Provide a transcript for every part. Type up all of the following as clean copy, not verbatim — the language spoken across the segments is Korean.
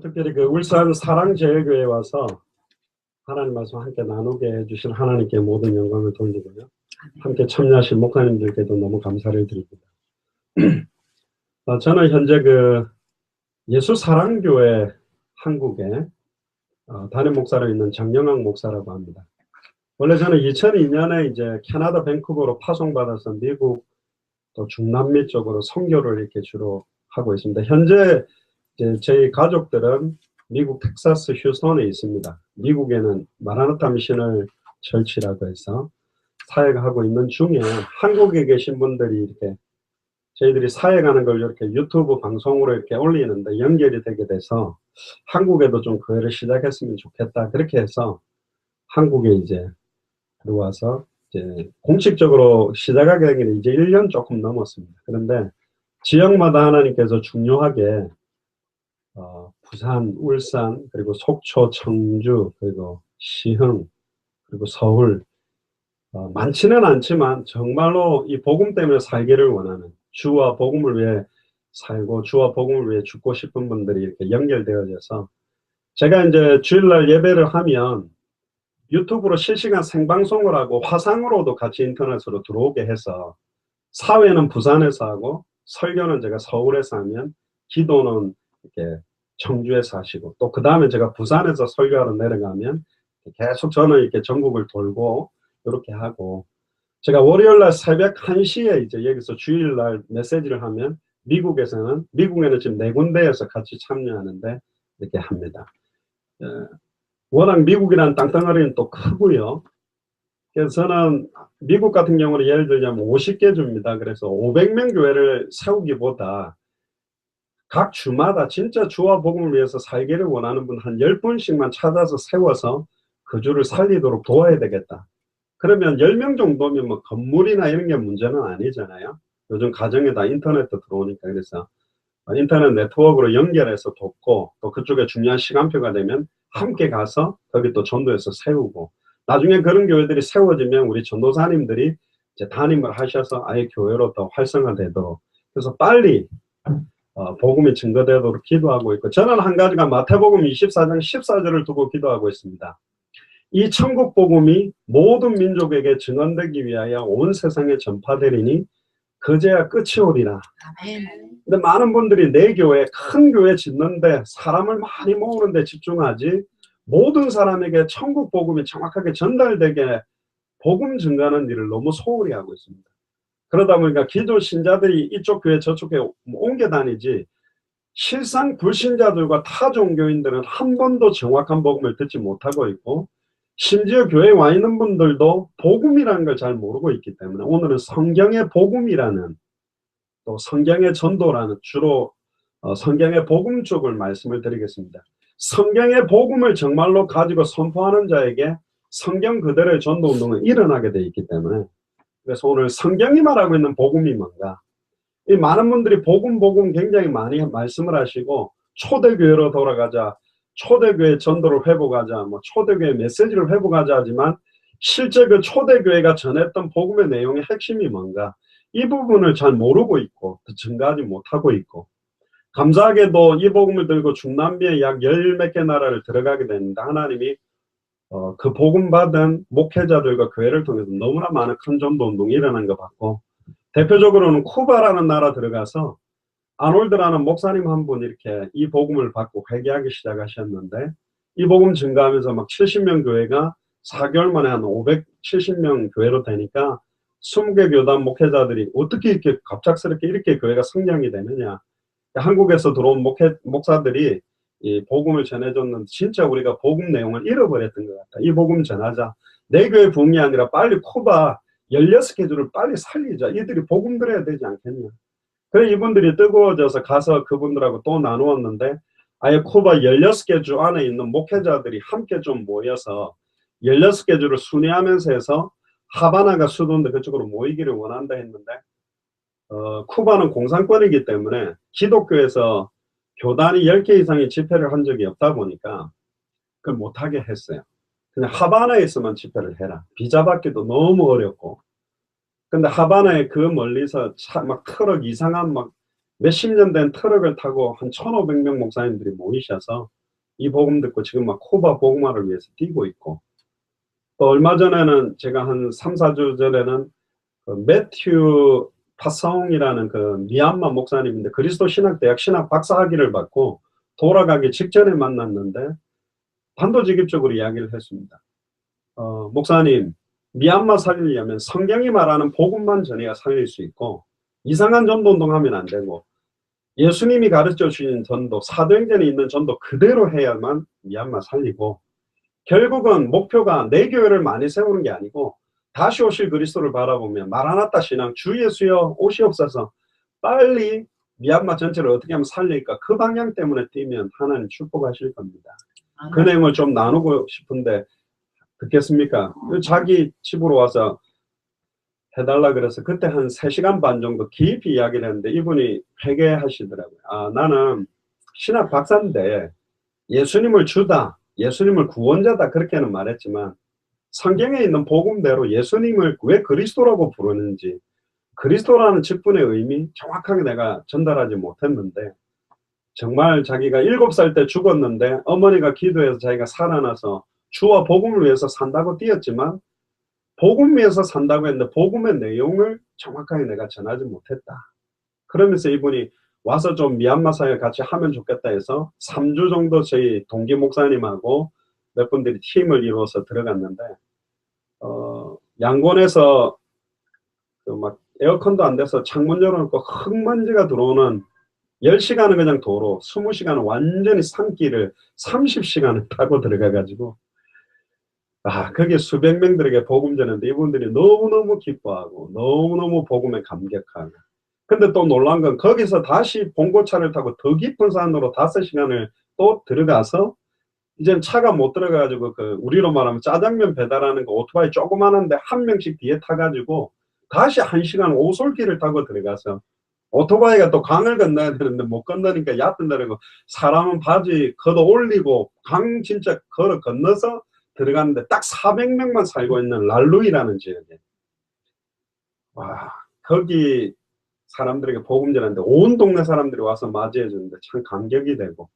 특별히 그 울산 사랑제일교회에 와서 하나님 말씀 함께 나누게 해주신 하나님께 모든 영광을 돌리고요. 함께 참여하신 목사님들께도 너무 감사를 드립니다. 저는 현재 그 예수사랑교회 한국에 담임 목사로 있는 장영학 목사라고 합니다. 원래 저는 2002년에 이제 캐나다 밴쿠버로 파송받아서 미국 또 중남미 쪽으로 선교를 이렇게 주로 하고 있습니다. 현재 이제 저희 가족들은 미국 텍사스 휴스턴에 있습니다. 미국에는 마라나타 미셔널 철치라고 해서 사역하고 있는 중에 한국에 계신 분들이 이렇게 저희들이 사역하는 걸 이렇게 유튜브 방송으로 이렇게 올리는데 연결이 되게 돼서 한국에도 좀 교회를 시작했으면 좋겠다. 그렇게 해서 한국에 이제 들어와서 이제 공식적으로 시작하게 된 게 이제 1년 조금 넘었습니다. 그런데 지역마다 하나님께서 중요하게 부산, 울산, 그리고 속초, 청주, 그리고 시흥, 그리고 서울 많지는 않지만 정말로 이 복음 때문에 살기를 원하는 주와 복음을 위해 살고 주와 복음을 위해 죽고 싶은 분들이 이렇게 연결되어져서 제가 이제 주일날 예배를 하면 유튜브로 실시간 생방송을 하고 화상으로도 같이 인터넷으로 들어오게 해서 사회는 부산에서 하고 설교는 제가 서울에서 하면 기도는 이렇게 청주에서 하시고 또 그 다음에 제가 부산에서 설교하러 내려가면 계속 저는 이렇게 전국을 돌고 이렇게 하고 제가 월요일날 새벽 1시에 이제 여기서 주일날 메시지를 하면 미국에는 지금 4군데에서 같이 참여하는데 이렇게 합니다. 워낙 미국이라는 땅덩어리는 또 크고요. 그래서 저는 미국 같은 경우는 예를 들자면 50개 주입니다. 그래서 500명 교회를 세우기보다 각 주마다 진짜 주와 복음을 위해서 살기를 원하는 분 한 10분씩만 찾아서 세워서 그 주를 살리도록 도와야 되겠다. 그러면 10명 정도면 뭐 건물이나 이런 게 문제는 아니잖아요. 요즘 가정에 다 인터넷도 들어오니까. 그래서 인터넷 네트워크로 연결해서 돕고 또 그쪽에 중요한 시간표가 되면 함께 가서 거기 또 전도해서 세우고 나중에 그런 교회들이 세워지면 우리 전도사님들이 이제 담임을 하셔서 아예 교회로 더 활성화되도록 그래서 빨리 복음이 증거되도록 기도하고 있고 저는 한 가지가 마태복음 24장 14절을 두고 기도하고 있습니다. 이 천국 복음이 모든 민족에게 증언되기 위하여 온 세상에 전파되리니 그제야 끝이 오리라. 근데 많은 분들이 내 교회 큰 교회 짓는데 사람을 많이 모으는데 집중하지 모든 사람에게 천국 복음이 정확하게 전달되게 복음 증가하는 일을 너무 소홀히 하고 있습니다. 그러다 보니까 기존 신자들이 이쪽 교회 저쪽 교회 옮겨 다니지 실상 불신자들과 타 종교인들은 한 번도 정확한 복음을 듣지 못하고 있고 심지어 교회에 와 있는 분들도 복음이라는 걸 잘 모르고 있기 때문에 오늘은 성경의 복음이라는 또 성경의 전도라는 주로 성경의 복음 쪽을 말씀을 드리겠습니다. 성경의 복음을 정말로 가지고 선포하는 자에게 성경 그대로의 전도운동은 일어나게 되어 있기 때문에 그래서 오늘 성경이 말하고 있는 복음이 뭔가 이 많은 분들이 복음 굉장히 많이 말씀을 하시고 초대교회로 돌아가자 초대교회 전도를 회복하자 뭐 초대교회 메시지를 회복하자 하지만 실제 그 초대교회가 전했던 복음의 내용의 핵심이 뭔가 이 부분을 잘 모르고 있고 증가하지 못하고 있고 감사하게도 이 복음을 들고 중남미에 약 10몇 개 나라를 들어가게 됐는데 하나님이 그 복음 받은 목회자들과 교회를 통해서 너무나 많은 큰 전도 운동이 일어난 것 같고 대표적으로는 쿠바라는 나라 들어가서 아놀드라는 목사님 한 분 이렇게 이 복음을 받고 회개하기 시작하셨는데 이 복음 증가하면서 막 70명 교회가 4개월 만에 한 570명 교회로 되니까 20개 교단 목회자들이 어떻게 이렇게 갑작스럽게 이렇게 교회가 성장이 되느냐. 한국에서 들어온 목사들이 이 복음을 전해줬는데 진짜 우리가 복음 내용을 잃어버렸던 것 같다. 이 복음 전하자. 내 교회 부흥이 아니라 빨리 쿠바 16개 주를 빨리 살리자. 이들이 복음 들어야 되지 않겠냐. 그래 이분들이 뜨거워져서 가서 그분들하고 또 나누었는데 아예 쿠바 16개 주 안에 있는 목회자들이 함께 좀 모여서 16개 주를 순회하면서 해서 하바나가 수도인데 그쪽으로 모이기를 원한다 했는데 쿠바는 공산권이기 때문에 기독교에서 교단이 10개 이상의 집회를 한 적이 없다 보니까 그걸 못하게 했어요. 그냥 하바나에서만 집회를 해라. 비자 받기도 너무 어렵고 근데 하바나에 그 멀리서 막 트럭 이상한 막 몇십 년 된 트럭을 타고 한 1,500명 목사님들이 모이셔서 이 복음 듣고 지금 막 쿠바 복음화를 위해서 뛰고 있고, 또 얼마 전에는 제가 한 3, 4주 전에는 그 매튜 파사옹이라는 그 미얀마 목사님인데 그리스도 신학대학 신학 박사학위를 받고 돌아가기 직전에 만났는데 단도직입적으로 이야기를 했습니다. 목사님, 미얀마 살리려면 성경이 말하는 복음만 전해야 살릴 수 있고 이상한 전도운동 하면 안 되고 예수님이 가르쳐 주신 전도, 사도행전에 있는 전도 그대로 해야만 미얀마 살리고, 결국은 목표가 내 교회를 많이 세우는 게 아니고 다시 오실 그리스도를 바라보며 마라나타 신앙, 주 예수여 오시옵소서, 빨리 미얀마 전체를 어떻게 하면 살릴까, 그 방향 때문에 뛰면 하나님 축복하실 겁니다. 그 내용을 좀 나누고 싶은데 듣겠습니까? 자기 집으로 와서 해달라 그래서 그때 한 3시간 반 정도 깊이 이야기를 했는데 이분이 회개하시더라고요. 아, 나는 신학 박사인데 예수님을 주다, 예수님을 구원자다 그렇게는 말했지만 성경에 있는 복음대로 예수님을 왜 그리스도라고 부르는지, 그리스도라는 직분의 의미 정확하게 내가 전달하지 못했는데, 정말 자기가 7살 때 죽었는데 어머니가 기도해서 자기가 살아나서 주와 복음을 위해서 산다고 뛰었지만 복음 위해서 산다고 했는데 복음의 내용을 정확하게 내가 전하지 못했다. 그러면서 이분이 와서 좀 미얀마 사역을 같이 하면 좋겠다 해서 3주 정도 저희 동기 목사님하고 몇 분들이 팀을 이루어서 들어갔는데, 양곤에서 그 막 에어컨도 안 돼서 창문 열어놓고 흙먼지가 들어오는 10시간은 그냥 도로, 20시간은 완전히 산길을 30시간을 타고 들어가가지고, 거기에 수백 명들에게 복음 전했는데 이분들이 너무너무 기뻐하고 너무너무 복음에 감격하고, 근데 또 놀란 건 거기서 다시 봉고차를 타고 더 깊은 산으로 5시간을 또 들어가서 이제는 차가 못 들어가가지고 그 우리로 말하면 짜장면 배달하는 거 오토바이 조그만한데 한 명씩 뒤에 타가지고 다시 1시간 오솔길을 타고 들어가서, 오토바이가 또 강을 건너야 되는데 못 건너니까 얕은 데라고 사람은 바지 걷어 올리고 강 진짜 걸어 건너서 들어갔는데 딱 400명만 살고 있는 랄루이라는 지역에, 와, 거기 사람들에게 복음 전하는데 온 동네 사람들이 와서 맞이해 주는데 참 감격이 되고,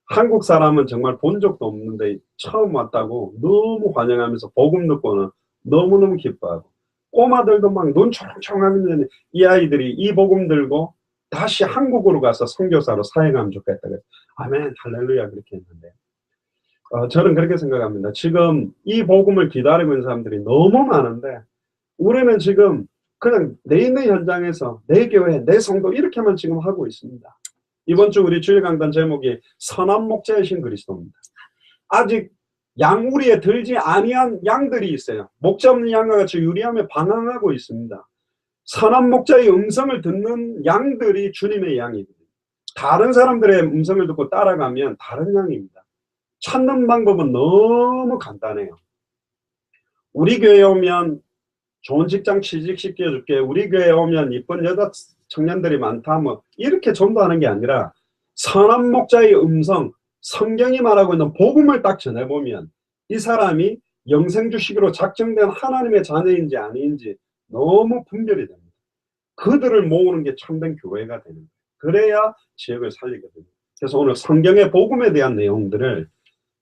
한국 사람은 정말 본 적도 없는데 처음 왔다고 너무 환영하면서 복음 듣고는 너무너무 기뻐하고, 꼬마들도 막 눈 초롱초롱하면 이 아이들이 이 복음 들고 다시 한국으로 가서 선교사로 사역하면 좋겠다. 아멘 할렐루야 그렇게 했는데, 저는 그렇게 생각합니다. 지금 이 복음을 기다리고 있는 사람들이 너무 많은데 우리는 지금 그냥 내 있는 현장에서 내 교회, 내 성도 이렇게만 지금 하고 있습니다. 이번 주 우리 주일 강단 제목이 선한 목자이신 그리스도입니다. 아직 양우리에 들지 아니한 양들이 있어요. 목자 없는 양과 같이 유리함에 방황하고 있습니다. 선한 목자의 음성을 듣는 양들이 주님의 양이거든요. 다른 사람들의 음성을 듣고 따라가면 다른 양입니다. 찾는 방법은 너무 간단해요. 우리 교회에 오면 좋은 직장 취직시켜줄게, 우리 교회에 오면 이쁜 여자 청년들이 많다, 뭐 이렇게 전도하는 게 아니라 선한 목자의 음성, 성경이 말하고 있는 복음을 딱 전해보면 이 사람이 영생 주시기로 작정된 하나님의 자녀인지 아닌지 너무 분별이 됩니다. 그들을 모으는 게 참된 교회가 되는 거예요. 그래야 지역을 살리거든요. 그래서 오늘 성경의 복음에 대한 내용들을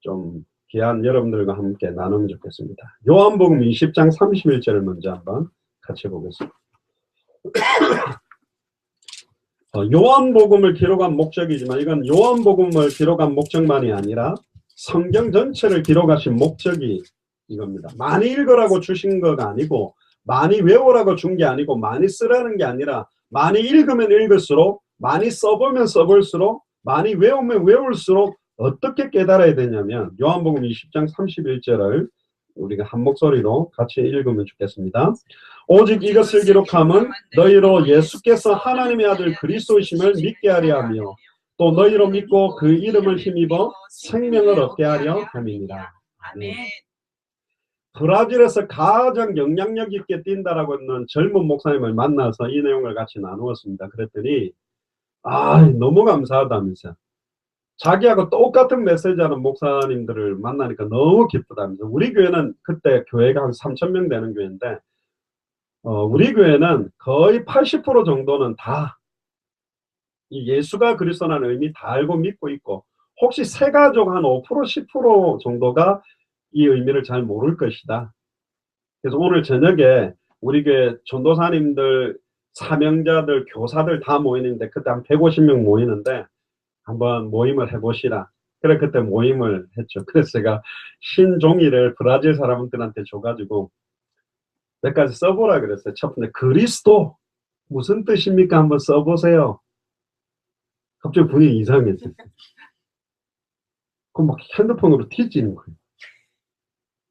좀 귀한 여러분들과 함께 나누면 좋겠습니다. 요한복음 20장 31절을 먼저 한번 같이 보겠습니다. 요한복음을 기록한 목적이지만 이건 요한복음을 기록한 목적만이 아니라 성경 전체를 기록하신 목적이 이겁니다. 많이 읽으라고 주신 거가 아니고, 많이 외우라고 준 게 아니고, 많이 쓰라는 게 아니라 많이 읽으면 읽을수록, 많이 써보면 써볼수록, 많이 외우면 외울수록 어떻게 깨달아야 되냐면 요한복음 20장 31절을 우리가 한 목소리로 같이 읽으면 좋겠습니다. 오직 이것을 기록함은 너희로 예수께서 하나님의 아들 그리스도이심을 믿게 하려 하며 또 너희로 믿고 그 이름을 힘입어 생명을 얻게 하려 함이니라. 아멘. 브라질에서 가장 영향력 있게 뛴다라고 하는 젊은 목사님을 만나서 이 내용을 같이 나누었습니다. 그랬더니 너무 감사하다면서, 자기하고 똑같은 메시지하는 목사님들을 만나니까 너무 기쁘다면서. 우리 교회는 그때 교회가 한 3,000명 되는 교회인데 우리 교회는 거의 80% 정도는 다 이 예수가 그리스도라는 의미 다 알고 믿고 있고, 혹시 새가족 한 5%, 10% 정도가 이 의미를 잘 모를 것이다. 그래서 오늘 저녁에 우리 교회 전도사님들, 사명자들, 교사들 다 모이는데, 그때 한 150명 모이는데 한번 모임을 해보시라. 그래 그때 모임을 했죠. 그래서 제가 흰 종이를 브라질 사람들한테 줘가지고 몇 가지 써보라 그랬어요. 첫 번째, 그리스도 무슨 뜻입니까? 한번 써보세요. 갑자기 분위기 이상해졌어요. 그럼 막 핸드폰으로 뒤지는 거예요.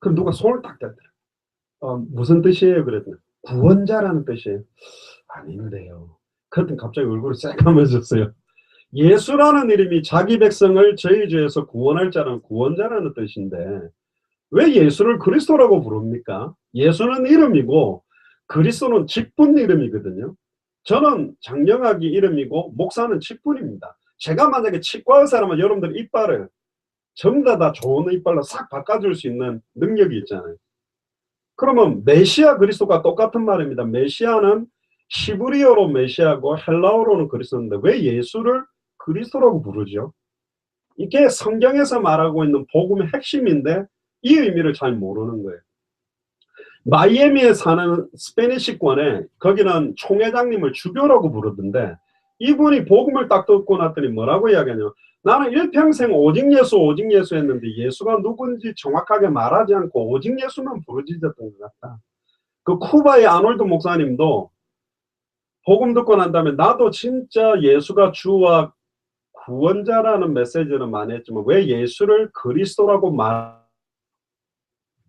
그럼 누가 손을 딱 대더라고요. 무슨 뜻이에요? 그랬더니 구원자라는 뜻이에요. 아닌데요. 그랬더니 갑자기 얼굴이 새까매졌어요. 예수라는 이름이 자기 백성을 저희 죄에서 구원할 자라는 구원자라는 뜻인데 왜 예수를 그리스도라고 부릅니까? 예수는 이름이고 그리스도는 직분 이름이거든요. 저는 장영학이 이름이고 목사는 직분입니다. 제가 만약에 치과 의사라면 여러분들 이빨을 전부 다 좋은 이빨로 싹 바꿔줄 수 있는 능력이 있잖아요. 그러면 메시아 그리스도가 똑같은 말입니다. 메시아는 히브리어로 메시아고 헬라어로는 그리스도인데 왜 예수를 그리스도라고 부르죠? 이게 성경에서 말하고 있는 복음의 핵심인데 이 의미를 잘 모르는 거예요. 마이애미에 사는 스페니시권에 거기는 총회장님을 주교라고 부르던데 이분이 복음을 딱 듣고 났더니 뭐라고 이야기하냐면 나는 일평생 오직 예수 오직 예수 했는데 예수가 누군지 정확하게 말하지 않고 오직 예수만 부르짖었던 것 같다. 그 쿠바의 아놀드 목사님도 복음 듣고 난 다음에 나도 진짜 예수가 주와 구원자라는 메시지는 많이 했지만 왜 예수를 그리스도라고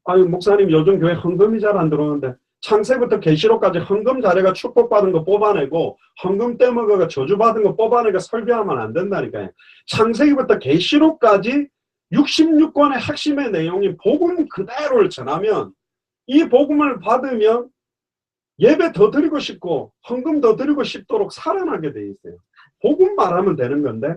아니 목사님 요즘 교회 헌금이 잘 안 들어오는데 창세부터 계시록까지 헌금 자료가 축복받은 거 뽑아내고 헌금 떼먹어가 저주받은 거 뽑아내가 설교하면 안 된다니까요. 창세기부터 계시록까지 66권의 핵심의 내용이 복음 그대로를 전하면 이 복음을 받으면 예배 더 드리고 싶고 헌금 더 드리고 싶도록 살아나게 돼 있어요. 복음 말하면 되는 건데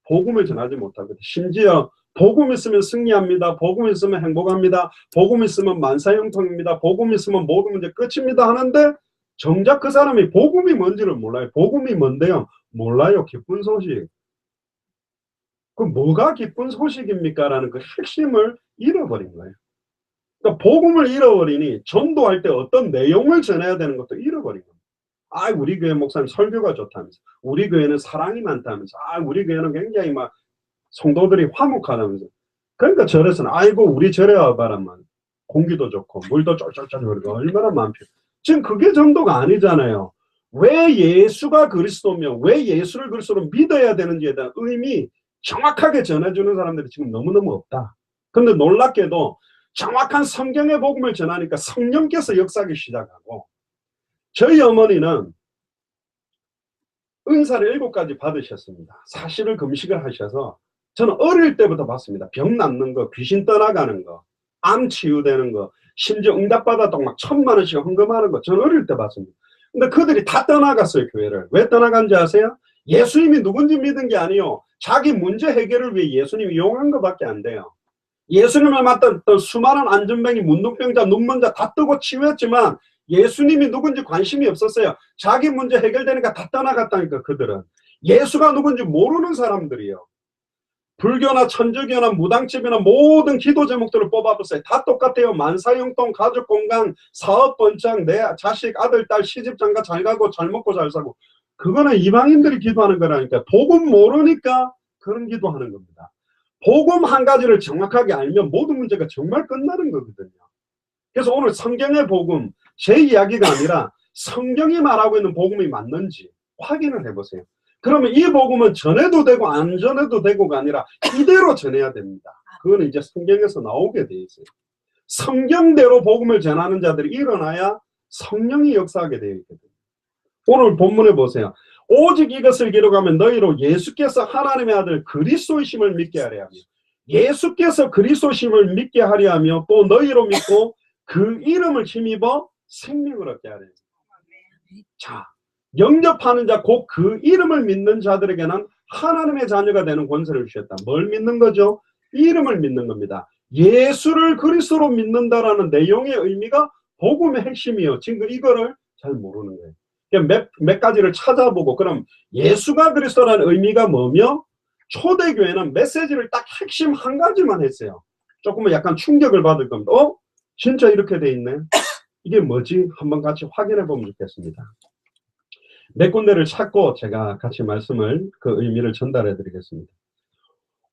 복음을 전하지 못하거든요. 심지어 복음 있으면 승리합니다. 복음 있으면 행복합니다. 복음 있으면 만사형통입니다. 복음 있으면 모든 문제 끝입니다 하는데 정작 그 사람이 복음이 뭔지를 몰라요. 복음이 뭔데요? 몰라요. 기쁜 소식. 그럼 뭐가 기쁜 소식입니까? 라는 그 핵심을 잃어버린 거예요. 그러니까 복음을 잃어버리니 전도할 때 어떤 내용을 전해야 되는 것도 잃어버린 겁니다. 아, 우리 교회 목사님 설교가 좋다면서. 우리 교회는 사랑이 많다면서. 아, 우리 교회는 굉장히 막 성도들이 화목하다면서. 그러니까 절에서는 아이고 우리 절에 와봐라만 공기도 좋고 물도 쫄쫄쫄 흐르고 얼마나 많죠. 지금 그게 전도가 아니잖아요. 왜 예수가 그리스도며 왜 예수를 그리스도로 믿어야 되는지에 대한 의미 정확하게 전해주는 사람들이 지금 너무너무 없다. 근데 놀랍게도 정확한 성경의 복음을 전하니까 성령께서 역사하기 시작하고 저희 어머니는 은사를 7가지 받으셨습니다. 사실을 금식을 하셔서 저는 어릴 때부터 봤습니다. 병 낫는 거, 귀신 떠나가는 거, 암 치유되는 거, 심지어 응답받았다고 막 1000만 원씩 헌금하는 거 저는 어릴 때 봤습니다. 근데 그들이 다 떠나갔어요, 교회를. 왜 떠나간지 아세요? 예수님이 누군지 믿은 게 아니요. 자기 문제 해결을 위해 예수님이 이용한 것밖에 안 돼요. 예수님을 맡았던 수많은 안전병이 문둥병자, 눈먼자 다 뜨고 치유했지만 예수님이 누군지 관심이 없었어요. 자기 문제 해결되니까 다 떠나갔다니까 그들은. 예수가 누군지 모르는 사람들이요. 불교나 천주교나 무당집이나 모든 기도 제목들을 뽑아보세요. 다 똑같아요. 만사형통, 가족건강, 사업번창, 내 자식, 아들, 딸, 시집장가 잘 가고 잘 먹고 잘 사고. 그거는 이방인들이 기도하는 거라니까. 복음 모르니까 그런 기도하는 겁니다. 복음 한 가지를 정확하게 알면 모든 문제가 정말 끝나는 거거든요. 그래서 오늘 성경의 복음, 제 이야기가 아니라 성경이 말하고 있는 복음이 맞는지 확인을 해보세요. 그러면 이 복음은 전해도 되고 안 전해도 되고가 아니라 이대로 전해야 됩니다. 그거는 이제 성경에서 나오게 돼 있어요. 성경대로 복음을 전하는 자들이 일어나야 성령이 역사하게 되어 있거든요. 오늘 본문에 보세요. 오직 이것을 기록하면 너희로 예수께서 하나님의 아들 그리스도이심을 믿게 하려 하며 예수께서 그리스도이심을 믿게 하려 하며 또 너희로 믿고 그 이름을 힘입어 생명을 얻게 하려. 자, 영접하는 자 곧 그 이름을 믿는 자들에게는 하나님의 자녀가 되는 권세를 주셨다. 뭘 믿는 거죠? 이름을 믿는 겁니다. 예수를 그리스도로 믿는다라는 내용의 의미가 복음의 핵심이에요. 지금 이거를 잘 모르는 거예요. 몇 가지를 찾아보고 그럼 예수가 그리스도라는 의미가 뭐며 초대교회는 메시지를 딱 핵심 한 가지만 했어요. 조금은 약간 충격을 받을 겁니다. 진짜 이렇게 돼 있네. 이게 뭐지? 한번 같이 확인해 보면 좋겠습니다. 몇 군데를 찾고 제가 같이 말씀을 그 의미를 전달해 드리겠습니다.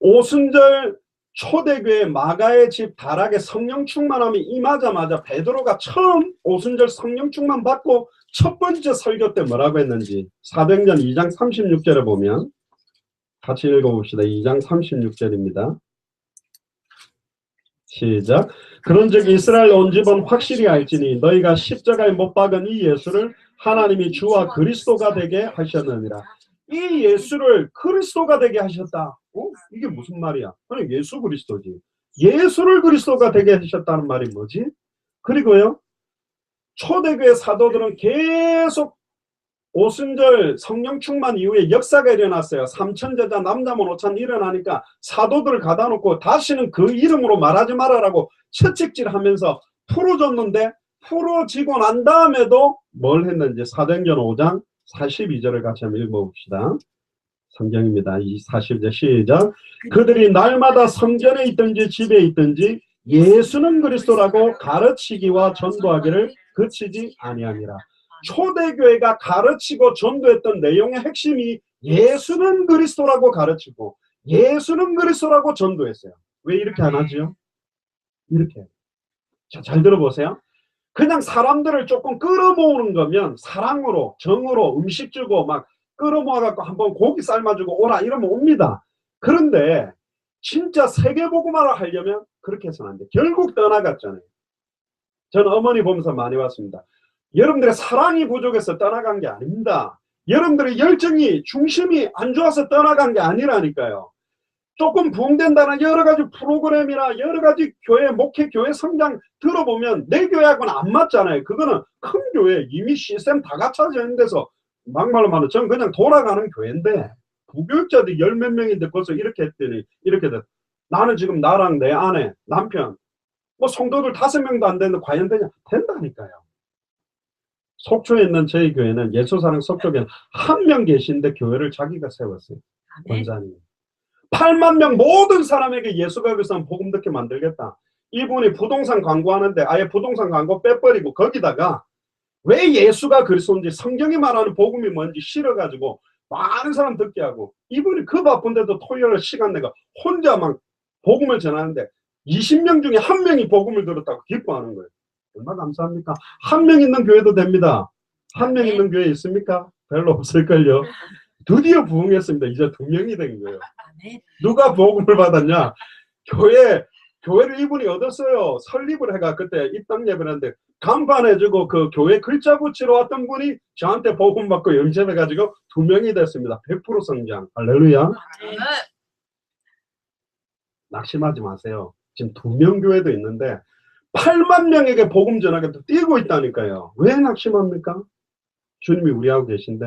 오순절 초대교회 마가의 집 다락에 성령 충만함이 임하자마자 베드로가 처음 오순절 성령 충만 받고 첫 번째 설교 때 뭐라고 했는지 사도행전 2장 36절에 보면 같이 읽어봅시다. 2장 36절입니다. 시작. 그런즉 이스라엘 온 집은 확실히 알지니 너희가 십자가에 못 박은 이 예수를 하나님이 주와 그리스도가 되게 하셨느니라. 이 예수를 그리스도가 되게 하셨다. 이게 무슨 말이야? 아니 예수 그리스도지. 예수를 그리스도가 되게 하셨다는 말이 뭐지? 그리고요. 초대교회 사도들은 계속 오순절 성령 충만 이후에 역사가 일어났어요. 3천 제자 남자만 5천 일어나니까 사도들을 가다 놓고 다시는 그 이름으로 말하지 말아라고 채찍질하면서 풀어줬는데 풀어지고 난 다음에도 뭘 했는지 사도행전 5장 42절을 같이 한번 읽어봅시다. 성경입니다. 이 40절 시작. 그들이 날마다 성전에 있든지 집에 있든지 예수는 그리스도라고 가르치기와 전도하기를 그치지 아니하니라. 초대교회가 가르치고 전도했던 내용의 핵심이 예수는 그리스도라고 가르치고 예수는 그리스도라고 전도했어요. 왜 이렇게 안 하죠? 이렇게. 자, 잘 들어보세요. 그냥 사람들을 조금 끌어모으는 거면 사랑으로 정으로 음식 주고 막 끌어모아갖고 한번 고기 삶아주고 오라 이러면 옵니다. 그런데 진짜 세계복음화를 하려면 그렇게 해서는 안 돼. 결국 떠나갔잖아요. 저는 어머니 보면서 많이 왔습니다. 여러분들의 사랑이 부족해서 떠나간 게 아닙니다. 여러분들의 열정이 중심이 안 좋아서 떠나간 게 아니라니까요. 조금 부흥된다는 여러 가지 프로그램이나 여러 가지 교회 목회 교회 성장 들어보면 내 교회하고는 안 맞잖아요. 그거는 큰 교회 이미 시스템 다 갖춰져 있는 데서 막말로 말하면 저는 그냥 돌아가는 교회인데 부교육자들이 열 몇 명인데 벌써 이렇게 했더니 이렇게 됐. 나는 지금 나랑 내 아내 남편 뭐 성도들 5명도 안 되는데 과연 되냐? 된다니까요. 속초에 있는 저희 교회는 예수사랑 속초교회는 한 명 계신데 교회를 자기가 세웠어요. 원장님. 8만 명 모든 사람에게 예수가 그리스도 복음 듣게 만들겠다. 이분이 부동산 광고하는데 아예 부동산 광고 빼버리고 거기다가 왜 예수가 그리스도인지 성경이 말하는 복음이 뭔지 실어가지고 많은 사람 듣게 하고 이분이 그 바쁜데도 토요일 시간 내가 혼자 막 복음을 전하는데 20명 중에 1명이 복음을 들었다고 기뻐하는 거예요. 얼마나 감사합니까? 1명 있는 교회도 됩니다. 1명 있는 교회 있습니까? 별로 없을걸요. 드디어 부흥했습니다. 이제 2명이 된 거예요. 누가 복음을 받았냐? 교회를 이분이 얻었어요. 설립을 해가 그때 입당 예배를 했는데 간판해주고 그 교회 글자 붙이러 왔던 분이 저한테 복음 받고 영접해가지고 2명이 됐습니다. 100% 성장. 할렐루야. 낙심하지 마세요. 지금 2명 교회도 있는데 8만 명에게 복음 전하게 뛰고 있다니까요. 왜 낙심합니까? 주님이 우리하고 계신데.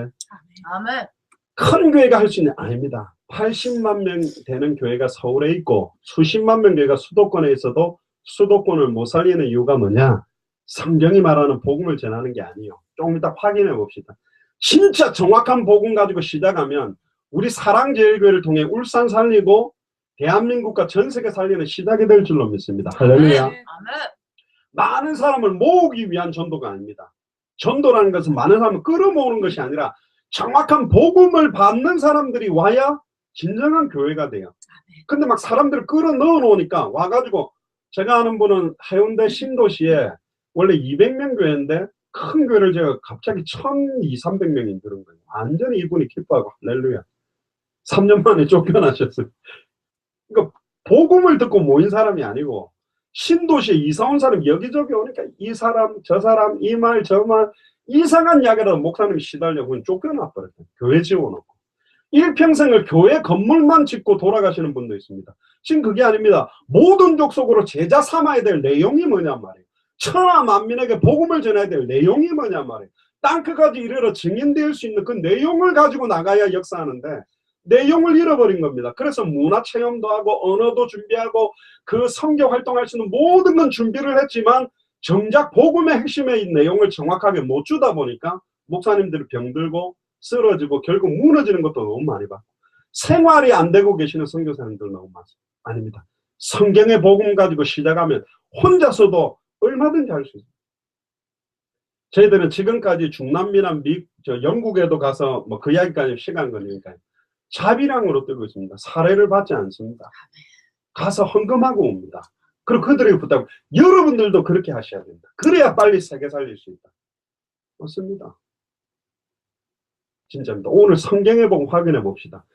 아멘. 큰 교회가 할 수 있는 아닙니다. 80만 명 되는 교회가 서울에 있고 수십만 명 교회가 수도권에 있어도 수도권을 못 살리는 이유가 뭐냐? 성경이 말하는 복음을 전하는 게 아니에요. 조금 이따 확인해 봅시다. 진짜 정확한 복음 가지고 시작하면 우리 사랑제일교회를 통해 울산 살리고 대한민국과 전 세계 살리는 시작이 될 줄로 믿습니다. 할렐루야. 아멘. 많은 사람을 모으기 위한 전도가 아닙니다. 전도라는 것은 많은 사람을 끌어모으는 것이 아니라 정확한 복음을 받는 사람들이 와야 진정한 교회가 돼요. 근데 막 사람들을 끌어 넣어 놓으니까 와가지고 제가 아는 분은 해운대 신도시에 원래 200명 교회인데 큰 교회를 제가 갑자기 1200, 300명이 들은 거예요. 완전히 이분이 기뻐하고 할렐루야. 3년 만에 쫓겨나셨어요. 그러니까 복음을 듣고 모인 사람이 아니고 신도시에 이사 온 사람이 여기저기 오니까 이 사람 저 사람 이 말 저 말 이상한 이야기라도 목사님이 시달려 그건 쫓겨나버렸어요. 교회 지워놓고. 일평생을 교회 건물만 짓고 돌아가시는 분도 있습니다. 지금 그게 아닙니다. 모든 족속으로 제자 삼아야 될 내용이 뭐냔 말이에요. 천하 만민에게 복음을 전해야 될 내용이 뭐냔 말이에요. 땅끝까지 이르러 증인될 수 있는 그 내용을 가지고 나가야 역사하는데 내용을 잃어버린 겁니다. 그래서 문화체험도 하고 언어도 준비하고 그 선교 활동할 수 있는 모든 건 준비를 했지만 정작 복음의 핵심의 이 내용을 정확하게 못 주다 보니까 목사님들이 병들고 쓰러지고 결국 무너지는 것도 너무 많이 봤고, 생활이 안 되고 계시는 선교사님들 너무 많습니다. 아닙니다. 성경의 복음 가지고 시작하면 혼자서도 얼마든지 할 수 있습니다. 저희들은 지금까지 중남미나 영국에도 가서 뭐 그 이야기까지 시간 걸리니까 자비량으로 뜨고 있습니다. 사례를 받지 않습니다. 가서 헌금하고 옵니다. 그리고 그들에게 부탁, 여러분들도 그렇게 하셔야 된다. 그래야 빨리 세계 살릴 수 있다. 맞습니다. 진짜입니다. 오늘 성경의 복음 확인해 봅시다.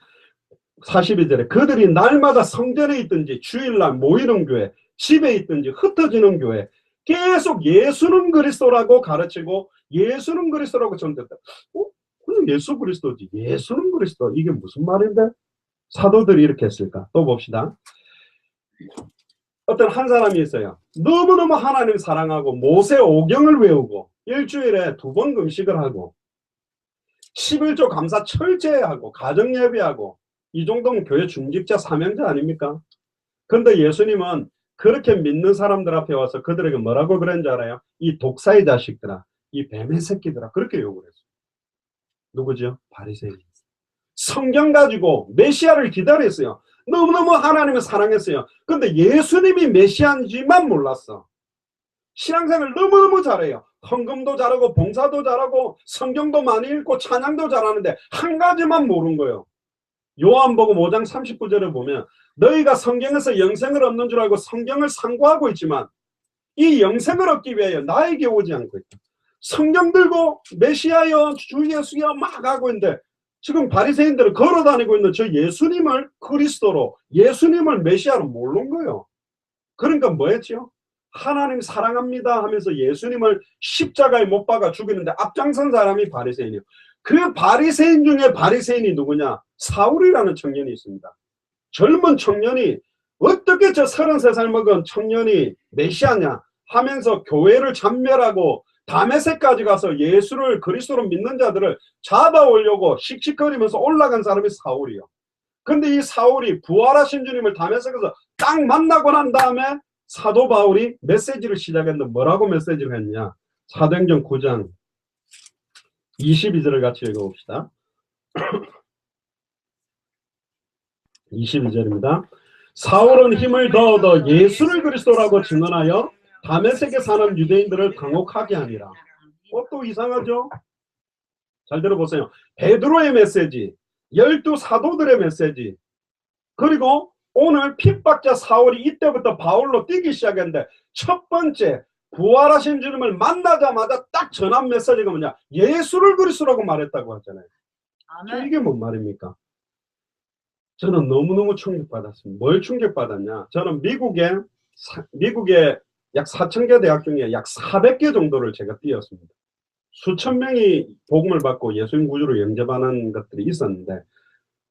42절에 그들이 날마다 성전에 있든지 주일날 모이는 교회, 집에 있든지 흩어지는 교회 계속 예수는 그리스도라고 가르치고 예수는 그리스도라고 전했다. 그냥 예수 그리스도지. 예수는 그리스도. 이게 무슨 말인데? 사도들이 이렇게 했을까? 또 봅시다. 어떤 한 사람이 있어요. 너무너무 하나님 사랑하고 모세 오경을 외우고 일주일에 2번 금식을 하고 11조 감사 철저히 하고 가정 예배하고, 이 정도면 교회 중직자 사명자 아닙니까? 근데 예수님은 그렇게 믿는 사람들 앞에 와서 그들에게 뭐라고 그랬는지 알아요? 이 독사의 자식들아, 이 뱀의 새끼들아, 그렇게 욕을 했어요. 누구죠? 바리새인. 성경 가지고 메시아를 기다렸어요. 너무너무 하나님을 사랑했어요. 근데 예수님이 메시아인지만 몰랐어. 신앙생활 너무너무 잘해요. 헌금도 잘하고 봉사도 잘하고 성경도 많이 읽고 찬양도 잘하는데 한 가지만 모르는 거예요. 요한복음 5장 39절에 보면 너희가 성경에서 영생을 얻는 줄 알고 성경을 상고하고 있지만 이 영생을 얻기 위하여 나에게 오지 않고 있다. 성경 들고 메시아여 주 예수여 막 하고 있는데 지금 바리새인들은 걸어다니고 있는 저 예수님을 그리스도로, 예수님을 메시아로 모르는 거예요. 그러니까 뭐 했죠? 하나님 사랑합니다 하면서 예수님을 십자가에 못 박아 죽이는데 앞장선 사람이 바리새인이에요. 그 바리새인 중에 바리새인이 누구냐? 사울이라는 청년이 있습니다. 젊은 청년이 어떻게 저 33살 먹은 청년이 메시아냐 하면서 교회를 참멸하고 다메섹까지 가서 예수를 그리스도로 믿는 자들을 잡아오려고 씩씩거리면서 올라간 사람이 사울이요. 근데 이 사울이 부활하신 주님을 다메섹에서 딱 만나고 난 다음에 사도 바울이 메시지를 시작했는데 뭐라고 메시지를 했냐? 사도행전 9장 22절을 같이 읽어봅시다. 22절입니다. 사울은 힘을 더 얻어 예수를 그리스도라고 증언하여 다메섹에 사는 유대인들을 당혹하게 하니라. 또 이상하죠? 잘 들어보세요. 베드로의 메시지, 12 사도들의 메시지, 그리고 오늘 핍박자 사울이 이때부터 바울로 뛰기 시작했는데 첫 번째 부활하신 주님을 만나자마자 딱 전한 메시지가 뭐냐? 예수를 그리스도라고 말했다고 하잖아요. 아멘. 이게 뭔 말입니까? 저는 너무너무 충격받았습니다. 뭘 충격받았냐? 저는 미국에 약 4,000개 대학 중에 약 400개 정도를 제가 뛰었습니다. 수천 명이 복음을 받고 예수님 구주로 영접하는 것들이 있었는데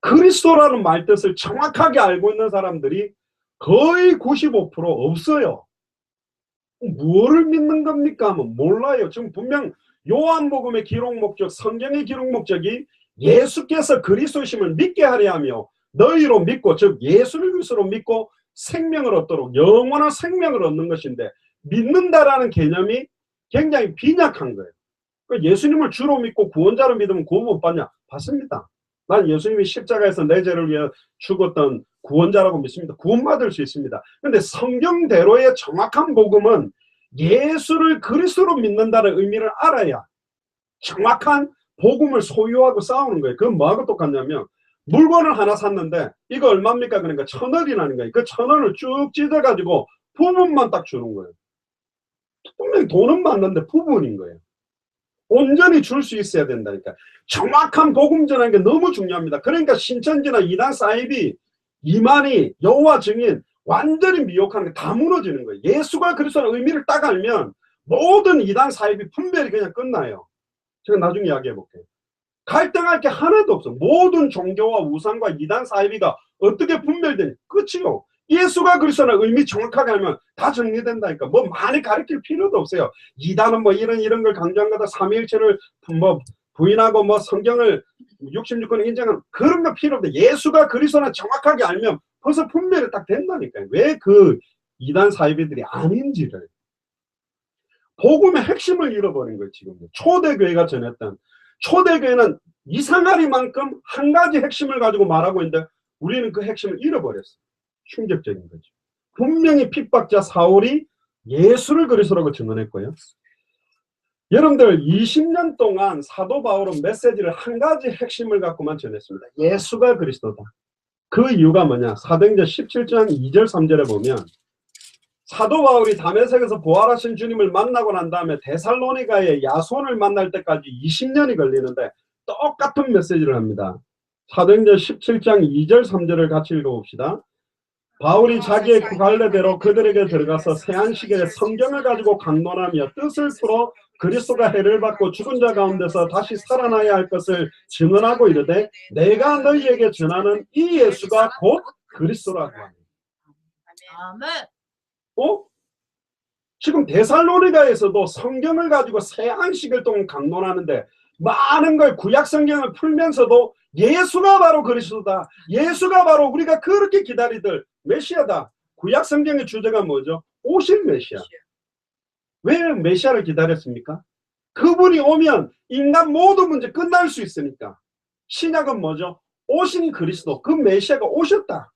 그리스도라는 말뜻을 정확하게 알고 있는 사람들이 거의 95% 없어요. 무엇을 믿는 겁니까? 하면 몰라요. 지금 분명 요한복음의 기록 목적, 성경의 기록 목적이 예수께서 그리스도심을 믿게 하려 하며 너희로 믿고, 즉 예수를 그리스도로 믿고 생명을 얻도록, 영원한 생명을 얻는 것인데 믿는다라는 개념이 굉장히 빈약한 거예요. 예수님을 주로 믿고 구원자로 믿으면 구원 못 받냐? 받습니다. 난 예수님이 십자가에서 내 죄를 위해 죽었던 구원자라고 믿습니다. 구원받을 수 있습니다. 그런데 성경대로의 정확한 복음은 예수를 그리스도로 믿는다는 의미를 알아야 정확한 복음을 소유하고 싸우는 거예요. 그건 뭐하고 똑같냐면 물건을 하나 샀는데 이거 얼마입니까? 그러니까 1,000원이라는 거예요. 그 1,000원을 쭉 찢어가지고 부분만 딱 주는 거예요. 분명히 돈은 맞는데 부분인 거예요. 온전히 줄 수 있어야 된다니까. 정확한 복음 전하는 게 너무 중요합니다. 그러니까 신천지나 이단 사입이 이만희, 여호와 증인 완전히 미혹하는 게 다 무너지는 거예요. 예수가 그리스도의 의미를 딱 알면 모든 이단 사입이 분별이 그냥 끝나요. 제가 나중에 이야기해 볼게요. 갈등할 게 하나도 없어. 모든 종교와 우상과 이단 사이비가 어떻게 분별되니? 끝이요. 예수가 그리스도의 의미 정확하게 알면 다 정리된다니까. 뭐 많이 가르칠 필요도 없어요. 이단은 뭐 이런 걸 강조한 거다. 삼위일체를 뭐 부인하고 뭐 성경을 66권을 인정하는 그런 거 필요 없는데 예수가 그리스도는 정확하게 알면 벌써 분별이 딱 된다니까요. 왜 그 이단 사이비들이 아닌지를. 복음의 핵심을 잃어버린 거예요. 지금 초대교회가 전했던 초대교회는 이상하리만큼 한 가지 핵심을 가지고 말하고 있는데 우리는 그 핵심을 잃어버렸어요. 충격적인 거죠. 분명히 핍박자 사울이 예수를 그리스도라고 증언했고요. 여러분들 20년 동안 사도 바울은 메시지를 한 가지 핵심을 갖고만 전했습니다. 예수가 그리스도다. 그 이유가 뭐냐? 사도행전 17장 2절 3절에 보면 사도 바울이 다메섹에서 부활하신 주님을 만나고 난 다음에 데살로니가의 야손을 만날 때까지 20년이 걸리는데 똑같은 메시지를 합니다. 사도행전 17장 2절 3절을 같이 읽어봅시다. 바울이 자기의 관례대로 그들에게 들어가서 세안식에 성경을 가지고 강론하며 뜻을 풀어 그리스도가 해를 받고 죽은 자 가운데서 다시 살아나야 할 것을 증언하고 이르되 내가 너희에게 전하는 이 예수가 곧 그리스도라고 하니. 지금 데살로니가에서도 성경을 가지고 세안식을 동안 강론하는데 많은 걸 구약 성경을 풀면서도 예수가 바로 그리스도다. 예수가 바로 우리가 그렇게 기다리들 메시아다. 구약 성경의 주제가 뭐죠? 오실 메시아. 왜 메시아를 기다렸습니까? 그분이 오면 인간 모든 문제 끝날 수 있으니까. 신약은 뭐죠? 오신 그리스도, 그 메시아가 오셨다.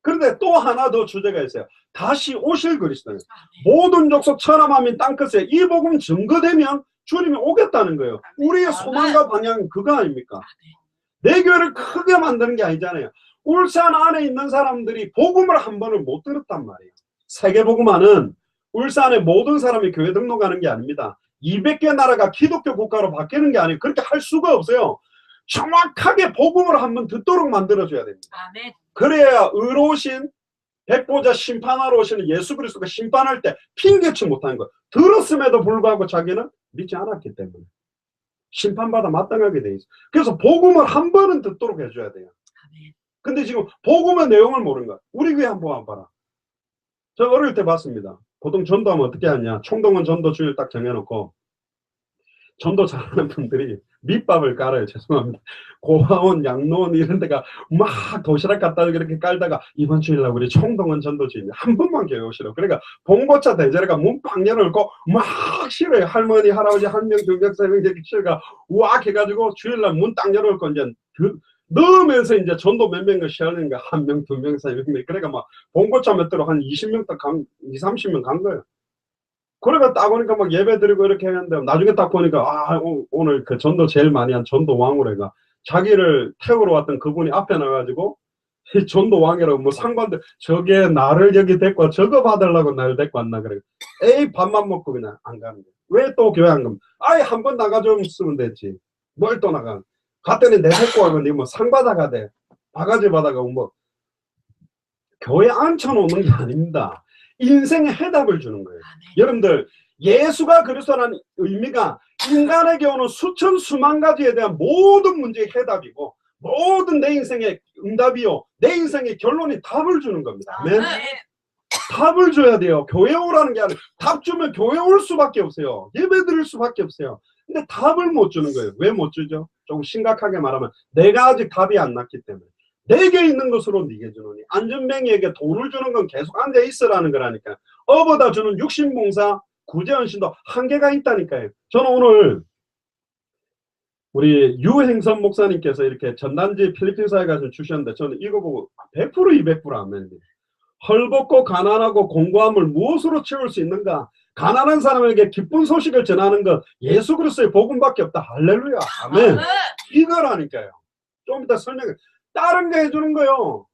그런데 또 하나 더 주제가 있어요. 다시 오실 그리스도. 모든 족속 천하만민 땅끝에 이 복음 증거되면 주님이 오겠다는 거예요. 우리의 소망과 방향은 그거 아닙니까? 내 교회를 크게 만드는 게 아니잖아요. 울산 안에 있는 사람들이 복음을 한 번을 못 들었단 말이에요. 세계복음화는 울산의 모든 사람이 교회 등록하는 게 아닙니다. 200개 나라가 기독교 국가로 바뀌는 게 아니에요. 그렇게 할 수가 없어요. 정확하게 복음을 한번 듣도록 만들어줘야 됩니다. 그래야 의로우신 백보자 심판하러 오시는 예수 그리스도가 심판할 때 핑계치 못하는 거예요. 들었음에도 불구하고 자기는 믿지 않았기 때문에 심판받아 마땅하게 돼 있어요. 그래서 복음을 한 번은 듣도록 해줘야 돼요. 근데 지금 복음의 내용을 모르는 거야. 우리 교회 한번 봐라. 저 어릴 때 봤습니다. 보통 전도하면 어떻게 하냐. 총동원 전도 주일 딱 정해놓고 전도 잘하는 분들이 밑밥을 깔아요. 죄송합니다. 고아원, 양로원 이런 데가 막 도시락 갖다 이렇게 깔다가 이번 주일날 우리 총동원 전도 주일 한 번만 교회 오시라고. 그러니까 봉고차 대절에가 문 빵 열어놓고 막 실어요. 할머니, 할아버지 한 명, 두 명, 세 명 이렇게 실어가 우악 해가지고 주일날 문 딱 열어놓고 이제 넣으면서 이제 전도 몇 명을 시하는 거야. 한 명, 두 명, 세 명. 그러니까 막 봉고차 몇 대로 한 20명 딱 30명 간 거예요. 그러니까 딱 오니까 막 예배 드리고 이렇게 했는데 나중에 딱 보니까 오늘 그 전도 제일 많이 한 전도 왕으로가 자기를 태우러 왔던 그분이 앞에 나가지고 이 전도 왕이라고 뭐 상관들 저게 나를 여기 데리고 와, 저거 받으려고 나를 데리고 왔나 그래. 에이 밥만 먹고 그냥 안 가는 거야. 왜 또 교회 안 가면 아예 한 번 나가줬으면 됐지. 뭘 또 나가. 갔더니 내 데리고 와면 뭐 상 받아가대. 바가지 받아가고 뭐 교회 앉혀놓는 게 아닙니다. 인생의 해답을 주는 거예요. 여러분들 예수가 그리스도라는 의미가 인간에게 오는 수천 수만 가지에 대한 모든 문제의 해답이고 모든 내 인생의 응답이요. 내 인생의 결론이 답을 주는 겁니다. 아멘. 답을 줘야 돼요. 교회 오라는 게 아니라 답 주면 교회 올 수밖에 없어요. 예배 드릴 수밖에 없어요. 근데 답을 못 주는 거예요. 왜 못 주죠? 조금 심각하게 말하면 내가 아직 답이 안 났기 때문에. 내게 있는 것으로 네게 주노니 안전뱅이에게 돈을 주는 건 계속 앉아 있으라는 거라니까. 업어다 주는 육신봉사 구제헌신도 한계가 있다니까요. 저는 오늘 우리 유행선 목사님께서 이렇게 전단지 필리핀사에 가서 주셨는데 저는 이거 보고 100% 200% 아멘. 헐벗고 가난하고 공고함을 무엇으로 채울 수 있는가? 가난한 사람에게 기쁜 소식을 전하는 것 예수 그리스도의 복음밖에 없다. 할렐루야 아멘. 이거라니까요. 좀 이따 설명해. 다른 거 해주는 거요.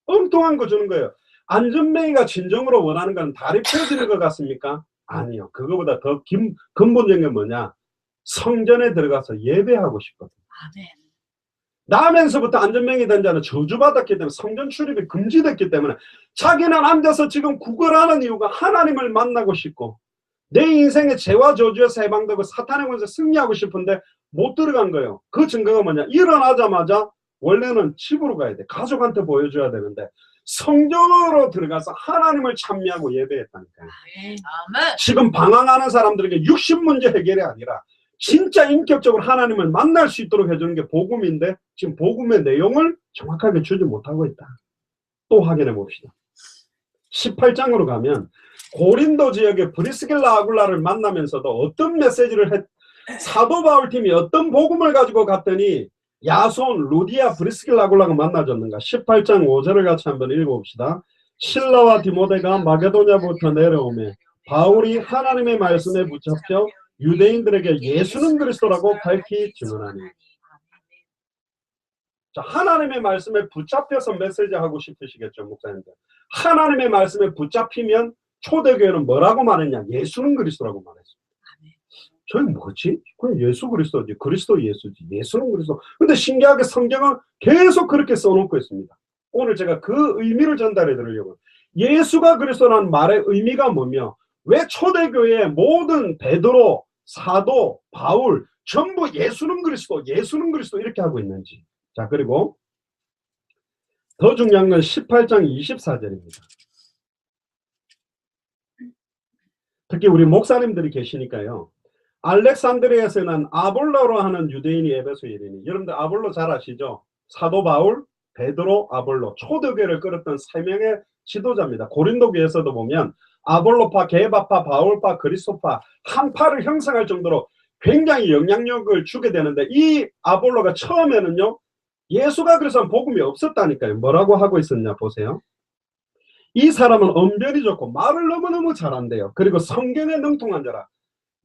엉뚱한 거 주는 거예요. 안전뱅이가 진정으로 원하는 건 다리 펴지는 것 같습니까? 아니요. 그거보다 더 근본적인 게 뭐냐? 성전에 들어가서 예배하고 싶거든. 아멘. 나면서부터 안전뱅이 된 자는 저주받았기 때문에 성전 출입이 금지됐기 때문에 자기는 앉아서 지금 구걸하는 이유가 하나님을 만나고 싶고 내 인생의 죄와 저주에서 해방되고 사탄의 권세에 승리하고 싶은데 못 들어간 거예요. 그 증거가 뭐냐? 일어나자마자 원래는 집으로 가야 돼. 가족한테 보여줘야 되는데 성전으로 들어가서 하나님을 찬미하고 예배했다니까요. 지금 방황하는 사람들에게 육신 문제 해결이 아니라 진짜 인격적으로 하나님을 만날 수 있도록 해주는 게 복음인데 지금 복음의 내용을 정확하게 주지 못하고 있다. 또 확인해 봅시다. 18장으로 가면 고린도 지역의 브리스길라 아굴라를 만나면서도 어떤 메시지를 사도 바울 팀이 어떤 복음을 가지고 갔더니 야손, 루디아, 브리스길라, 아굴라가 만나줬는가? 18장 5절을 같이 한번 읽어봅시다. 실라와 디모데가 마게도냐부터 내려오매 바울이 하나님의 말씀에 붙잡혀 유대인들에게 예수는 그리스도라고 밝히 증언하니. 자, 하나님의 말씀에 붙잡혀서 메시지하고 싶으시겠죠, 목사님들. 하나님의 말씀에 붙잡히면 초대교회는 뭐라고 말했냐? 예수는 그리스도라고 말했습니다. 저희 뭐지? 그냥 예수 그리스도지. 그리스도 예수지. 예수는 그리스도. 근데 신기하게 성경은 계속 그렇게 써놓고 있습니다. 오늘 제가 그 의미를 전달해 드리려고. 예수가 그리스도라는 말의 의미가 뭐며, 왜 초대교회의 모든 베드로, 사도, 바울 전부 예수는 그리스도, 예수는 그리스도 이렇게 하고 있는지. 자, 그리고 더 중요한 건 18장 24절입니다. 특히 우리 목사님들이 계시니까요. 알렉산드리아에서는 아볼로로 하는 유대인이 에베소에 이르니, 여러분들 아볼로 잘 아시죠? 사도 바울, 베드로, 아볼로, 초대교회를 끌었던 세 명의 지도자입니다. 고린도 교회에서도 보면 아볼로파, 게바파, 바울파, 그리스도파 한 파를 형성할 정도로 굉장히 영향력을 주게 되는데, 이 아볼로가 처음에는요 예수가 그래서 복음이 없었다니까요. 뭐라고 하고 있었냐 보세요. 이 사람은 언변이 좋고 말을 너무너무 잘한대요. 그리고 성경에 능통한 자라.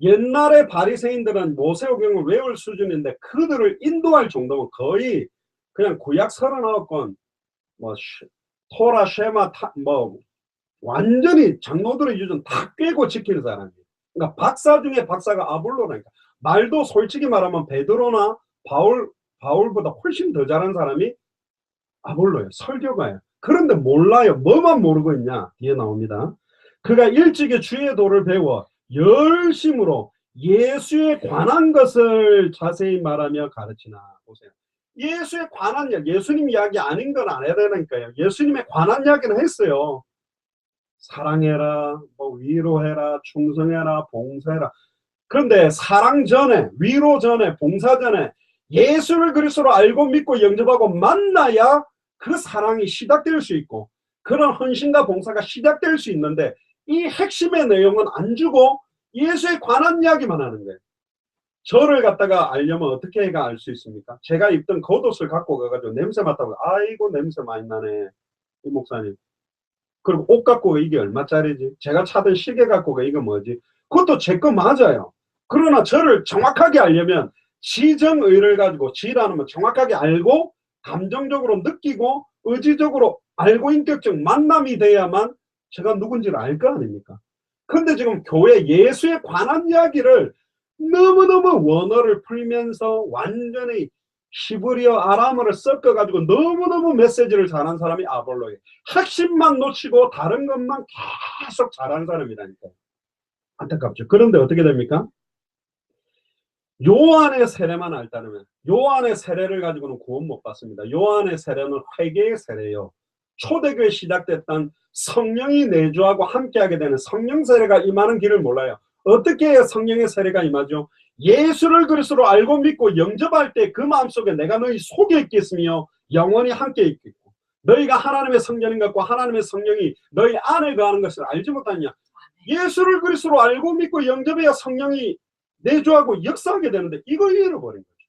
옛날에 바리새인들은 모세오경을 외울 수준인데 그들을 인도할 정도면 거의 그냥 구약 39권 뭐 토라 쉐마 뭐 완전히 장로들의 유전 다 꿰고 지키는 사람이에요. 그러니까 박사 중에 박사가 아볼로라니까. 말도 솔직히 말하면 베드로나 바울보다 훨씬 더 잘한 사람이 아볼로예요. 설교가예요. 그런데 몰라요. 뭐만 모르고 있냐? 뒤에 나옵니다. 그가 일찍이 주의 도를 배워 열심으로 예수에 관한 것을 자세히 말하며 가르치나. 보세요. 예수에 관한 이야기, 예수님 이야기 아닌 건 안 해야 되니까요. 예수님에 관한 이야기는 했어요. 사랑해라, 뭐 위로해라, 충성해라, 봉사해라. 그런데 사랑 전에, 위로 전에, 봉사 전에 예수를 그리스도로 알고 믿고 영접하고 만나야 그 사랑이 시작될 수 있고 그런 헌신과 봉사가 시작될 수 있는데, 이 핵심의 내용은 안 주고 예수에 관한 이야기만 하는 거예요. 저를 갖다가 알려면 어떻게 해가 알 수 있습니까? 제가 입던 겉옷을 갖고 가가지고 냄새 맡다고, 아이고 냄새 많이 나네 이 목사님. 그리고 옷 갖고 가, 이게 얼마짜리지? 제가 차던 시계 갖고 가, 이거 뭐지? 그것도 제 거 맞아요. 그러나 저를 정확하게 알려면 지정의를 가지고, 지라는 건 정확하게 알고 감정적으로 느끼고 의지적으로 알고 인격적 만남이 돼야만 제가 누군지를 알 거 아닙니까? 근데 지금 교회 예수에 관한 이야기를 너무너무 원어를 풀면서 완전히 히브리어 아람어를 섞어가지고 너무너무 메시지를 잘한 사람이 아볼로예요. 핵심만 놓치고 다른 것만 계속 잘하는 사람이라니까요. 안타깝죠. 그런데 어떻게 됩니까? 요한의 세례만 알다면, 요한의 세례를 가지고는 구원 못 받습니다. 요한의 세례는 회개의 세례예요. 초대교회 시작됐던 성령이 내주하고 함께하게 되는 성령 세례가 임하는 길을 몰라요. 어떻게 해야 성령의 세례가 임하죠? 예수를 그리스도로 알고 믿고 영접할 때 그 마음속에 내가 너희 속에 있겠으며 영원히 함께 있겠고, 너희가 하나님의 성전인 것과 하나님의 성령이 너희 안에 거하는 것을 알지 못하냐. 예수를 그리스도로 알고 믿고 영접해야 성령이 내주하고 역사하게 되는데 이걸 잃어버린 거죠.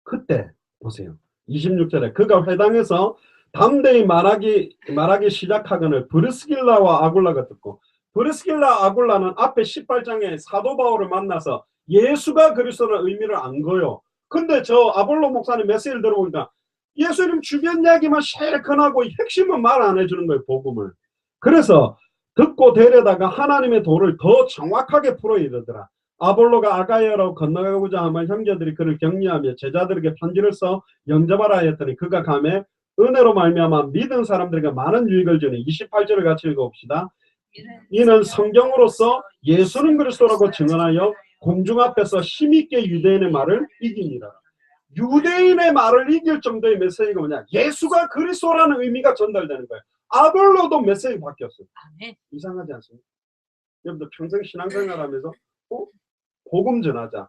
그때 보세요. 26절에 그가 회당에서 담대히 말하기 시작하거늘 브리스길라와 아굴라가 듣고, 브리스길라 아굴라는 앞에 18장에 사도 바울을 만나서 예수가 그리스도라는 의미를 안 거요. 근데 저 아볼로 목사님 메시지를 들어보니까 예수님 주변 이야기만 쉐컨하고 핵심은 말 안 해주는 거예요. 복음을. 그래서 듣고 데려다가 하나님의 도를 더 정확하게 풀어 이르더라. 아볼로가 아가야로 건너가고자 하면 형제들이 그를 격려하며 제자들에게 편지를 써 영접하라 했더니 그가 가매 은혜로 말미암아 믿은 사람들에게 많은 유익을 주니. 28절을 같이 읽어봅시다. 이는 성경으로서 예수는 그리스도라고 증언하여 공중 앞에서 힘있게 유대인의 말을 이기니라. 유대인의 말을 이길 정도의 메시지가 뭐냐? 예수가 그리스도라는 의미가 전달되는 거예요. 아볼로도 메시지 바뀌었어요. 이상하지 않습니까? 여러분들 평생 신앙생활하면서 복음 전하자,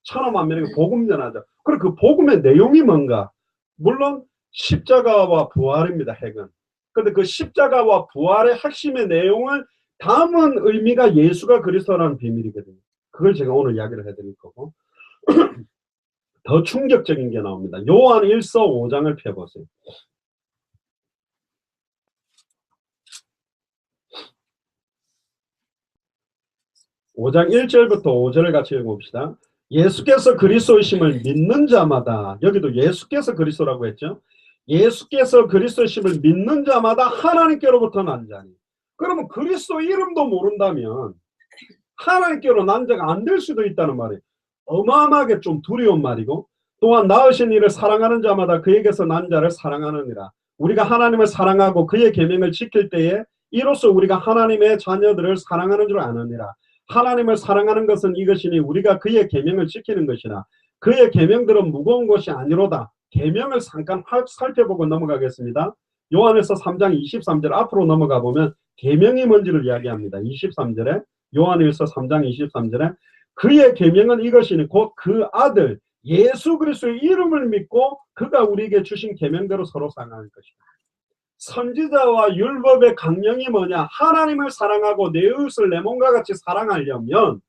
천하만민에게 복음 전하자. 그리고 그 복음의 내용이 뭔가? 물론 십자가와 부활입니다. 핵은. 근데 그 십자가와 부활의 핵심의 내용을 담은 의미가 예수가 그리스도라는 비밀이거든요. 그걸 제가 오늘 이야기를 해드릴 거고, 더 충격적인 게 나옵니다. 요한 1서 5장을 펴보세요. 5장 1절부터 5절을 같이 읽어봅시다. 예수께서 그리스도이심을 믿는 자마다, 여기도 예수께서 그리스도라고 했죠. 예수께서 그리스도이심을 믿는 자마다 하나님께로부터 난 자니. 그러면 그리스도 이름도 모른다면 하나님께로 난 자가 안 될 수도 있다는 말이에요. 어마어마하게 좀 두려운 말이고, 또한 낳으신 이를 사랑하는 자마다 그에게서 난 자를 사랑하느니라. 우리가 하나님을 사랑하고 그의 계명을 지킬 때에 이로써 우리가 하나님의 자녀들을 사랑하는 줄 아느니라. 하나님을 사랑하는 것은 이것이니 우리가 그의 계명을 지키는 것이라. 그의 계명들은 무거운 것이 아니로다. 계명을 잠깐 살펴보고 넘어가겠습니다. 요한에서 3장 23절 앞으로 넘어가 보면 계명이 뭔지를 이야기합니다. 23절에 요한일서 3장 23절에 그의 계명은 이것이니 곧 그 아들 예수 그리스도의 이름을 믿고 그가 우리에게 주신 계명대로 서로 사랑하는 것이다. 선지자와 율법의 강령이 뭐냐? 하나님을 사랑하고 내 이웃을 내 몸과 같이 사랑하려면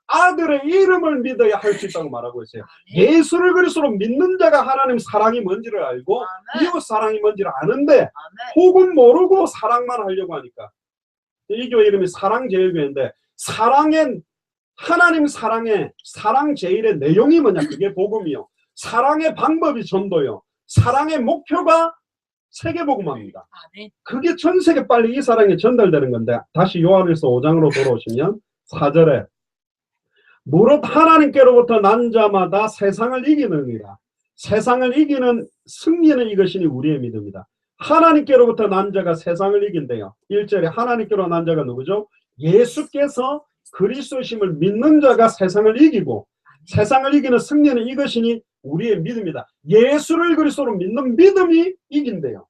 아들의 이름을 믿어야 할 수 있다고 말하고 있어요. 예수를 그리스도로 믿는 자가 하나님 사랑이 뭔지를 알고 이웃 사랑이 뭔지를 아는데 혹은 모르고 사랑만 하려고 하니까. 이 교회 이름이 사랑제일교회인데 사랑의 하나님 사랑의 사랑 제일의 내용이 뭐냐? 그게 복음이요. 사랑의 방법이 전도요. 사랑의 목표가 세계복음화입니다. 그게 전 세계 빨리 이 사랑이 전달되는 건데, 다시 요한일서 5장으로 돌아오시면 4절에 무릇 하나님께로부터 난 자마다 세상을 이기느니라. 세상을 이기는 승리는 이것이니 우리의 믿음이다. 하나님께로부터 난 자가 세상을 이긴대요. 1절에 하나님께로 난 자가 누구죠? 예수께서 그리스도심을 믿는 자가 세상을 이기고, 세상을 이기는 승리는 이것이니 우리의 믿음이다. 예수를 그리스도로 믿는 믿음이 이긴대요.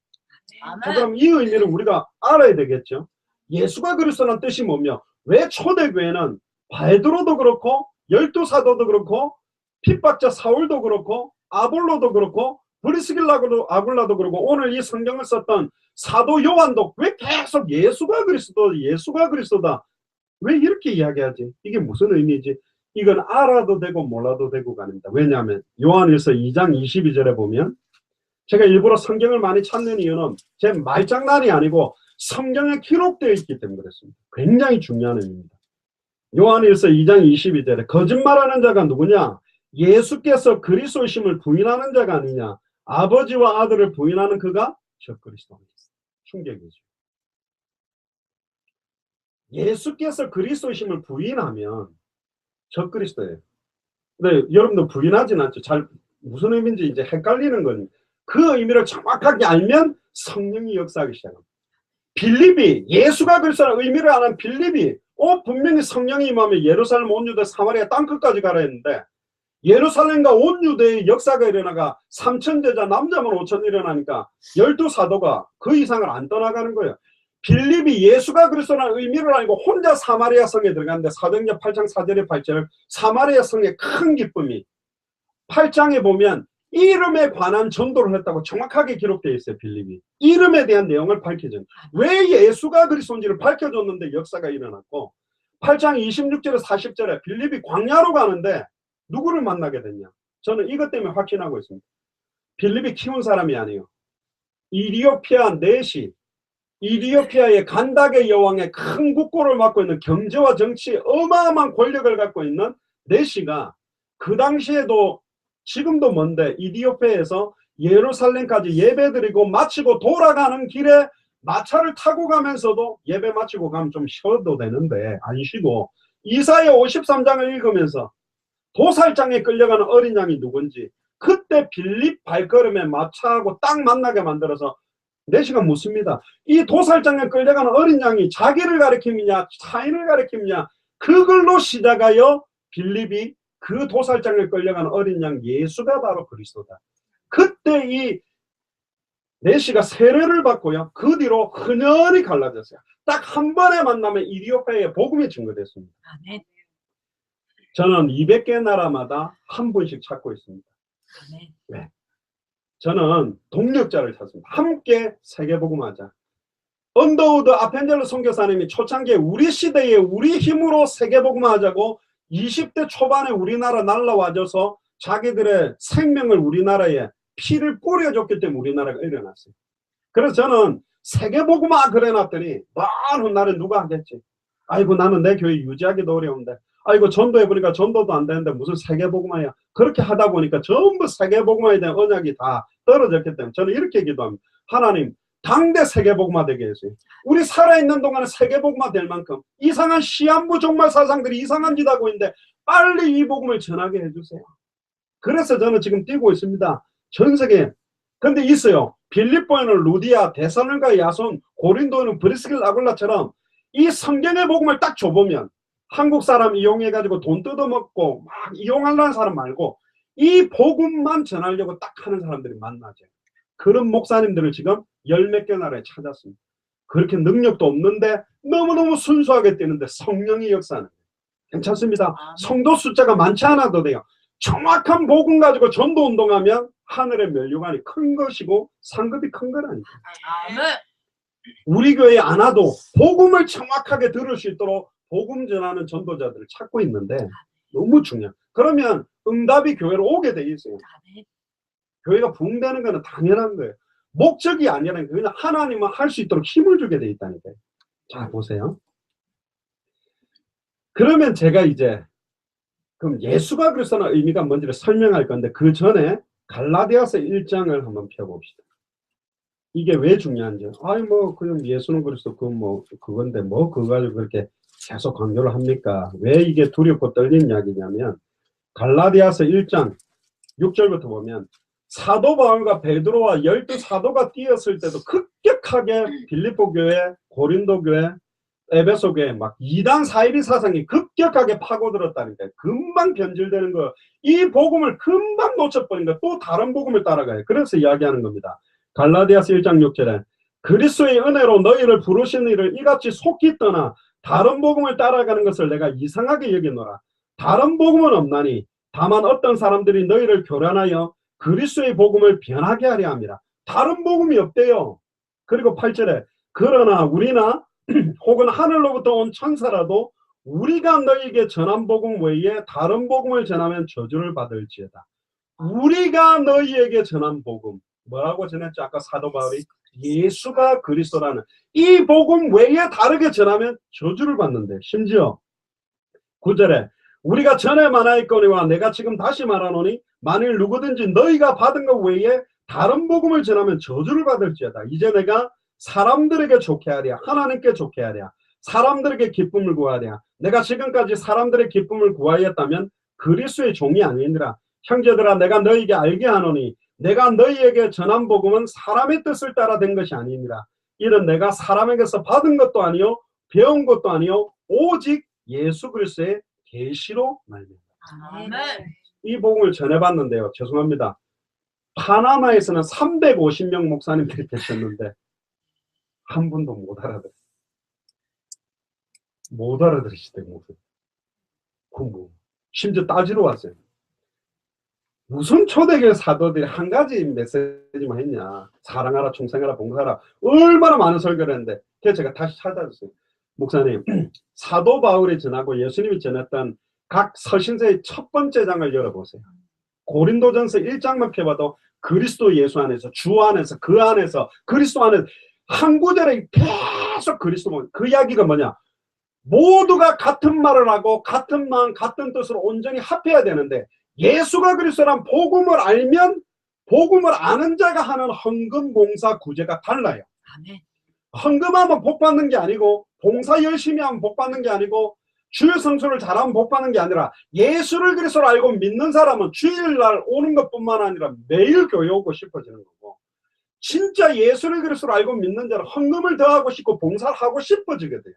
자, 그럼 이 의미를 우리가 알아야 되겠죠. 예수가 그리스도라는 뜻이 뭐며, 왜 초대교회는 베드로도 그렇고 12사도도 그렇고 핍박자 사울도 그렇고 아볼로도 그렇고 브리스길라도 아굴라도 그렇고 오늘 이 성경을 썼던 사도 요한도 왜 계속 예수가 그리스도, 예수가 그리스도다, 왜 이렇게 이야기하지? 이게 무슨 의미지? 이건 알아도 되고 몰라도 되고가 아닙니다. 왜냐하면 요한일서 2장 22절에 보면, 제가 일부러 성경을 많이 찾는 이유는 제 말장난이 아니고 성경에 기록되어 있기 때문에 그렇습니다. 굉장히 중요한 의미입니다. 요한일서 2장 22절에 거짓말하는 자가 누구냐? 예수께서 그리스도이심을 부인하는 자가 아니냐? 아버지와 아들을 부인하는 그가 저 그리스도입니다. 충격이죠. 예수께서 그리스도이심을 부인하면 저 그리스도예요. 근데 여러분도 부인하진 않죠. 잘 무슨 의미인지 이제 헷갈리는 건, 그 의미를 정확하게 알면 성령이 역사하기 시작합니다. 빌립이 예수가 그리스도라는 의미를 아는 빌립이 분명히 성령이 임하면 예루살렘 온 유대 사마리아 땅끝까지 가라 했는데, 예루살렘과 온 유대의 역사가 일어나가 3,000제자 남자만 5,000 일어나니까 12사도가 그 이상을 안 떠나가는 거예요. 빌립이 예수가 그리스도라는 의미를 알고 혼자 사마리아 성에 들어갔는데, 사도행전 8장 4절에 8절 사마리아 성의 큰 기쁨이, 8장에 보면 이름에 관한 전도를 했다고 정확하게 기록되어 있어요. 빌립이 이름에 대한 내용을 밝혀준, 왜 예수가 그리스도인지를 밝혀줬는데 역사가 일어났고, 8장 26절에 40절에 빌립이 광야로 가는데 누구를 만나게 됐냐? 저는 이것 때문에 확신하고 있습니다. 빌립이 키운 사람이 아니에요. 이디오피아 내시, 이디오피아의 간다게 여왕의 큰 국고를 맡고 있는, 경제와 정치 어마어마한 권력을 갖고 있는 내시가 그 당시에도 지금도 뭔데 이디오피아에서 예루살렘까지 예배드리고 마치고 돌아가는 길에 마차를 타고 가면서도 예배 마치고 가면 좀 쉬어도 되는데 안 쉬고 이사야 53장을 읽으면서 도살장에 끌려가는 어린 양이 누군지, 그때 빌립 발걸음에 마차하고 딱 만나게 만들어서 내시가 묻습니다. 이 도살장에 끌려가는 어린 양이 자기를 가리킴이냐 타인을 가리킴이냐, 그걸로 시작하여 빌립이 그 도살장에 끌려가는 어린 양 예수가 바로 그리스도다. 그때 이 내시가 세례를 받고요, 그 뒤로 흔연히 갈라졌어요. 딱 한 번의 만남에 이디오피아의 복음이 증거됐습니다. 아멘. 저는 200개 나라마다 한 분씩 찾고 있습니다. 아멘. 네. 저는 동력자를 찾습니다. 함께 세계복음하자. 언더우드 아펜젤러 선교사님이 초창기에 우리 시대에 우리 힘으로 세계복음하자고 20대 초반에 우리나라 날라와줘서 자기들의 생명을 우리나라에 피를 뿌려줬기 때문에 우리나라가 일어났어요. 그래서 저는 세계복음화 그래놨더니 많은 날에 누가 하겠지. 아이고 나는 내 교회 유지하기도 어려운데, 아이고 전도해보니까 전도도 안 되는데 무슨 세계복음화야. 그렇게 하다 보니까 전부 세계복음화에 대한 언약이 다 떨어졌기 때문에 저는 이렇게 기도합니다. 하나님 당대 세계복음화 되게 해주세요. 우리 살아있는 동안에 세계복음화 될 만큼 이상한 시한부 종말 사상들이 이상한 짓 하고 있는데 빨리 이 복음을 전하게 해주세요. 그래서 저는 지금 뛰고 있습니다. 전 세계. 근데 있어요. 빌립보에는 루디아, 데살로니가 야손, 고린도에는 브리스길 아굴라처럼 이 성경의 복음을 딱 줘보면 한국 사람 이용해가지고 돈 뜯어먹고 막 이용하려는 사람 말고 이 복음만 전하려고 딱 하는 사람들이 만나죠. 그런 목사님들을 지금 열 몇 개 나라에 찾았습니다. 그렇게 능력도 없는데 너무너무 순수하게 뛰는데 성령이 역사하는 거예요. 괜찮습니다. 성도 숫자가 많지 않아도 돼요. 정확한 복음 가지고 전도 운동하면 하늘의 면류관이 큰 것이고 상급이 큰 거라니까. 우리 교회에 안 와도 복음을 정확하게 들을 수 있도록 복음 전하는 전도자들을 찾고 있는데 너무 중요해요. 그러면 응답이 교회로 오게 돼 있어요. 교회가 붕대는 거는 당연한 거예요. 목적이 아니라 그냥 하나님은 할 수 있도록 힘을 주게 돼 있다니까요. 자 보세요. 그러면 제가 이제 그럼 예수가 그리스도는 의미가 뭔지를 설명할 건데 그 전에 갈라디아서 1장을 한번 펴봅시다. 이게 왜 중요한지. 아니 뭐 그냥 예수는 그리스도 그건데 뭐 그거 가지고 그렇게 계속 강조를 합니까? 왜 이게 두렵고 떨리는 이야기냐면 갈라디아서 1장 6절부터 보면 사도 바울과 베드로와 12사도가 뛰었을 때도 급격하게 빌립보 교회, 고린도 교회, 에베소 교회 막 이단 사이비 사상이 급격하게 파고들었다니까요. 금방 변질되는 거. 이 복음을 금방 놓쳐버리니까 또 다른 복음을 따라가요. 그래서 이야기하는 겁니다. 갈라디아서 1장 6절에 그리스도의 은혜로 너희를 부르신 이를 이같이 속히 떠나 다른 복음을 따라가는 것을 내가 이상하게 여기노라. 다른 복음은 없나니 다만 어떤 사람들이 너희를 교란하여 그리스도의 복음을 변하게 하려 함이라. 다른 복음이 없대요. 그리고 8절에 그러나 우리나 혹은 하늘로부터 온 천사라도 우리가 너희에게 전한 복음 외에 다른 복음을 전하면 저주를 받을지어다. 우리가 너희에게 전한 복음 뭐라고 전했죠? 아까 사도 바울이 예수가 그리스도라는 이 복음 외에 다르게 전하면 저주를 받는데 심지어 9절에 우리가 전에 말하였거니와 내가 지금 다시 말하노니 만일 누구든지 너희가 받은 것 외에 다른 복음을 전하면 저주를 받을지어다. 이제 내가 사람들에게 좋게 하랴 하나님께 좋게 하랴 사람들에게 기쁨을 구하랴 내가 지금까지 사람들의 기쁨을 구하였다면 그리스도의 종이 아니니라. 형제들아 내가 너희에게 알게 하노니 내가 너희에게 전한 복음은 사람의 뜻을 따라 된 것이 아니니라. 이는 내가 사람에게서 받은 것도 아니요 배운 것도 아니요 오직 예수 그리스도의 계시로 말미암아. 이 복음을 전해봤는데요. 죄송합니다. 파나마에서는 350명 목사님들이 계셨는데 한 분도 못 알아들었어요. 못 알아들으시대요. 공부. 심지어 따지러 왔어요. 무슨 초대교회 사도들이 한 가지 메시지만 했냐. 사랑하라, 충성하라, 봉사하라. 얼마나 많은 설교를 했는데 그래서 제가 다시 찾아줬어요. 목사님, 사도 바울이 전하고 예수님이 전했던 각 서신서의 첫 번째 장을 열어보세요. 고린도전서 1장만 펴봐도 그리스도 예수 안에서 주 안에서 그 안에서 그리스도 안에서 한 구절에 계속 그리스도. 그 이야기가 뭐냐. 모두가 같은 말을 하고 같은 마음 같은 뜻으로 온전히 합해야 되는데 예수가 그리스도란 복음을 알면 복음을 아는 자가 하는 헌금 봉사 구제가 달라요. 아멘. 헌금하면 복 받는 게 아니고 봉사 열심히 하면 복 받는 게 아니고 주일 성수를 잘하면 복 받는 게 아니라 예수를 그리스도로 알고 믿는 사람은 주일날 오는 것뿐만 아니라 매일 교회 오고 싶어지는 거고 진짜 예수를 그리스도로 알고 믿는 자는 헌금을 더 하고 싶고 봉사를 하고 싶어지게 돼요.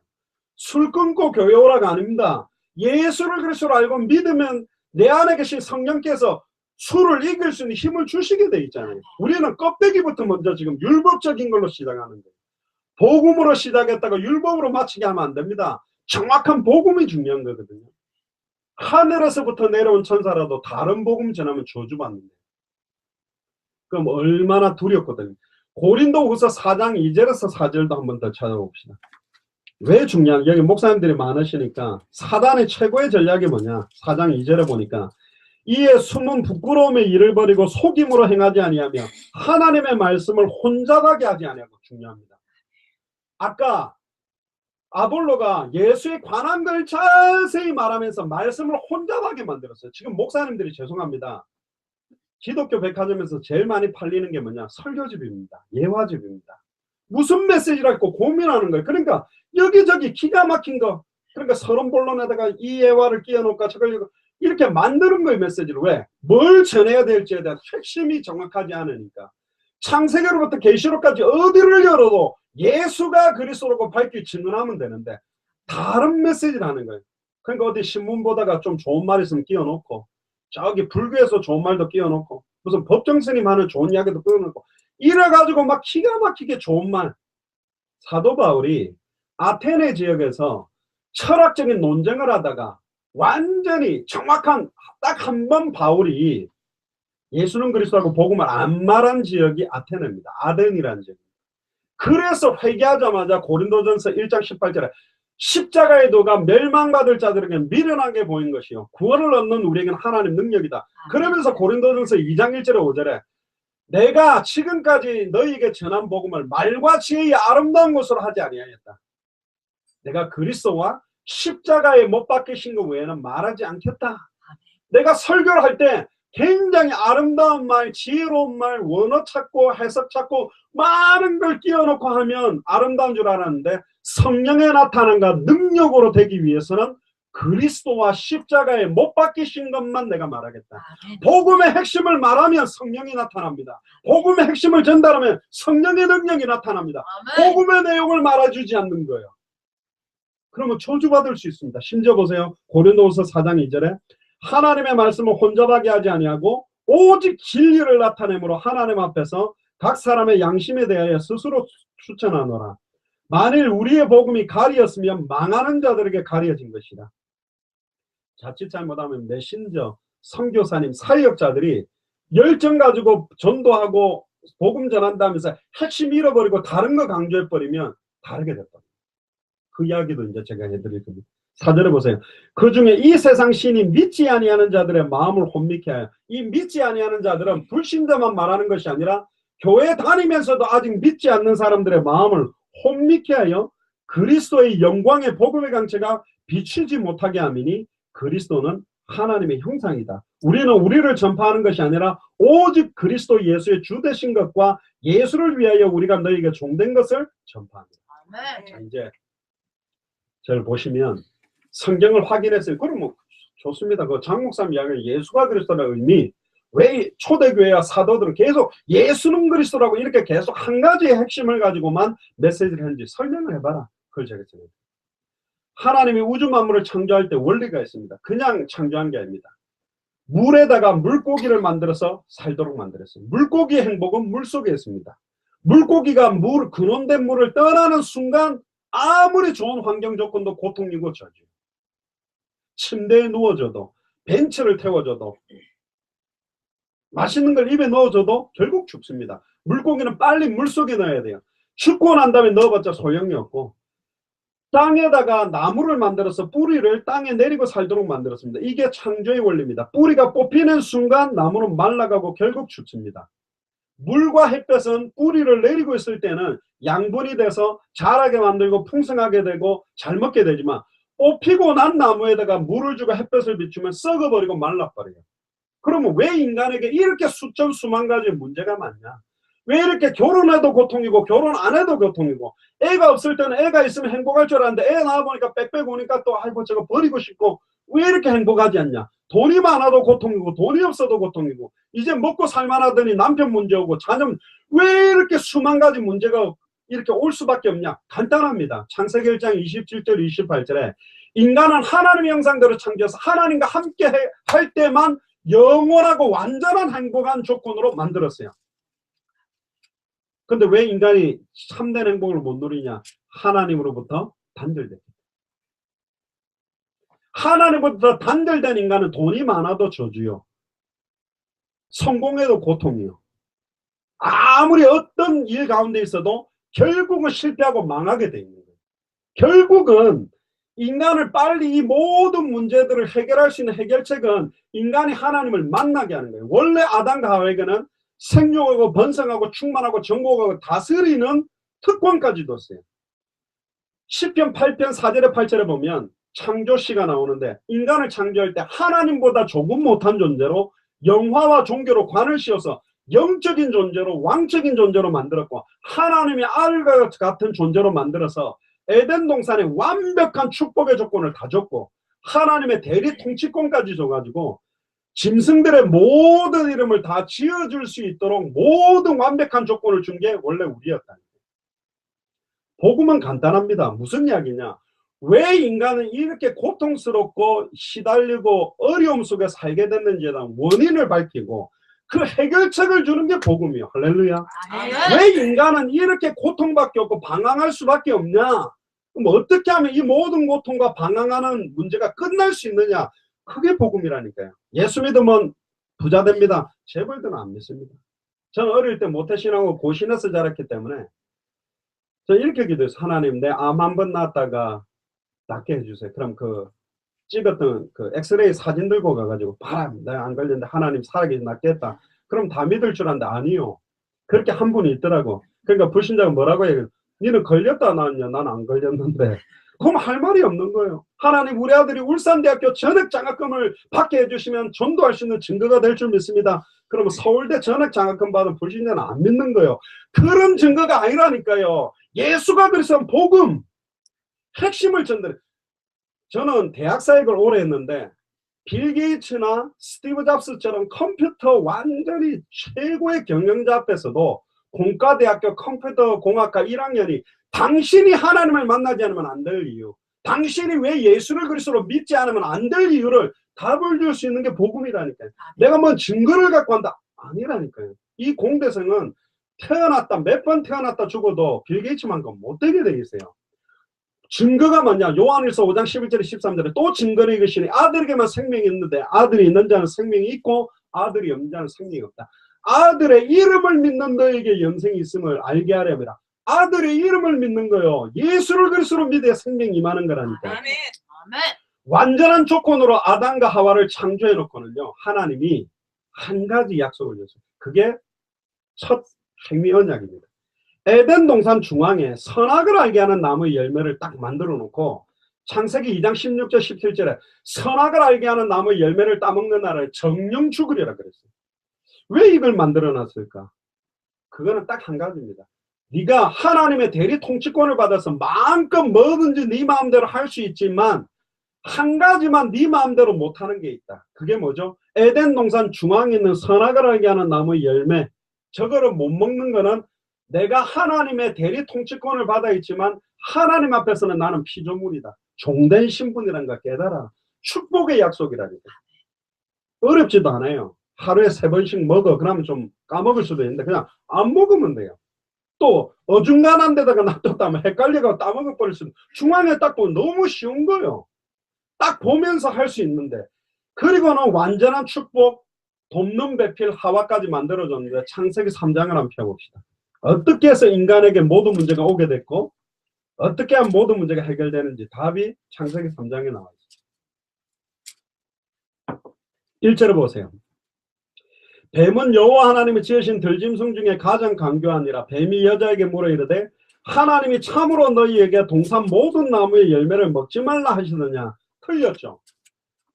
술 끊고 교회 오라가 아닙니다. 예수를 그리스도로 알고 믿으면 내 안에 계신 성령께서 술을 이길 수 있는 힘을 주시게 돼 있잖아요. 우리는 껍데기부터 먼저 지금 율법적인 걸로 시작하는 거예요. 복음으로 시작했다가 율법으로 마치게 하면 안 됩니다. 정확한 복음이 중요한 거거든요. 하늘에서부터 내려온 천사라도 다른 복음 전하면 저주받는데 그럼 얼마나 두렵거든요. 고린도후서 4장 2절에서 4절도 한번 더 찾아봅시다. 왜 중요한, 여기 목사님들이 많으시니까 사단의 최고의 전략이 뭐냐. 4장 2절에 보니까 이에 숨은 부끄러움의 일을 버리고 속임으로 행하지 아니하며 하나님의 말씀을 혼잡하게 하지 아니하고. 중요합니다. 아까 아볼로가 예수에 관한 걸 자세히 말하면서 말씀을 혼잡하게 만들었어요. 지금 목사님들이, 죄송합니다, 기독교 백화점에서 제일 많이 팔리는 게 뭐냐? 설교집입니다. 예화집입니다. 무슨 메시지라고 고민하는 거예요. 그러니까 여기저기 기가 막힌 거, 그러니까 서론본론에다가 이 예화를 끼워놓을까 저걸 이렇게 만드는 거예요. 메시지를. 왜? 뭘 전해야 될지에 대한 핵심이 정확하지 않으니까. 창세기로부터 계시록까지 어디를 열어도 예수가 그리스도라고 밝히 증언하면 되는데 다른 메시지를 하는 거예요. 그러니까 어디 신문 보다가 좀 좋은 말 있으면 끼워놓고, 저기 불교에서 좋은 말도 끼워놓고, 무슨 법정 스님 하는 좋은 이야기도 끼워놓고, 이래가지고 막 기가 막히게 좋은 말. 사도 바울이 아테네 지역에서 철학적인 논쟁을 하다가 완전히 정확한, 딱 한 번 바울이 예수는 그리스도라고 복음을 안 말한 지역이 아테네입니다. 아덴이라는 지역. 그래서 회개하자마자 고린도전서 1장 18절에 십자가의 도가 멸망받을 자들에게 미련하게 보인 것이요 구원을 얻는 우리에게는 하나님 능력이다. 그러면서 고린도전서 2장 1절에 5절에 내가 지금까지 너희에게 전한 복음을 말과 지혜의 아름다운 것으로 하지 아니하였다. 내가 그리스도와 십자가에 못 박히신 것 외에는 말하지 않겠다. 내가 설교를 할 때 굉장히 아름다운 말, 지혜로운 말, 원어 찾고 해석 찾고 많은 걸 끼워놓고 하면 아름다운 줄 알았는데 성령의 나타남과 능력으로 되기 위해서는 그리스도와 십자가에 못 박히신 것만 내가 말하겠다. 복음의 핵심을 말하면 성령이 나타납니다. 복음의 핵심을 전달하면 성령의 능력이 나타납니다. 복음의 내용을 말해주지 않는 거예요. 그러면 저주받을 수 있습니다. 심지어 보세요. 고린도후서 4장 2절에 하나님의 말씀을 혼잡하게 하지 아니하고 오직 진리를 나타내므로 하나님 앞에서 각 사람의 양심에 대하여 스스로 추천하노라. 만일 우리의 복음이 가리였으면 망하는 자들에게 가려진 것이다. 자칫 잘못하면 메신저, 선교사님, 사역자들이 열정 가지고 전도하고 복음 전한다면서 핵심 잃어버리고 다른 거 강조해버리면 다르게 됐다. 그 이야기도 이제 제가 해드릴 겁니다. 4절에 보세요. 그 중에 이 세상 신이 믿지 아니하는 자들의 마음을 혼미케 하여. 이 믿지 아니하는 자들은 불신자만 말하는 것이 아니라 교회 다니면서도 아직 믿지 않는 사람들의 마음을 혼미케 하여 그리스도의 영광의 복음의 강체가 비추지 못하게 함이니 그리스도는 하나님의 형상이다. 우리는 우리를 전파하는 것이 아니라 오직 그리스도 예수의 주 되신 것과 예수를 위하여 우리가 너희에게 종된 것을 전파합니다. 자, 이제 저를 보시면 성경을 확인했어요. 그러면 좋습니다. 그 장목사님 이야기 예수가 그리스도라는 의미, 왜 초대교회와 사도들은 계속 예수는 그리스도라고 이렇게 계속 한 가지의 핵심을 가지고만 메시지를 했는지 설명을 해봐라. 그걸 제가 전해드립니다. 하나님이 우주 만물을 창조할 때 원리가 있습니다. 그냥 창조한 게 아닙니다. 물에다가 물고기를 만들어서 살도록 만들었어요. 물고기의 행복은 물속에 있습니다. 물고기가 근원된 물을 떠나는 순간 아무리 좋은 환경 조건도 고통이고 저주. 침대에 누워줘도, 벤츠를 태워줘도, 맛있는 걸 입에 넣어줘도 결국 죽습니다. 물고기는 빨리 물속에 넣어야 돼요. 죽고 난 다음에 넣어봤자 소용이 없고, 땅에다가 나무를 만들어서 뿌리를 땅에 내리고 살도록 만들었습니다. 이게 창조의 원리입니다. 뿌리가 뽑히는 순간 나무는 말라가고 결국 죽습니다. 물과 햇볕은 뿌리를 내리고 있을 때는 양분이 돼서 자라게 만들고 풍성하게 되고 잘 먹게 되지만 뽑히고 난 나무에다가 물을 주고 햇볕을 비추면 썩어버리고 말라버려요. 그러면 왜 인간에게 이렇게 수천 수만 가지의 문제가 많냐? 왜 이렇게 결혼해도 고통이고 결혼 안 해도 고통이고, 애가 없을 때는 애가 있으면 행복할 줄 알았는데 애 낳아보니까 빽빽 오니까 또 아이고 저거 버리고 싶고, 왜 이렇게 행복하지 않냐? 돈이 많아도 고통이고 돈이 없어도 고통이고, 이제 먹고 살만하더니 남편 문제 오고 자녀, 왜 이렇게 수만 가지 문제가 이렇게 올 수밖에 없냐? 간단합니다. 창세기 1장 27절 28절에 인간은 하나님의 형상대로 창조해서 하나님과 함께 할 때만 영원하고 완전한 행복한 조건으로 만들었어요. 근데 왜 인간이 참된 행복을 못 누리냐? 하나님으로부터 단절됐다. 하나님으로부터 단절된 인간은 돈이 많아도 저주요, 성공해도 고통이요, 아무리 어떤 일 가운데 있어도 결국은 실패하고 망하게 돼 있는 거예요. 결국은 인간을 빨리 이 모든 문제들을 해결할 수 있는 해결책은 인간이 하나님을 만나게 하는 거예요. 원래 아담과 하와에게는 생육하고 번성하고 충만하고 정복하고 다스리는 특권까지 뒀어요. 시편 8편 4절에 8절에 보면 창조시가 나오는데 인간을 창조할 때 하나님보다 조금 못한 존재로 영화와 종교로 관을 씌워서 영적인 존재로 왕적인 존재로 만들었고 하나님의 아들과 같은 존재로 만들어서 에덴 동산에 완벽한 축복의 조건을 다 줬고 하나님의 대리 통치권까지 줘가지고 짐승들의 모든 이름을 다 지어줄 수 있도록 모든 완벽한 조건을 준 게 원래 우리였다. 복음은 간단합니다. 무슨 이야기냐? 왜 인간은 이렇게 고통스럽고 시달리고 어려움 속에 살게 됐는지에 대한 원인을 밝히고 그 해결책을 주는 게 복음이에요. 할렐루야. 왜 인간은 이렇게 고통밖에 없고 방황할 수밖에 없냐? 그럼 어떻게 하면 이 모든 고통과 방황하는 문제가 끝날 수 있느냐? 그게 복음이라니까요. 예수 믿으면 부자 됩니다. 재벌들은 안 믿습니다. 저는 어릴 때 모태신앙하고 고신에서 자랐기 때문에 저 이렇게 기도해서 하나님 내 암 한 번 낳았다가 낫게 해주세요. 그럼 그 찍었던 그 엑스레이 사진 들고 가가지고 봐라 내가 안 걸렸는데 하나님 살아계신 낫겠다. 그럼 다 믿을 줄 알았는데 아니요. 그렇게 한 분이 있더라고. 그러니까 불신자가 뭐라고 해요? 니는 걸렸다 나왔냐? 난 안 걸렸는데. 그럼 할 말이 없는 거예요. 하나님 우리 아들이 울산대학교 전액 장학금을 받게 해주시면 전도할 수 있는 증거가 될 줄 믿습니다. 그러면 서울대 전액 장학금 받은 불신자는 안 믿는 거예요. 그런 증거가 아니라니까요. 예수가 그리스도는 복음 핵심을 전달해. 저는 대학 사역을 오래 했는데 빌 게이츠나 스티브 잡스처럼 컴퓨터 완전히 최고의 경영자 앞에서도 공과대학교 컴퓨터 공학과 1학년이 당신이 하나님을 만나지 않으면 안 될 이유, 당신이 왜 예수를 그리스도로 믿지 않으면 안 될 이유를 답을 줄 수 있는 게 복음이라니까요. 내가 뭐 증거를 갖고 한다 아니라니까요. 이 공대생은 태어났다 몇 번 태어났다 죽어도 빌 게이츠만큼 못 되게 돼 있어요. 증거가 뭐냐? 요한일서 5장 11절에 13절에 또 증거를 이것이니 아들에게만 생명이 있는데 아들이 있는 자는 생명이 있고 아들이 없는 자는 생명이 없다. 아들의 이름을 믿는 너에게 영생이 있음을 알게 하려니라. 아들의 이름을 믿는 거요. 예수를 그리스도로 믿어야 생명이 임하는 거라니까. 아멘. 아멘. 완전한 조건으로 아담과 하와를 창조해 놓고는요. 하나님이 한 가지 약속을 줬어요. 그게 첫 행위 언약입니다. 에덴 동산 중앙에 선악을 알게 하는 나무의 열매를 딱 만들어 놓고 창세기 2장 16절 17절에 선악을 알게 하는 나무의 열매를 따먹는 날을 정령 죽으리라 그랬어요. 왜 이걸 만들어 놨을까? 그거는 딱 한 가지입니다. 네가 하나님의 대리 통치권을 받아서 마음껏 뭐든지 네 마음대로 할 수 있지만 한 가지만 네 마음대로 못하는 게 있다. 그게 뭐죠? 에덴 동산 중앙에 있는 선악을 알게 하는 나무의 열매, 저거를 못 먹는 거는 내가 하나님의 대리 통치권을 받아 있지만 하나님 앞에서는 나는 피조물이다. 종된 신분이라는 걸 깨달아. 축복의 약속이라니까. 어렵지도 않아요. 하루에 3번씩 먹어. 그러면 좀 까먹을 수도 있는데 그냥 안 먹으면 돼요. 또 어중간한 데다가 놔뒀다면 헷갈려가 따먹어버릴 수 있는. 중앙에 딱 보면 너무 쉬운 거예요. 딱 보면서 할 수 있는데. 그리고는 완전한 축복, 돕는 배필 하와까지 만들어줬는데 창세기 3장을 한번 펴봅시다. 어떻게 해서 인간에게 모든 문제가 오게 됐고 어떻게 하면 모든 문제가 해결되는지 답이 창세기 3장에 나와 있습니다. 1절을 보세요. 뱀은 여호와 하나님이 지으신 들짐승 중에 가장 강교하니라. 뱀이 여자에게 물어 이르되 하나님이 참으로 너희에게 동산 모든 나무의 열매를 먹지 말라 하시느냐. 틀렸죠.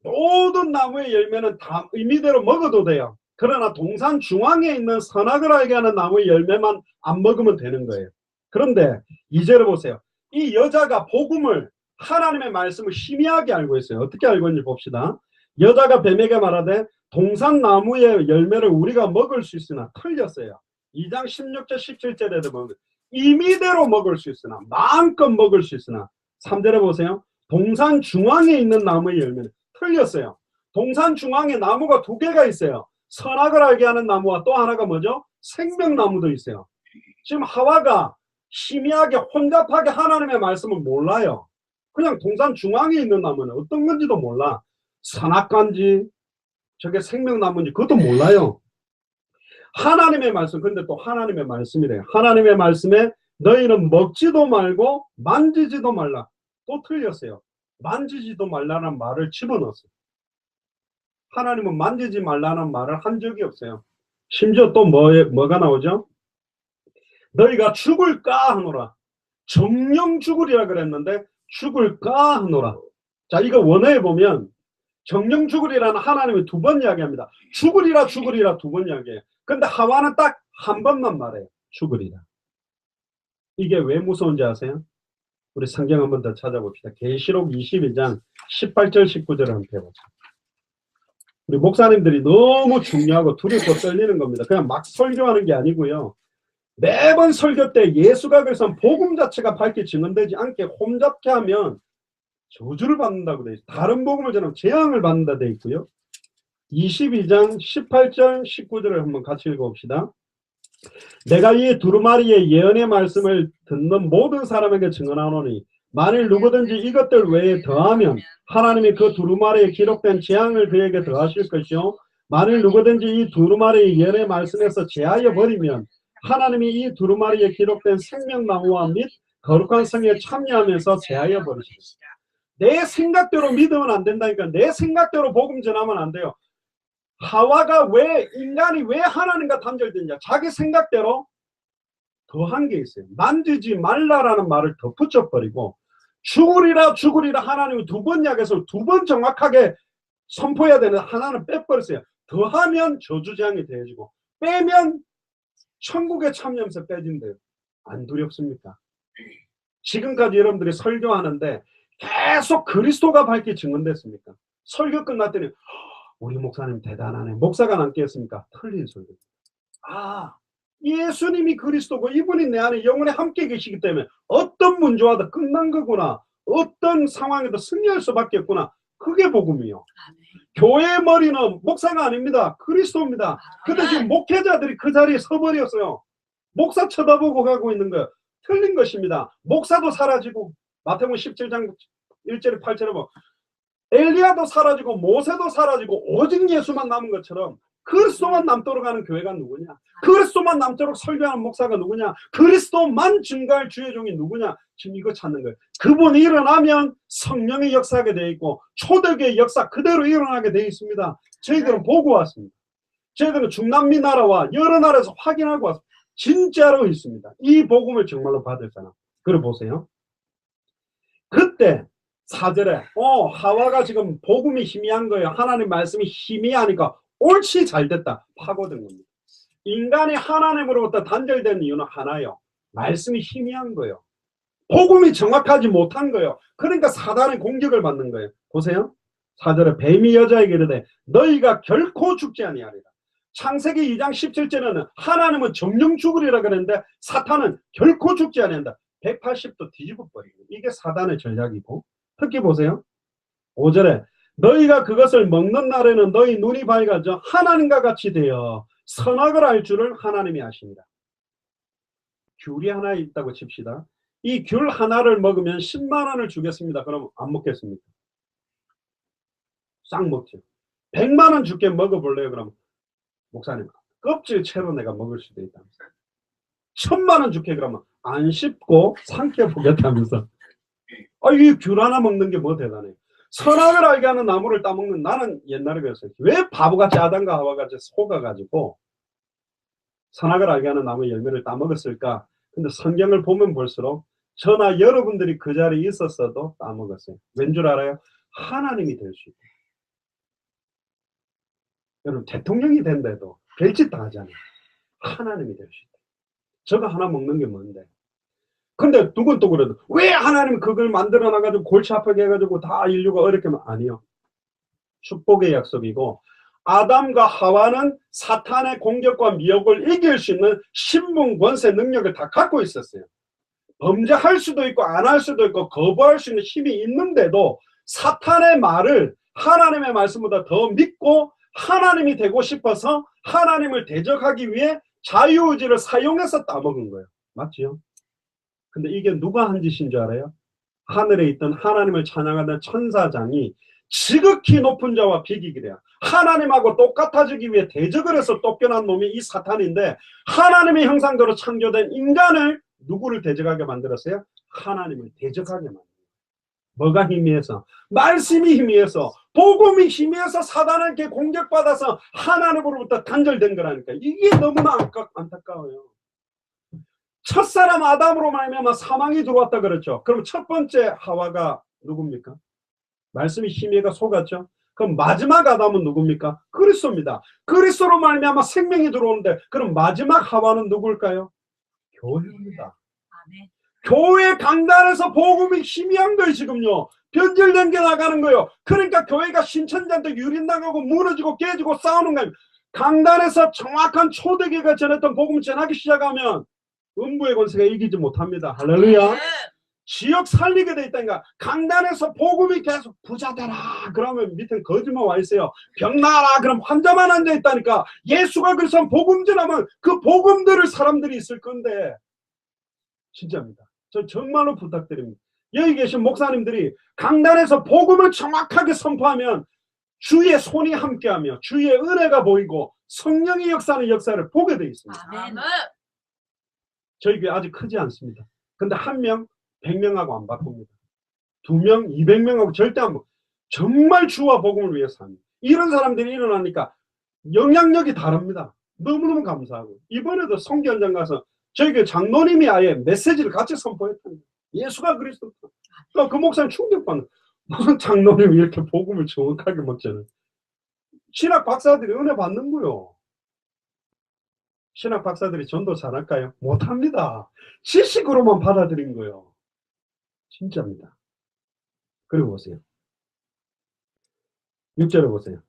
모든 나무의 열매는 다 의미대로 먹어도 돼요. 그러나 동산 중앙에 있는 선악을 알게 하는 나무의 열매만 안 먹으면 되는 거예요. 그런데 2절을 보세요. 이 여자가 복음을, 하나님의 말씀을 희미하게 알고 있어요. 어떻게 알고 있는지 봅시다. 여자가 뱀에게 말하되 동산 나무의 열매를 우리가 먹을 수 있으나 틀렸어요. 2장 16절 17절에도 보면 임의대로 먹을 수 있으나 마음껏 먹을 수 있으나 3절에 보세요. 동산 중앙에 있는 나무의 열매는 틀렸어요. 동산 중앙에 나무가 2개가 있어요. 선악을 알게 하는 나무와 또 하나가 뭐죠? 생명나무도 있어요. 지금 하와가 희미하게 혼잡하게 하나님의 말씀을 몰라요. 그냥 동산 중앙에 있는 나무는 어떤 건지도 몰라. 선악과인지 저게 생명나무인지 그것도 몰라요. 하나님의 말씀, 근데 또 하나님의 말씀이래요. 하나님의 말씀에 너희는 먹지도 말고 만지지도 말라. 또 틀렸어요. 만지지도 말라는 말을 집어넣었어요. 하나님은 만지지 말라는 말을 한 적이 없어요. 심지어 또 뭐가 나오죠? 너희가 죽을까 하노라. 정령 죽으리라 그랬는데 죽을까 하노라. 자, 이거 원어에 보면 정령 죽으리라는 하나님이 두 번 이야기합니다. 죽으리라 죽으리라 두 번 이야기해요. 근데 하와는 딱 한 번만 말해요. 죽으리라. 이게 왜 무서운지 아세요? 우리 성경 한번 더 찾아봅시다. 계시록 22장 18절 19절을 한번 해보죠. 우리 목사님들이 너무 중요하고 두렵고 떨리는 겁니다. 그냥 막 설교하는 게 아니고요. 매번 설교 때 예수가 그래서 복음 자체가 밝게 증언되지 않게 홈잡게 하면 저주를 받는다고 돼 있어요. 다른 복음을 전하면 재앙을 받는다 돼 있고요. 22장 18절 19절을 한번 같이 읽어봅시다. 내가 이 두루마리의 예언의 말씀을 듣는 모든 사람에게 증언하노니 만일 누구든지 이것들 외에 더하면 하나님이 그 두루마리에 기록된 재앙을 그에게 더하실 것이요 만일 누구든지 이 두루마리의 예언의 말씀에서 제하여 버리면 하나님이 이 두루마리에 기록된 생명나무와 및 거룩한 성에 참여하면서 제하여 버리십니다. 내 생각대로 믿으면 안 된다니까. 내 생각대로 복음 전하면 안 돼요. 하와가 인간이 왜 하나님과 단절되냐? 자기 생각대로 더한 게 있어요. 만지지 말라라는 말을 더 붙여버리고 죽으리라 죽으리라 하나님이 두 번 이야기해서 두 번 정확하게 선포해야 되는 하나는 빼버렸어요. 더하면 저주재앙이 되어지고 빼면 천국에 참여하면서 빼진대요. 안 두렵습니까? 지금까지 여러분들이 설교하는데 계속 그리스도가 밝게 증언됐습니까? 설교 끝났더니 우리 목사님 대단하네. 목사가 남겠습니까? 틀린 설교. 아, 예수님이 그리스도고 이분이 내 안에 영원히 함께 계시기 때문에 어떤 문제와도 끝난 거구나. 어떤 상황에도 승리할 수밖에 없구나. 그게 복음이요. 교회의 머리는 목사가 아닙니다. 그리스도입니다. 근데 지금 목회자들이 그 자리에 서버렸어요. 목사 쳐다보고 가고 있는 거예요. 틀린 것입니다. 목사도 사라지고 마태복음 17장 1절에 8절에 뭐 엘리야도 사라지고 모세도 사라지고 오직 예수만 남은 것처럼 그리스도만 남도록 하는 교회가 누구냐? 그리스도만 남도록 설교하는 목사가 누구냐? 그리스도만 증거할 주의 종이 누구냐? 지금 이거 찾는 거예요. 그분이 일어나면 성령이 역사하게 되어 있고 초대교회 역사 그대로 일어나게 되어 있습니다. 저희들은 보고 왔습니다. 저희들은 중남미 나라와 여러 나라에서 확인하고 왔습니다. 진짜로 있습니다. 이 복음을 정말로 받을 사람. 그래 보세요. 그때 4절에 하와가 지금 복음이 희미한 거예요. 하나님 말씀이 희미하니까 옳지 잘됐다. 파고든 겁니다. 인간이 하나님으로부터 단절된 이유는 하나요. 말씀이 희미한 거예요. 복음이 정확하지 못한 거예요. 그러니까 사단의 공격을 받는 거예요. 보세요. 4절에 뱀이 여자에게 이르되 너희가 결코 죽지 아니하리라. 창세기 2장 17절에는 하나님은 정령 죽으리라 그랬는데 사탄은 결코 죽지 아니한다. 180도 뒤집어 버리고 이게 사단의 전략이고 특히 보세요. 5절에 너희가 그것을 먹는 날에는 너희 눈이 밝아져 하나님과 같이 되어 선악을 알 줄을 하나님이 아십니다. 귤이 하나 있다고 칩시다. 이 귤 하나를 먹으면 10만 원을 주겠습니다. 그럼 안 먹겠습니까? 싹 먹죠. 100만 원 줄게 먹어볼래요? 그럼 목사님 껍질 채로 내가 먹을 수도 있다면서 1000만 원 줄게 그러면 안 씹고 삼켜보겠다면서 이 귤 하나 먹는 게 뭐 대단해. 선악을 알게 하는 나무를 따먹는 나는 옛날에 그랬어요. 왜 바보같이 아담과 하와같이 속아가지고 선악을 알게 하는 나무 열매를 따먹었을까? 근데 성경을 보면 볼수록 저나 여러분들이 그 자리에 있었어도 따먹었어요. 왠 줄 알아요? 하나님이 될 수 있다. 여러분 대통령이 된데도 별짓 다 하잖아요. 하나님이 될 수 있다. 저거 하나 먹는 게 뭔데? 근데 누군 또 그래도 왜 하나님 그걸 만들어 놔가지고 골치 아프게 해가지고 다 인류가 어렵게 하면 아니요. 축복의 약속이고 아담과 하와는 사탄의 공격과 미혹을 이길 수 있는 신분, 권세, 능력을 다 갖고 있었어요. 범죄할 수도 있고 안 할 수도 있고 거부할 수 있는 힘이 있는데도 사탄의 말을 하나님의 말씀보다 더 믿고 하나님이 되고 싶어서 하나님을 대적하기 위해 자유의지를 사용해서 따먹은 거예요. 맞지요? 근데 이게 누가 한 짓인 줄 알아요? 하늘에 있던 하나님을 찬양하는 천사장이 지극히 높은 자와 비기기래요. 하나님하고 똑같아지기 위해 대적을 해서 쫓겨난 놈이 이 사탄인데 하나님의 형상대로 창조된 인간을 누구를 대적하게 만들었어요? 하나님을 대적하게 만들었어요. 뭐가 희미해서? 말씀이 희미해서, 복음이 희미해서 사단에게 공격받아서 하나님으로부터 단절된 거라니까. 이게 너무나 안타까워요. 첫사람 아담으로 말미암아 사망이 들어왔다 그랬죠. 그럼 첫 번째 하와가 누굽니까? 말씀이 희미해가 속았죠. 그럼 마지막 아담은 누굽니까? 그리스도입니다. 그리스도로 말미암아 생명이 들어오는데 그럼 마지막 하와는 누굴까요? 교회입니다. 아멘. 교회 강단에서 복음이 희미한 거예요. 지금요. 변질된 게 나가는 거예요. 그러니까 교회가 신천지한테 유린당하고 무너지고 깨지고 싸우는 거예요. 강단에서 정확한 초대교회가 전했던 복음 전하기 시작하면 음부의 권세가 이기지 못합니다. 할렐루야. 지역 살리게 돼 있다니까. 강단에서 복음이 계속 부자 되라 그러면 밑에 거짓말 와 있어요. 병 나라 그럼 환자만 앉아 있다니까. 예수가 그래서 복음 전하면 그 복음 들을 사람들이 있을 건데. 진짜입니다. 저 정말로 부탁드립니다. 여기 계신 목사님들이 강단에서 복음을 정확하게 선포하면 주의 손이 함께하며 주의 은혜가 보이고 성령의 역사는 역사를 보게 돼 있습니다. 아멘. 저희 교회 아직 크지 않습니다. 근데 한 명 100명하고 안 바꿉니다. 2명 200명하고 절대 안 바꿉니다. 정말 주와 복음을 위해서 합니다. 이런 사람들이 일어나니까 영향력이 다릅니다. 너무너무 감사하고. 이번에도 성교 현장 가서 저희 교회 장로님이 아예 메시지를 같이 선포했답니다. 예수가 그리스도다. 그 목사님 충격받는. 무슨 장로님이 이렇게 복음을 정확하게 먹잖아요. 신학 박사들이 은혜 받는 거요. 신학 박사들이 전도 잘할까요? 못합니다. 지식으로만 받아들인 거예요. 진짜입니다. 그리고 보세요. 6절에 보세요.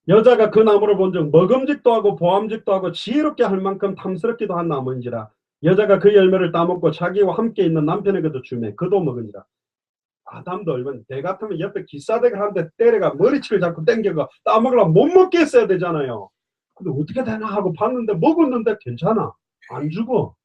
여자가 그 나무를 본즉 먹음직도 하고 보암직도 하고 지혜롭게 할 만큼 탐스럽기도 한 나무인지라. 여자가 그 열매를 따먹고 자기와 함께 있는 남편에게도 주매 그도 먹으니라. 아담도 얼마나 내 같으면 옆에 기사대가 한 대 때려가 머리치를 자꾸 땡겨가 따먹으려면 못 먹게 했어야 되잖아요. 근데 어떻게 되나 하고 봤는데 먹었는데 괜찮아. 안 죽어.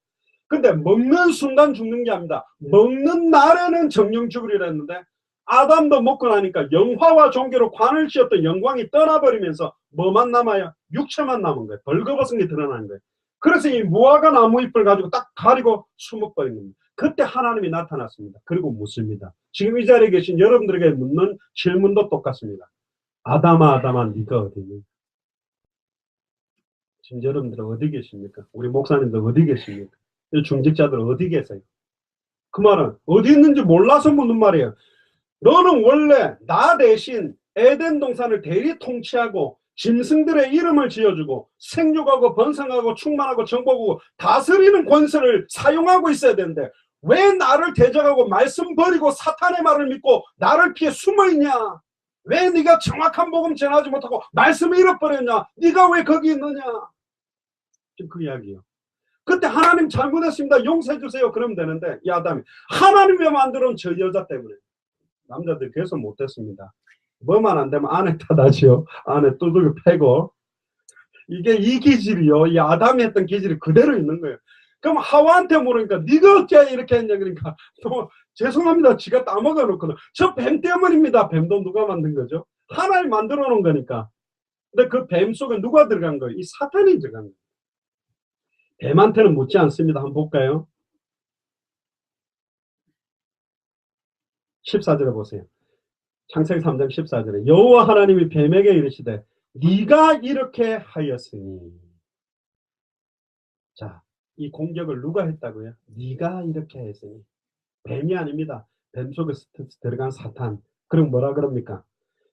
근데 먹는 순간 죽는 게 아닙니다. 먹는 날에는 정령 죽으리라 했는데 아담도 먹고 나니까 영화와 종교로 관을 씌웠던 영광이 떠나버리면서 뭐만 남아요? 육체만 남은 거예요. 벌거벗은 게 드러나는 거예요. 그래서 이 무화과 나무 잎을 가지고 딱 가리고 수먹버린 겁니다. 그때 하나님이 나타났습니다. 그리고 묻습니다. 지금 이 자리에 계신 여러분들에게 묻는 질문도 똑같습니다. 아담아 아담아 네가 어디 있니? 지금 여러분들은 어디 계십니까? 우리 목사님들 어디 계십니까? 중직자들 어디 계세요? 그 말은 어디 있는지 몰라서 묻는 말이에요. 너는 원래 나 대신 에덴 동산을 대리 통치하고 짐승들의 이름을 지어주고 생육하고 번성하고 충만하고 정복하고 다스리는 권세를 사용하고 있어야 되는데 왜 나를 대적하고 말씀 버리고 사탄의 말을 믿고 나를 피해 숨어있냐? 왜 네가 정확한 복음 전하지 못하고 말씀을 잃어버렸냐? 네가 왜 거기 있느냐? 지금 그 이야기예요. 그때 하나님 잘못했습니다. 용서해 주세요. 그러면 되는데 이 아담이 하나님이 만들어온 저 여자 때문에 남자들 계속 못했습니다. 뭐만 안 되면 아내 탓하지요. 아내 두들겨 패고. 이게 이 기질이요. 이 아담이 했던 기질이 그대로 있는 거예요. 그럼 하와한테 물으니까 네가 어째 이렇게 했냐 그러니까 또 죄송합니다. 지가 따먹어 놓거든. 저 뱀 때문입니다. 뱀도 누가 만든 거죠? 하나님 만들어 놓은 거니까. 근데 그 뱀 속에 누가 들어간 거예요? 이 사탄이 들어간 거예요. 뱀한테는 묻지 않습니다. 한번 볼까요? 14절에 보세요. 창세기 3장 14절에 여호와 하나님이 뱀에게 이르시되 네가 이렇게 하였으니. 자, 이 공격을 누가 했다고요? 네가 이렇게 했으니. 뱀이 아닙니다. 뱀 속에 들어간 사탄. 그럼 뭐라 그럽니까?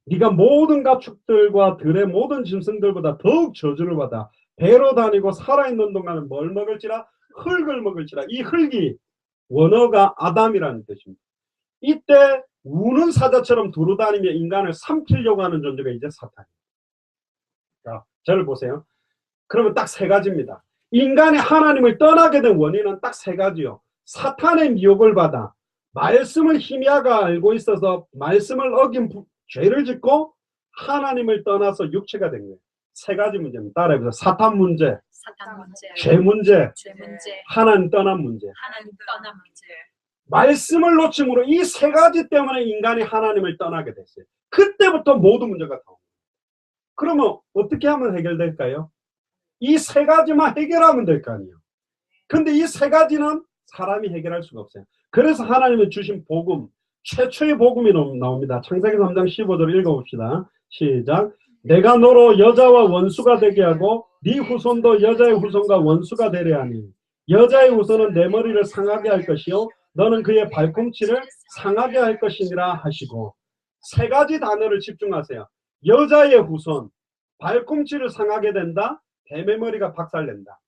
네가 모든 가축들과 들의 모든 짐승들보다 더욱 저주를 받아 배로 다니고 살아있는 동안은 뭘 먹을지라? 흙을 먹을지라. 이 흙이 원어가 아담이라는 뜻입니다. 이때 우는 사자처럼 두루다니며 인간을 삼키려고 하는 존재가 이제 사탄입니다. 자, 저를 보세요. 그러면 딱 세 가지입니다. 인간이 하나님을 떠나게 된 원인은 딱 세 가지요. 사탄의 미혹을 받아 말씀을 희미하가 알고 있어서 말씀을 어긴 죄를 짓고 하나님을 떠나서 육체가 된 거예요. 세 가지 문제입니다. 따라해보세요. 사탄 문제, 죄 문제, 하나님 떠난 문제. 말씀을 놓침으로 이 세 가지 때문에 인간이 하나님을 떠나게 됐어요. 그때부터 모든 문제가 나옵니다. 그러면 어떻게 하면 해결될까요? 이 세 가지만 해결하면 될 거 아니에요. 근데 이 세 가지는 사람이 해결할 수가 없어요. 그래서 하나님이 주신 복음, 최초의 복음이 나옵니다. 창세기 3장 15절 읽어봅시다. 시작. 내가 너로 여자와 원수가 되게 하고 네 후손도 여자의 후손과 원수가 되려 하니 여자의 후손은 내 머리를 상하게 할 것이요 너는 그의 발꿈치를 상하게 할 것이니라 하시고, 세 가지 단어를 집중하세요. 여자의 후손, 발꿈치를 상하게 된다, 뱀의 머리가 박살낸다.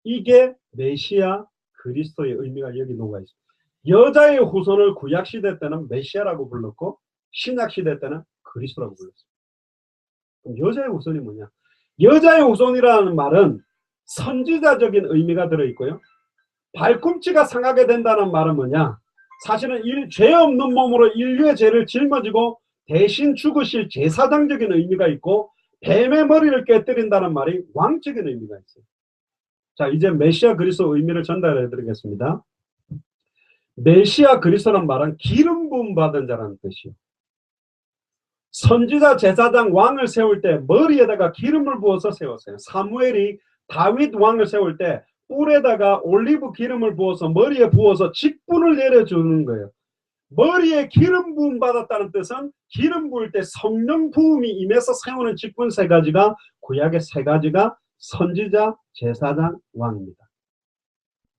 이게 메시아 그리스도의 의미가 여기 녹아 있습니다. 여자의 후손을 구약시대 때는 메시아라고 불렀고 신약시대 때는 그리스도라고 불렀습니다. 그럼 여자의 후손이 뭐냐? 여자의 후손이라는 말은 선지자적인 의미가 들어있고요. 발꿈치가 상하게 된다는 말은 뭐냐? 사실은 죄 없는 몸으로 인류의 죄를 짊어지고 대신 죽으실 제사장적인 의미가 있고, 뱀의 머리를 깨뜨린다는 말이 왕적인 의미가 있어요. 자, 이제 메시아 그리스도 의미를 전달해 드리겠습니다. 메시아 그리스도란 말은 기름 부음 받은 자라는 뜻이에요. 선지자, 제사장, 왕을 세울 때 머리에다가 기름을 부어서 세웠어요. 사무엘이 다윗 왕을 세울 때 뿔에다가 올리브 기름을 부어서 머리에 부어서 직분을 내려주는 거예요. 머리에 기름 부음 받았다는 뜻은 기름 부을 때 성령 부음이 임해서 세우는 직분 세 가지가, 구약의 세 가지가 선지자, 제사장, 왕입니다.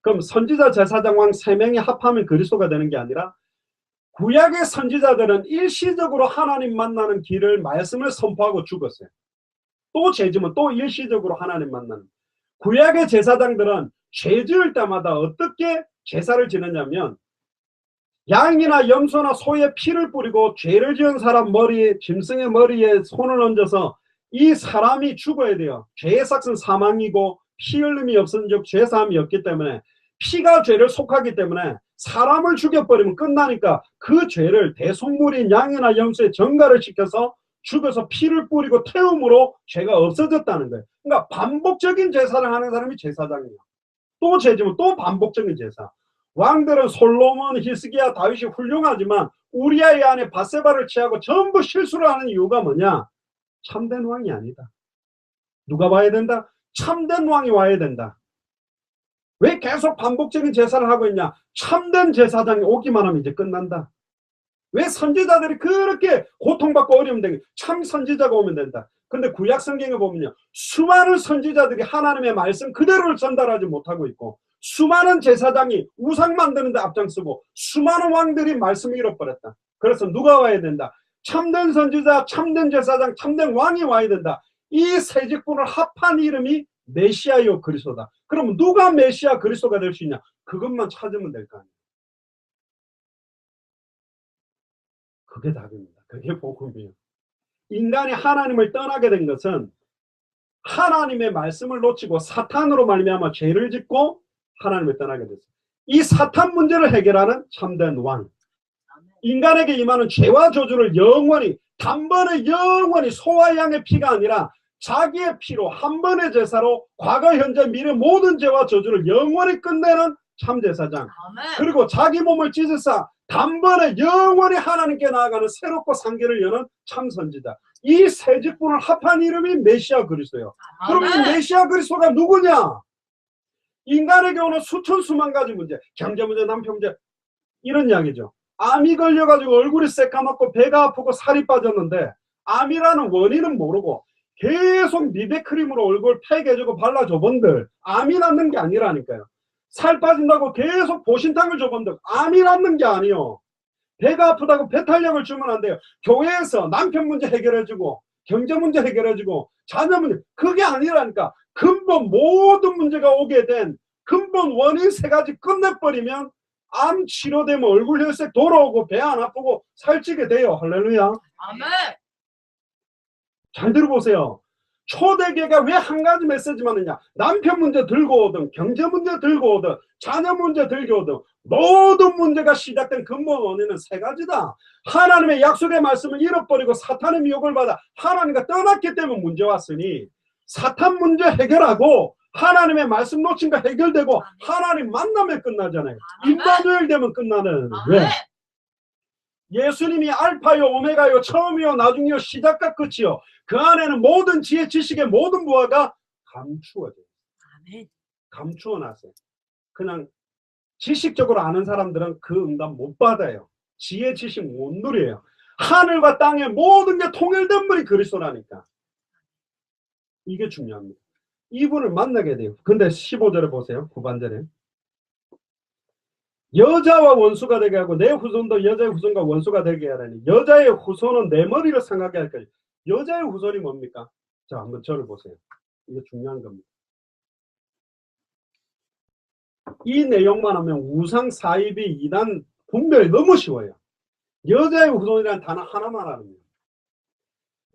그럼 선지자, 제사장, 왕 세 명이 합하면 그리스도가 되는 게 아니라, 구약의 선지자들은 일시적으로 하나님 만나는 길을, 말씀을 선포하고 죽었어요. 또 죄지면 또 일시적으로 하나님 만나는. 구약의 제사장들은 죄 지을 때마다 어떻게 제사를 지느냐면, 양이나 염소나 소의 피를 뿌리고 죄를 지은 사람 머리에, 짐승의 머리에 손을 얹어서 이 사람이 죽어야 돼요. 죄의 삭은 사망이고 피 흘림이 없은즉 죄사함이 없기 때문에, 피가 죄를 속하기 때문에 사람을 죽여버리면 끝나니까 그 죄를 대속물인 양이나 염소에 전가를 시켜서 죽여서 피를 뿌리고 태움으로 죄가 없어졌다는 거예요. 그러니까 반복적인 제사를 하는 사람이 제사장이에요. 또 죄지면 또 반복적인 제사. 왕들은 솔로몬, 히스기야, 다윗이 훌륭하지만 우리아의 아내 바세바를 취하고 전부 실수를 하는 이유가 뭐냐? 참된 왕이 아니다. 누가 와야 된다? 참된 왕이 와야 된다. 왜 계속 반복적인 제사를 하고 있냐? 참된 제사장이 오기만 하면 이제 끝난다. 왜 선지자들이 그렇게 고통받고 어려움 되게? 참 선지자가 오면 된다. 근데 구약 성경에 보면요, 수많은 선지자들이 하나님의 말씀 그대로를 전달하지 못하고 있고, 수많은 제사장이 우상 만드는 데 앞장서고, 수많은 왕들이 말씀을 잃어버렸다. 그래서 누가 와야 된다? 참된 선지자, 참된 제사장, 참된 왕이 와야 된다. 이 세 직분을 합한 이름이 메시아요 그리스도다. 그럼 누가 메시아 그리스도가 될 수 있냐? 그것만 찾으면 될 거 아니에요. 그게 답입니다. 그게 복음이에요. 인간이 하나님을 떠나게 된 것은 하나님의 말씀을 놓치고 사탄으로 말미암아 죄를 짓고 하나님을 떠나게 됐어요. 이 사탄 문제를 해결하는 참된 왕, 인간에게 임하는 죄와 저주를 영원히, 단번에 영원히, 소와 양의 피가 아니라 자기의 피로 한 번의 제사로 과거, 현재, 미래 모든 죄와 저주를 영원히 끝내는 참제사장, 그리고 자기 몸을 찢으사 단번에 영원히 하나님께 나아가는 새롭고 상계를 여는 참선지자, 이 세 직분을 합한 이름이 메시아 그리스도예요. 그럼 이 메시아 그리스도가 누구냐? 인간에게 오는 수천 수만 가지 문제, 경제 문제, 남편 문제, 이런 이야기죠. 암이 걸려가지고 얼굴이 새까맣고 배가 아프고 살이 빠졌는데, 암이라는 원인은 모르고 계속 미백크림으로 얼굴 패게해주고 발라줘 본들 암이 낫는 게 아니라니까요. 살 빠진다고 계속 보신탕을 줘본들 암이 낫는 게 아니요. 배가 아프다고 배탈약을 주면 안 돼요. 교회에서 남편 문제 해결해주고 경제 문제 해결해주고 자녀 문제, 그게 아니라니까. 근본 모든 문제가 오게 된 근본 원인 세 가지 끝내버리면 암 치료되면 얼굴 혈색 돌아오고 배 안 아프고 살찌게 돼요. 할렐루야. 아멘. 잘 들어보세요. 초대교회가 왜 한 가지 메시지만 하냐? 남편 문제 들고 오든 경제 문제 들고 오든 자녀 문제 들고 오든 모든 문제가 시작된 근본 원인은 세 가지다. 하나님의 약속의 말씀을 잃어버리고 사탄의 미혹을 받아 하나님과 떠났기 때문에 문제 왔으니, 사탄 문제 해결하고 하나님의 말씀 놓친 거 해결되고 하나님 만나면 끝나잖아요. 임마누엘 되면 끝나는. 왜? 예수님이 알파요 오메가요 처음이요 나중이요 시작과 끝이요, 그 안에는 모든 지혜 지식의 모든 부하가 감추어져요. 감추어 놨어요. 그냥 지식적으로 아는 사람들은 그 응답 못 받아요. 지혜 지식 못 누려요. 하늘과 땅의 모든 게 통일된 분이 그리스도라니까. 이게 중요합니다. 이분을 만나게 돼요. 근데 15절에 보세요. 후반절에. 여자와 원수가 되게 하고 내 후손도 여자의 후손과 원수가 되게 하라니. 여자의 후손은 내 머리를 상하게 할 거예요. 여자의 후손이 뭡니까? 자, 한번 저를 보세요. 이게 중요한 겁니다. 이 내용만 하면 우상 사입이 이단 분별이 너무 쉬워요. 여자의 후손이라는 단어 하나만 하는 거예요.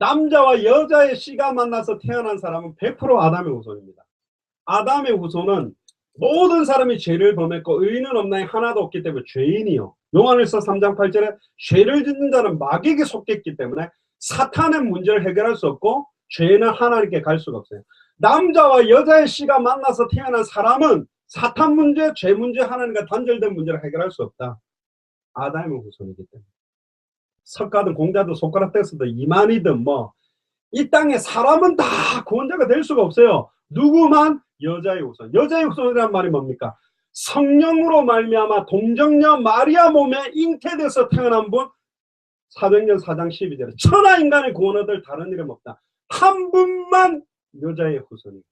남자와 여자의 씨가 만나서 태어난 사람은 100% 아담의 후손입니다. 아담의 후손은 모든 사람이 죄를 범했고 의인은 없나니 하나도 없기 때문에 죄인이요. 요한일서 3장 8절에 죄를 짓는 자는 마귀에게 속했기 때문에 사탄의 문제를 해결할 수 없고 죄는 하나님께 갈 수가 없어요. 남자와 여자의 씨가 만나서 태어난 사람은 사탄 문제, 죄 문제, 하나님과 단절된 문제를 해결할 수 없다. 아담의 후손이기 때문에. 석가든 공자든 소크라테스든 이만희든 뭐 이 땅에 사람은 다 구원자가 될 수가 없어요. 누구만? 여자의 후손. 여자의 후손이란 말이 뭡니까? 성령으로 말미암아 동정녀 마리아 몸에 잉태돼서 태어난 분. 사도행전 4장 12절에 천하 인간의 구원 얻을 다른 이름 없다. 한 분만 여자의 후손이에요.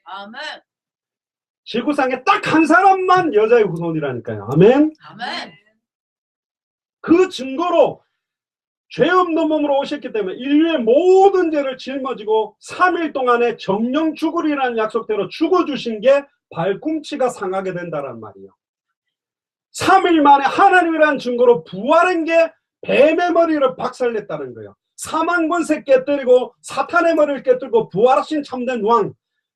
아멘. 지구상에 딱 한 사람만 여자의 후손이라니까요. 아멘. 아멘. 그 증거로 죄 없는 몸으로 오셨기 때문에 인류의 모든 죄를 짊어지고 3일 동안에 정령 죽으리라는 약속대로 죽어주신 게 발꿈치가 상하게 된다는 말이에요. 3일 만에 하나님이라는 증거로 부활한 게 뱀의 머리를 박살냈다는 거예요. 사망 권세 깨뜨리고 사탄의 머리를 깨뜨리고 부활하신 참된 왕.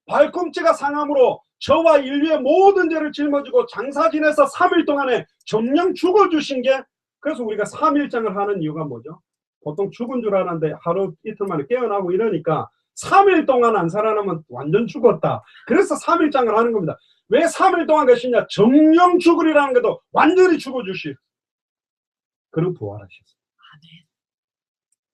발꿈치가 상함으로 저와 인류의 모든 죄를 짊어지고 장사 지내서 3일 동안에 정령 죽어주신 게, 그래서 우리가 3일장을 하는 이유가 뭐죠? 보통 죽은 줄 알았는데 하루 이틀 만에 깨어나고 이러니까 3일 동안 안 살아나면 완전 죽었다. 그래서 3일장을 하는 겁니다. 왜 3일 동안 계시냐? 정령 죽으리라는 것도 완전히 죽어주시. 그리고 부활하셨어요.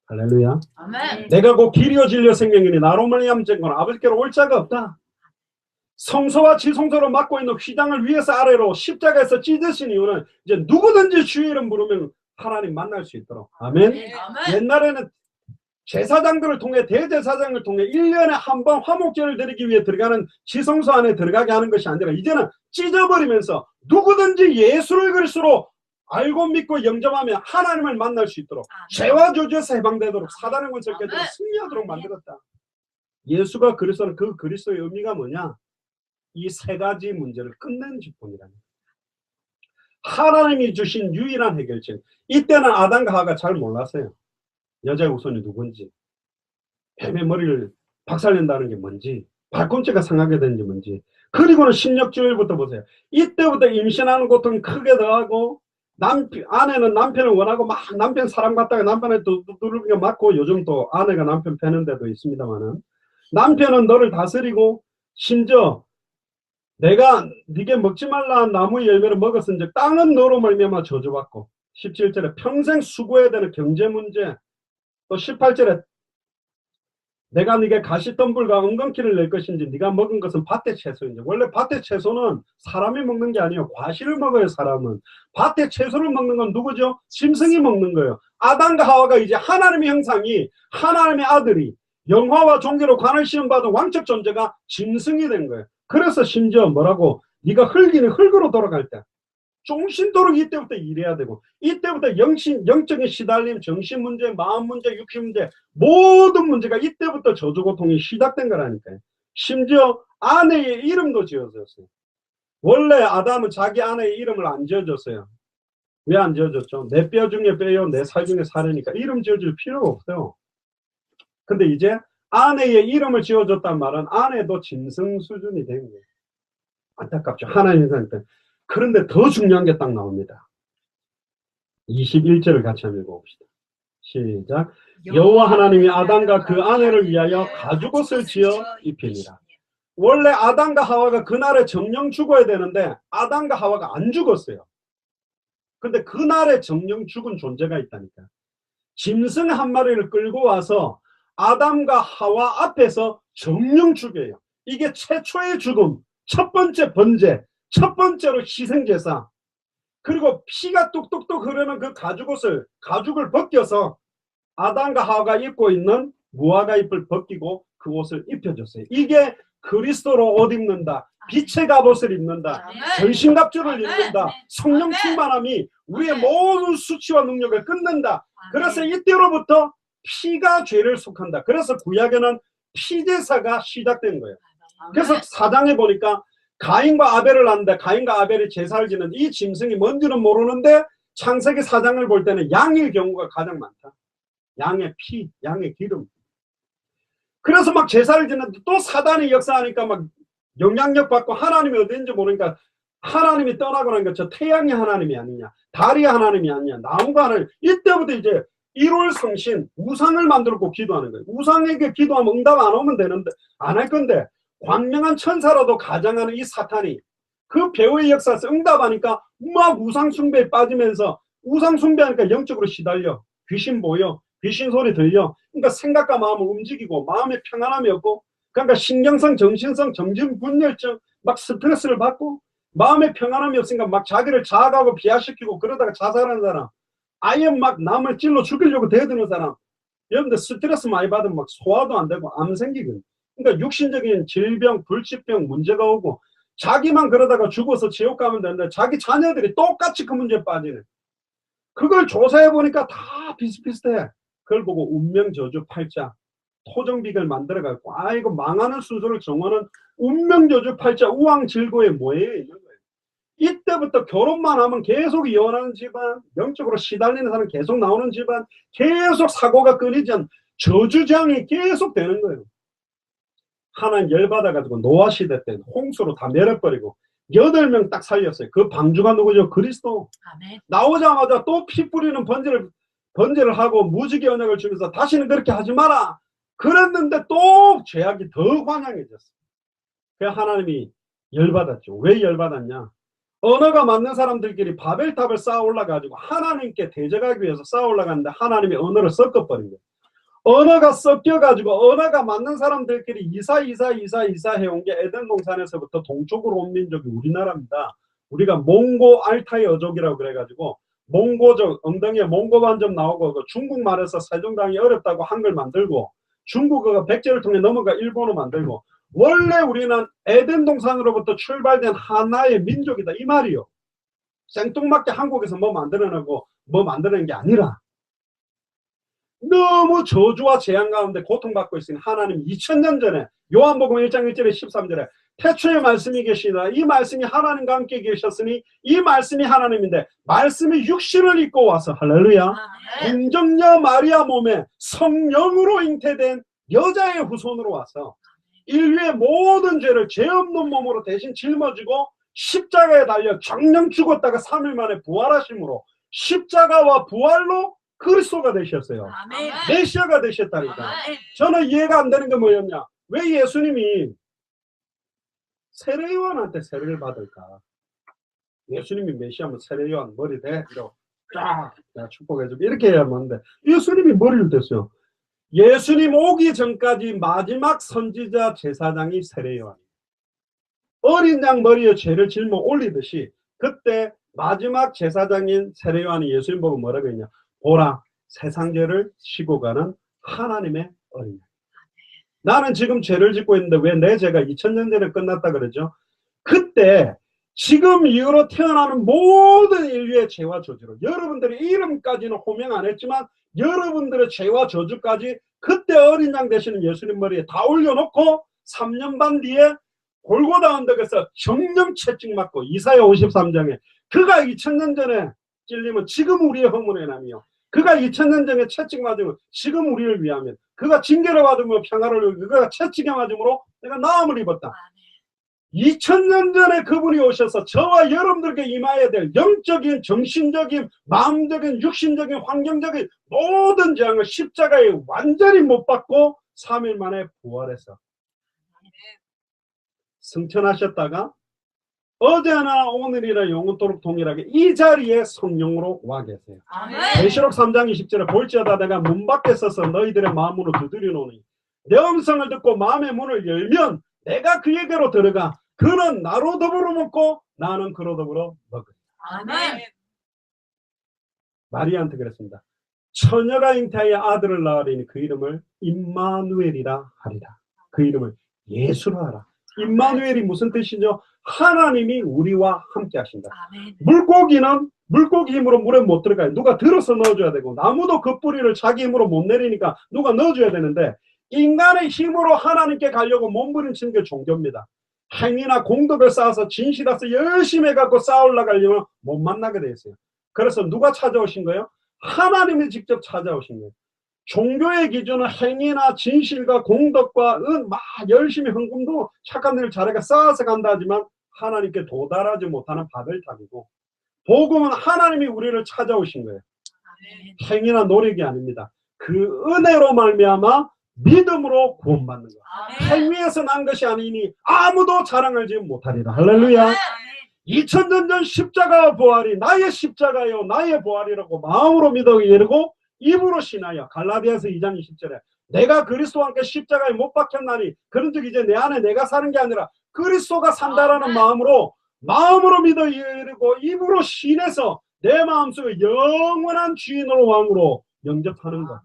할렐루야. 아멘. 내가 곧 길이요 진리요 생명이니 나로 말미암아 건 아버지께로 올 자가 없다. 성소와 지성소로 맡고 있는 휘장을 위에서 아래로 십자가에서 찢으신 이유는 이제 누구든지 주의 이름 부르면 하나님 만날 수 있도록. 아멘. 아멘. 옛날에는 제사장들을 통해 대제사장을 통해 1년에 한 번 화목제를 드리기 위해 들어가는 지성소 안에 들어가게 하는 것이 아니라 이제는 찢어버리면서 누구든지 예수를 그리스도로 알고 믿고 영접하면 하나님을 만날 수 있도록, 죄와 저주에서 해방되도록, 사단의 권세를 깨뜨려 승리하도록 만들었다. 예수가 그리스도는 그 그리스도의 의미가 뭐냐? 이 세 가지 문제를 끝낸 직분이랍니다. 하나님이 주신 유일한 해결책. 이때는 아담과 하와가 잘 몰랐어요. 여자의 후손이 누군지, 뱀의 머리를 박살낸다는 게 뭔지, 발꿈치가 상하게 되는지 뭔지. 그리고는 16주일부터 보세요. 이때부터 임신하는 고통이 크게 더하고, 아내는 남편을 원하고 막 남편 사람 갖다가 남편을 두들겨 맞고, 요즘 또 아내가 남편 패는 데도 있습니다만은, 남편은 너를 다스리고, 심지어 내가 네게 먹지 말라 한 나무의 열매를 먹었은즉 땅은 너로 말미암아 저주받고, 17절에 평생 수고해야 되는 경제 문제, 또 18절에 내가 네게 가시덤불과 엉겅퀴를 낼 것인지 네가 먹은 것은 밭의 채소인지. 원래 밭의 채소는 사람이 먹는 게 아니에요. 과실을 먹어요. 사람은. 밭의 채소를 먹는 건 누구죠? 짐승이 먹는 거예요. 아담과 하와가 이제 하나님의 형상이, 하나님의 아들이 영화와 종교로 관을 시험받은 왕적 존재가 짐승이 된 거예요. 그래서 심지어 뭐라고? 네가 흙이니 흙으로 돌아갈 때 종신도록 이때부터 일해야 되고, 이때부터 영적인 시달림, 정신 문제, 마음 문제, 육신 문제, 모든 문제가 이때부터 저주고통이 시작된 거라니까요. 심지어 아내의 이름도 지어졌어요. 원래 아담은 자기 아내의 이름을 안 지어줬어요. 왜 안 지어줬죠? 내 뼈 중에 뼈요, 내 살 중에 살이니까 이름 지어줄 필요가 없어요. 근데 이제 아내의 이름을 지어줬단 말은 아내도 짐승 수준이 된 거예요. 안타깝죠. 하나님의 사람들. 그런데 더 중요한 게 딱 나옵니다. 21절을 같이 한번 읽어봅시다. 시작. 여호와 하나님이 아담과 그 아내를 위하여 가죽옷을 지어 입히니라. 원래 아담과 하와가 그날에 정령 죽어야 되는데 아담과 하와가 안 죽었어요. 근데 그날에 정령 죽은 존재가 있다니까. 짐승 한 마리를 끌고 와서 아담과 하와 앞에서 정령 죽여요. 이게 최초의 죽음, 첫 번째 번제, 첫 번째로 희생제사. 그리고 피가 뚝뚝뚝 흐르는 그 가죽을 벗겨서 아담과 하와가 입고 있는 무화과 잎을 벗기고 그 옷을 입혀줬어요. 이게 그리스도로 옷 입는다, 빛의 갑옷을 입는다, 전신갑주를 입는다, 성령 충만함이 우리의 모든 수치와 능력을 끊는다. 그래서 이때로부터 피가 죄를 속한다. 그래서 구약에는 피제사가 시작된 거예요. 그래서 4장에 보니까 가인과 아벨을 낳는데 가인과 아벨이 제사를 지는데 이 짐승이 뭔지는 모르는데 창세기 4장을 볼 때는 양일 경우가 가장 많다. 양의 피, 양의 기름. 그래서 막 제사를 지는데 또 사단이 역사하니까 막 영향력 받고 하나님이 어딘지 모르니까 하나님이 떠나고 나니까 저 태양이 하나님이 아니냐, 달이 하나님이 아니냐, 나무가 하나님. 이때부터 이제 1월 성신 우상을 만들고 기도하는 거예요. 우상에게 기도하면 응답 안 오면 되는데 안 할 건데 광명한 천사라도 가장하는 이 사탄이 그 배후의 역사에서 응답하니까 막 우상 숭배에 빠지면서 우상 숭배하니까 영적으로 시달려. 귀신 보여, 귀신 소리 들려. 그러니까 생각과 마음을 움직이고 마음에 평안함이 없고, 그러니까 신경성, 정신성, 정신분열증, 막 스트레스를 받고 마음에 평안함이 없으니까 막 자기를 자학하고 비하시키고 그러다가 자살하는 사람, 아예 막 남을 찔러 죽이려고 대드는 사람. 여러분들 스트레스 많이 받으면 막 소화도 안 되고 암 생기거든요. 그러니까 육신적인 질병, 불치병 문제가 오고, 자기만 그러다가 죽어서 지옥 가면 되는데 자기 자녀들이 똑같이 그 문제에 빠지네. 그걸 조사해 보니까 다 비슷비슷해. 그걸 보고 운명저주 팔자, 토정비결 만들어갖고 이거 망하는 순서를 정하는 운명저주 팔자 우왕질고의 모해에 있는 거예요. 이때부터 결혼만 하면 계속 이혼하는 집안, 영적으로 시달리는 사람 계속 나오는 집안, 계속 사고가 끊이지 않는 저주장이 계속 되는 거예요. 하나님 열받아가지고 노아 시대 때 홍수로 다 내려버리고 8명 딱 살렸어요. 그 방주가 누구죠? 그리스도. 아멘. 나오자마자 또 피 뿌리는 번제를 하고 무지개 언약을 주면서 다시는 그렇게 하지 마라 그랬는데 또 죄악이 더 환영해졌어요. 그래서 하나님이 열받았죠. 왜 열받았냐? 언어가 맞는 사람들끼리 바벨탑을 쌓아 올라가지고 하나님께 대적하기 위해서 쌓아 올라갔는데 하나님이 언어를 섞어버린 거예요. 언어가 섞여가지고 언어가 맞는 사람들끼리 이사 해온 게 에덴 동산에서부터 동쪽으로 온 민족이 우리나라입니다. 우리가 몽고 알타이 어족이라고 그래가지고 몽고족, 엉덩이에 몽고 반점 나오고 그 중국말에서 세종당이 어렵다고 한글 만들고 중국어가 백제를 통해 넘어가 일본어 만들고, 원래 우리는 에덴 동산으로부터 출발된 하나의 민족이다 이 말이요. 생뚱맞게 한국에서 뭐 만들어내고 뭐 만들어낸 게 아니라 너무 저주와 재앙 가운데 고통받고 있으니 하나님 2000년 전에 요한복음 1장 1절에 13절에 태초에 말씀이 계시다. 이 말씀이 하나님과 함께 계셨으니 이 말씀이 하나님인데 말씀이 육신을 입고 와서 할렐루야 공정녀 마리아 몸에 성령으로 잉태된 여자의 후손으로 와서 인류의 모든 죄를 죄 없는 몸으로 대신 짊어지고 십자가에 달려 정령 죽었다가 3일 만에 부활하심으로 십자가와 부활로 그리스도가 되셨어요. 아멘. 메시아가 되셨다니까. 아멘. 저는 이해가 안 되는 게 뭐였냐? 왜 예수님이 세례요한한테 세례를 받을까? 예수님이 메시아면 세례요한 머리 대 쫙 내가 축복해주고 이렇게 해야 하는데 예수님이 머리를 댔어요. 예수님 오기 전까지 마지막 선지자 제사장이 세례요한이에요. 어린 양 머리에 죄를 짊어 올리듯이 그때 마지막 제사장인 세례요한이 예수님 보고 뭐라고 했냐? 보라, 세상 죄를 지고 가는 하나님의 어린 양. 나는 지금 죄를 짓고 있는데 왜 내 죄가 2000년 전에 끝났다 그러죠? 그때 지금 이후로 태어나는 모든 인류의 죄와 저주로 여러분들의 이름까지는 호명 안 했지만 여러분들의 죄와 저주까지 그때 어린 양 되시는 예수님 머리에 다 올려놓고 3년 반 뒤에 골고다 언덕에서 정령 채찍 맞고 이사야 53장에 그가 2000년 전에 찔리면 지금 우리의 허물의 남이요 그가 2000년 전에 채찍 맞으면 지금 우리를 위하면 그가 징계를 받으며 평화를 누리고 그가 채찍에 맞음으로 내가 나음을 입었다. 2000년 전에 그분이 오셔서 저와 여러분들에게 임해야 될 영적인, 정신적인, 마음적인, 육신적인, 환경적인 모든 재앙을 십자가에 완전히 못 받고 3일 만에 부활해서 승천하셨다가 어제나 오늘이나 영원토록 동일하게 이 자리에 성령으로 와 계세요. 계시록 3장 20절에 볼지어다 내가 문 밖에 서서 너희들의 마음으로 두드려 놓으니 내 음성을 듣고 마음의 문을 열면 내가 그에게로 들어가 그는 나로 더불어 먹고 나는 그로 더불어 먹으리라. 아멘. 마리아한테 그랬습니다. 처녀가 잉태하여 아들을 낳으리니 그 이름을 임마누엘이라 하리라. 그 이름을 예수라 하라. 임마누엘이 무슨 뜻이죠? 하나님이 우리와 함께 하신다. 물고기는 물고기 힘으로 물에 못 들어가요. 누가 들어서 넣어줘야 되고, 나무도 그 뿌리를 자기 힘으로 못 내리니까 누가 넣어줘야 되는데, 인간의 힘으로 하나님께 가려고 몸부림치는 게 종교입니다. 행위나 공덕을 쌓아서 진실해서 열심히 해갖고 쌓아 올라가려면 못 만나게 돼 있어요. 그래서 누가 찾아오신 거예요? 하나님이 직접 찾아오신 거예요. 종교의 기준은 행위나 진실과 공덕과 막 열심히 헌금도 착한 일을 잘해가 쌓아서 간다 하지만 하나님께 도달하지 못하는 바벨탑이고, 복음은 하나님이 우리를 찾아오신 거예요. 행위나 노력이 아닙니다. 그 은혜로 말미암아 믿음으로 구원받는 거예요. 행위에서 난 것이 아니니 아무도 자랑하지 못하리라. 할렐루야. 2000년 전 십자가 부활이 나의 십자가요 나의 부활이라고 마음으로 믿어 이르고 입으로 신하여, 갈라디아서 2장 20절에 내가 그리스도와 함께 십자가에 못 박혔나니 그런즉 이제 내 안에 내가 사는 게 아니라 그리스도가 산다라는 마음으로 믿어 이르고 입으로 신해서 내 마음속에 영원한 주인으로 왕으로 영접하는 것.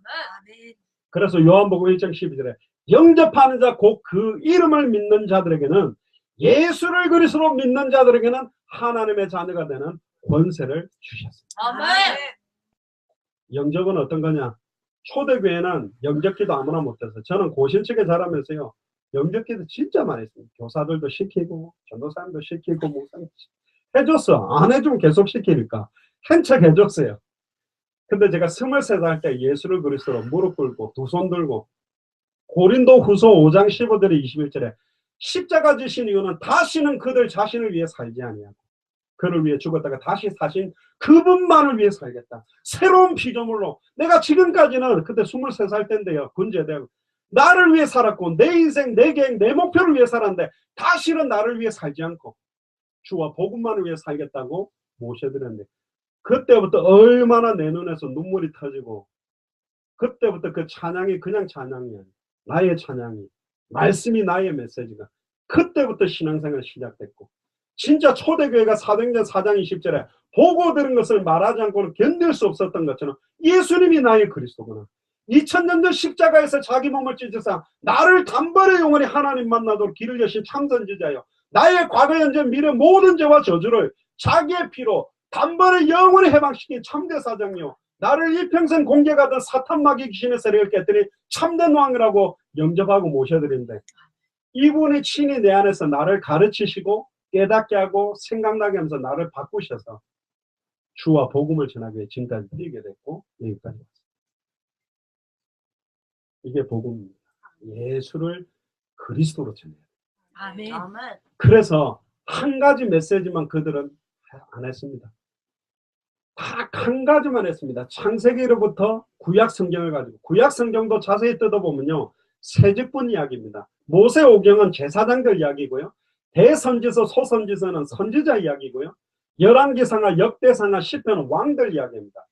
그래서 요한복음 1장 12절에 영접하는 자 곧 그 이름을 믿는 자들에게는, 예수를 그리스도로 믿는 자들에게는 하나님의 자녀가 되는 권세를 주셨습니다. 영접은 어떤 거냐? 초대교회는 영접기도 아무나 못해서, 저는 고신측에 자라면서요 영접기도 진짜 많이 했습니다. 교사들도 시키고 전도사님도 시키고 목사님 해줬어. 안 해주면 계속 시키니까 한척 해줬어요. 근데 제가 23살 때 예수를 그리스도로 무릎 꿇고 두 손 들고, 고린도 후서 5장 15절에 21절에 십자가 지신 이유는 다시는 그들 자신을 위해 살지 아니하고 그를 위해 죽었다가 다시 사신 그분만을 위해 살겠다. 새로운 피조물로. 내가 지금까지는, 그때 23살 때인데요, 군제대학, 나를 위해 살았고 내 인생, 내 계획, 내 목표를 위해 살았는데 다시는 나를 위해 살지 않고 주와 복음만을 위해 살겠다고 모셔드렸는데, 그때부터 얼마나 내 눈에서 눈물이 터지고, 그때부터 그 찬양이 그냥 찬양이 아니야. 나의 찬양이, 말씀이 나의 메시지가, 그때부터 신앙생활이 시작됐고, 진짜 초대교회가 사도행전 4장 20절에 보고 들은 것을 말하지 않고는 견딜 수 없었던 것처럼 예수님이 나의 그리스도구나. 2000년 전 십자가에서 자기 몸을 찢으사 나를 단번에 영원히 하나님 만나도록 길을 여신 참선지자요, 나의 과거 현재 미래 모든 죄와 저주를 자기의 피로 단번에 영원히 해방시킨 참대 사장이요, 나를 일평생 공격하던 사탄 마귀 귀신의 세력을 깨뜨린 참된 왕이라고 영접하고 모셔드리는데, 이분이 친히 내 안에서 나를 가르치시고 깨닫게 하고 생각나게 하면서 나를 바꾸셔서 주와 복음을 전하기 위해 지금까지 뛰게 됐고 여기까지 왔습니다. 이게 복음입니다. 예수를 그리스도로 전해야 돼요. 아멘. 그래서 한 가지 메시지만 그들은 안 했습니다. 딱 한 가지만 했습니다. 창세기로부터 구약 성경을 가지고, 구약 성경도 자세히 뜯어보면요 세직분 이야기입니다. 모세오경은 제사장들 이야기고요, 대선지서 소선지서는 선지자 이야기고요, 열왕기상하 역대상하 시편은 왕들 이야기입니다.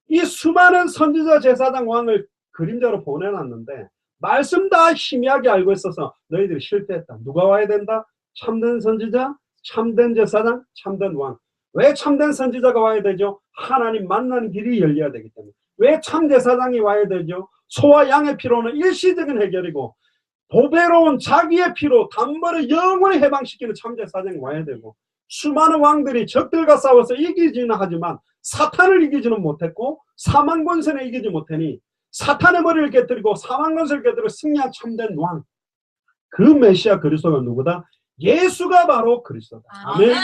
이 수많은 선지자 제사장 왕을 그림자로 보내놨는데 말씀 다 희미하게 알고 있어서 너희들이 실패했다. 누가 와야 된다? 참된 선지자, 참된 제사장, 참된 왕. 왜 참된 선지자가 와야 되죠? 하나님 만나는 길이 열려야 되기 때문에. 왜 참제사장이 와야 되죠? 소와 양의 피로는 일시적인 해결이고 보배로운 자기의 피로 단번에 영원히 해방시키는 참제사장이 와야 되고, 수많은 왕들이 적들과 싸워서 이기지는 하지만 사탄을 이기지는 못했고 사망 권세는 이기지 못하니 사탄의 머리를 깨뜨리고 사망 권세를 깨뜨리고 승리한 참된 왕, 그 메시아 그리스도가 누구다? 예수가 바로 그리스도다. 아멘.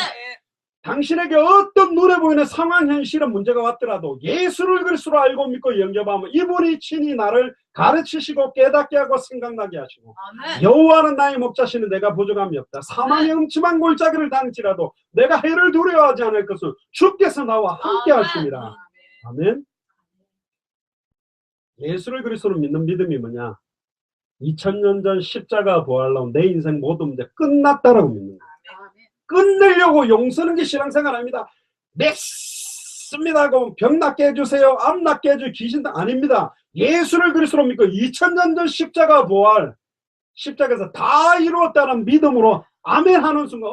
당신에게 어떤 눈에 보이는 상황, 현실의 문제가 왔더라도 예수를 그리스도로 알고 믿고 영접하면 이분이 친히 나를 가르치시고 깨닫게 하고 생각나게 하시고, 여호와는 나의 목자시니 내가 부족함이 없다. 사망의 음침한 골짜기를 당할지라도 내가 해를 두려워하지 않을 것은 주께서 나와 함께 하십니다. 아멘. 예수를 그리스도로 믿는 믿음이 뭐냐? 2000년 전 십자가 부활로 내 인생 모든 문제 끝났다라고 믿는 거예요. 끝내려고 용서는 게 신앙생활 아닙니다. 맺습니다 하고 병 낫게 해주세요, 암 낫게 해주세요, 귀신 아닙니다. 예수를 그리스도로 믿고 2000년 전 십자가 부활, 십자가에서 다 이루었다는 믿음으로 아멘 하는 순간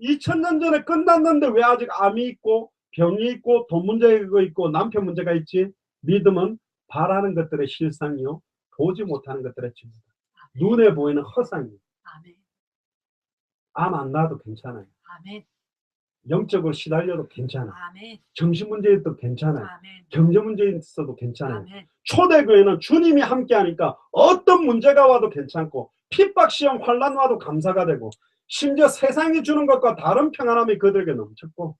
2000년 전에 끝났는데 왜 아직 암이 있고 병이 있고 돈 문제가 있고 남편 문제가 있지. 믿음은 바라는 것들의 실상이요 보지 못하는 것들의 증거다. 눈에 보이는 허상이요. 암 안 나도 괜찮아요. 영적으로 시달려도 괜찮아요. 정신 문제 있어도 괜찮아요. 경제 문제 있어도 괜찮아요. 초대교회는 주님이 함께하니까 어떤 문제가 와도 괜찮고 핍박 시험 환난 와도 감사가 되고 심지어 세상이 주는 것과 다른 평안함이 그들에게 넘쳤고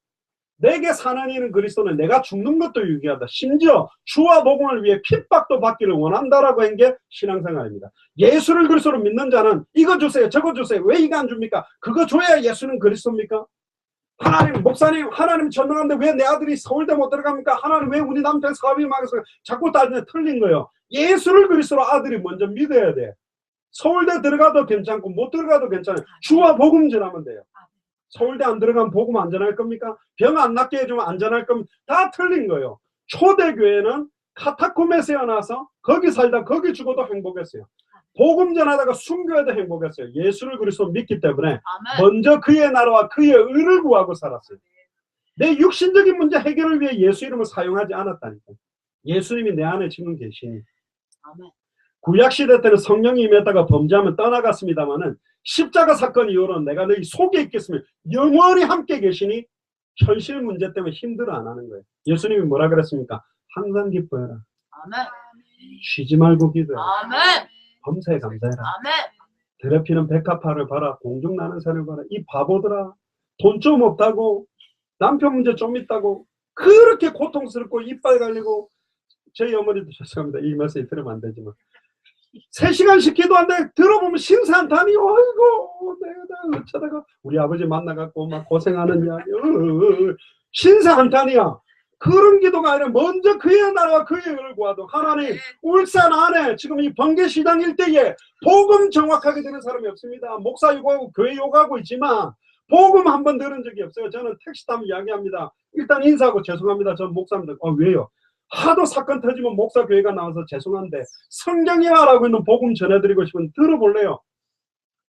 내게 사는 이는 그리스도는 내가 죽는 것도 유익하다. 심지어 주와 복음을 위해 핍박도 받기를 원한다라고 한 게 신앙생활입니다. 예수를 그리스도로 믿는 자는 이거 주세요 저거 주세요. 왜 이거 안 줍니까? 그거 줘야 예수는 그리스도입니까? 하나님 목사님 하나님 전능한데 왜 내 아들이 서울대 못 들어갑니까? 하나님 왜 우리 남편 사업이 망해서 자꾸 따지면 틀린 거예요. 예수를 그리스도로 아들이 먼저 믿어야 돼. 서울대 들어가도 괜찮고 못 들어가도 괜찮아요. 주와 복음 전하면 돼요. 서울대 안 들어가면 복음 안전할 겁니까? 병 안 낫게 해주면 안전할 겁니까? 다 틀린 거예요. 초대교회는 카타콤에 세어나서 거기 살다 거기 죽어도 행복했어요. 복음 전하다가 순교해도 행복했어요. 예수를 그리스도 믿기 때문에 먼저 그의 나라와 그의 의를 구하고 살았어요. 내 육신적인 문제 해결을 위해 예수 이름을 사용하지 않았다니까. 예수님이 내 안에 지금 계시니. 구약시대 때는 성령이 임했다가 범죄하면 떠나갔습니다마는 십자가 사건 이후로는 내가 너희 속에 있겠으면 영원히 함께 계시니 현실 문제 때문에 힘들어 안 하는 거예요. 예수님이 뭐라 그랬습니까? 항상 기뻐해라. 쉬지 말고 기도해라. 범사에 감사해라. 더럽히는 백합화를 봐라. 공중 나는 새를 봐라. 이 바보들아. 돈 좀 없다고 남편 문제 좀 있다고 그렇게 고통스럽고 이빨 갈리고 저희 어머니도 죄송합니다. 이 말씀 들으면 안 되지만 3시간씩 기도한데 들어보면 신사한탄이 아이고 내가 어쩌다가 우리 아버지 만나갖고 막 고생하는 이야기 신사한탄이야. 그런 기도가 아니라 먼저 그의 나라와 그의 의를 구하도 하나님 울산 안에 지금 이 번개시장 일대에 복음 정확하게 들은 사람이 없습니다. 목사 욕하고 교회 욕하고 있지만 복음 한 번 들은 적이 없어요. 저는 택시 타면 이야기합니다. 일단 인사하고 죄송합니다. 저는 목사입니다. 왜요? 하도 사건 터지면 목사 교회가 나와서 죄송한데 성경이 말하고 있는 복음 전해드리고 싶으면 들어볼래요.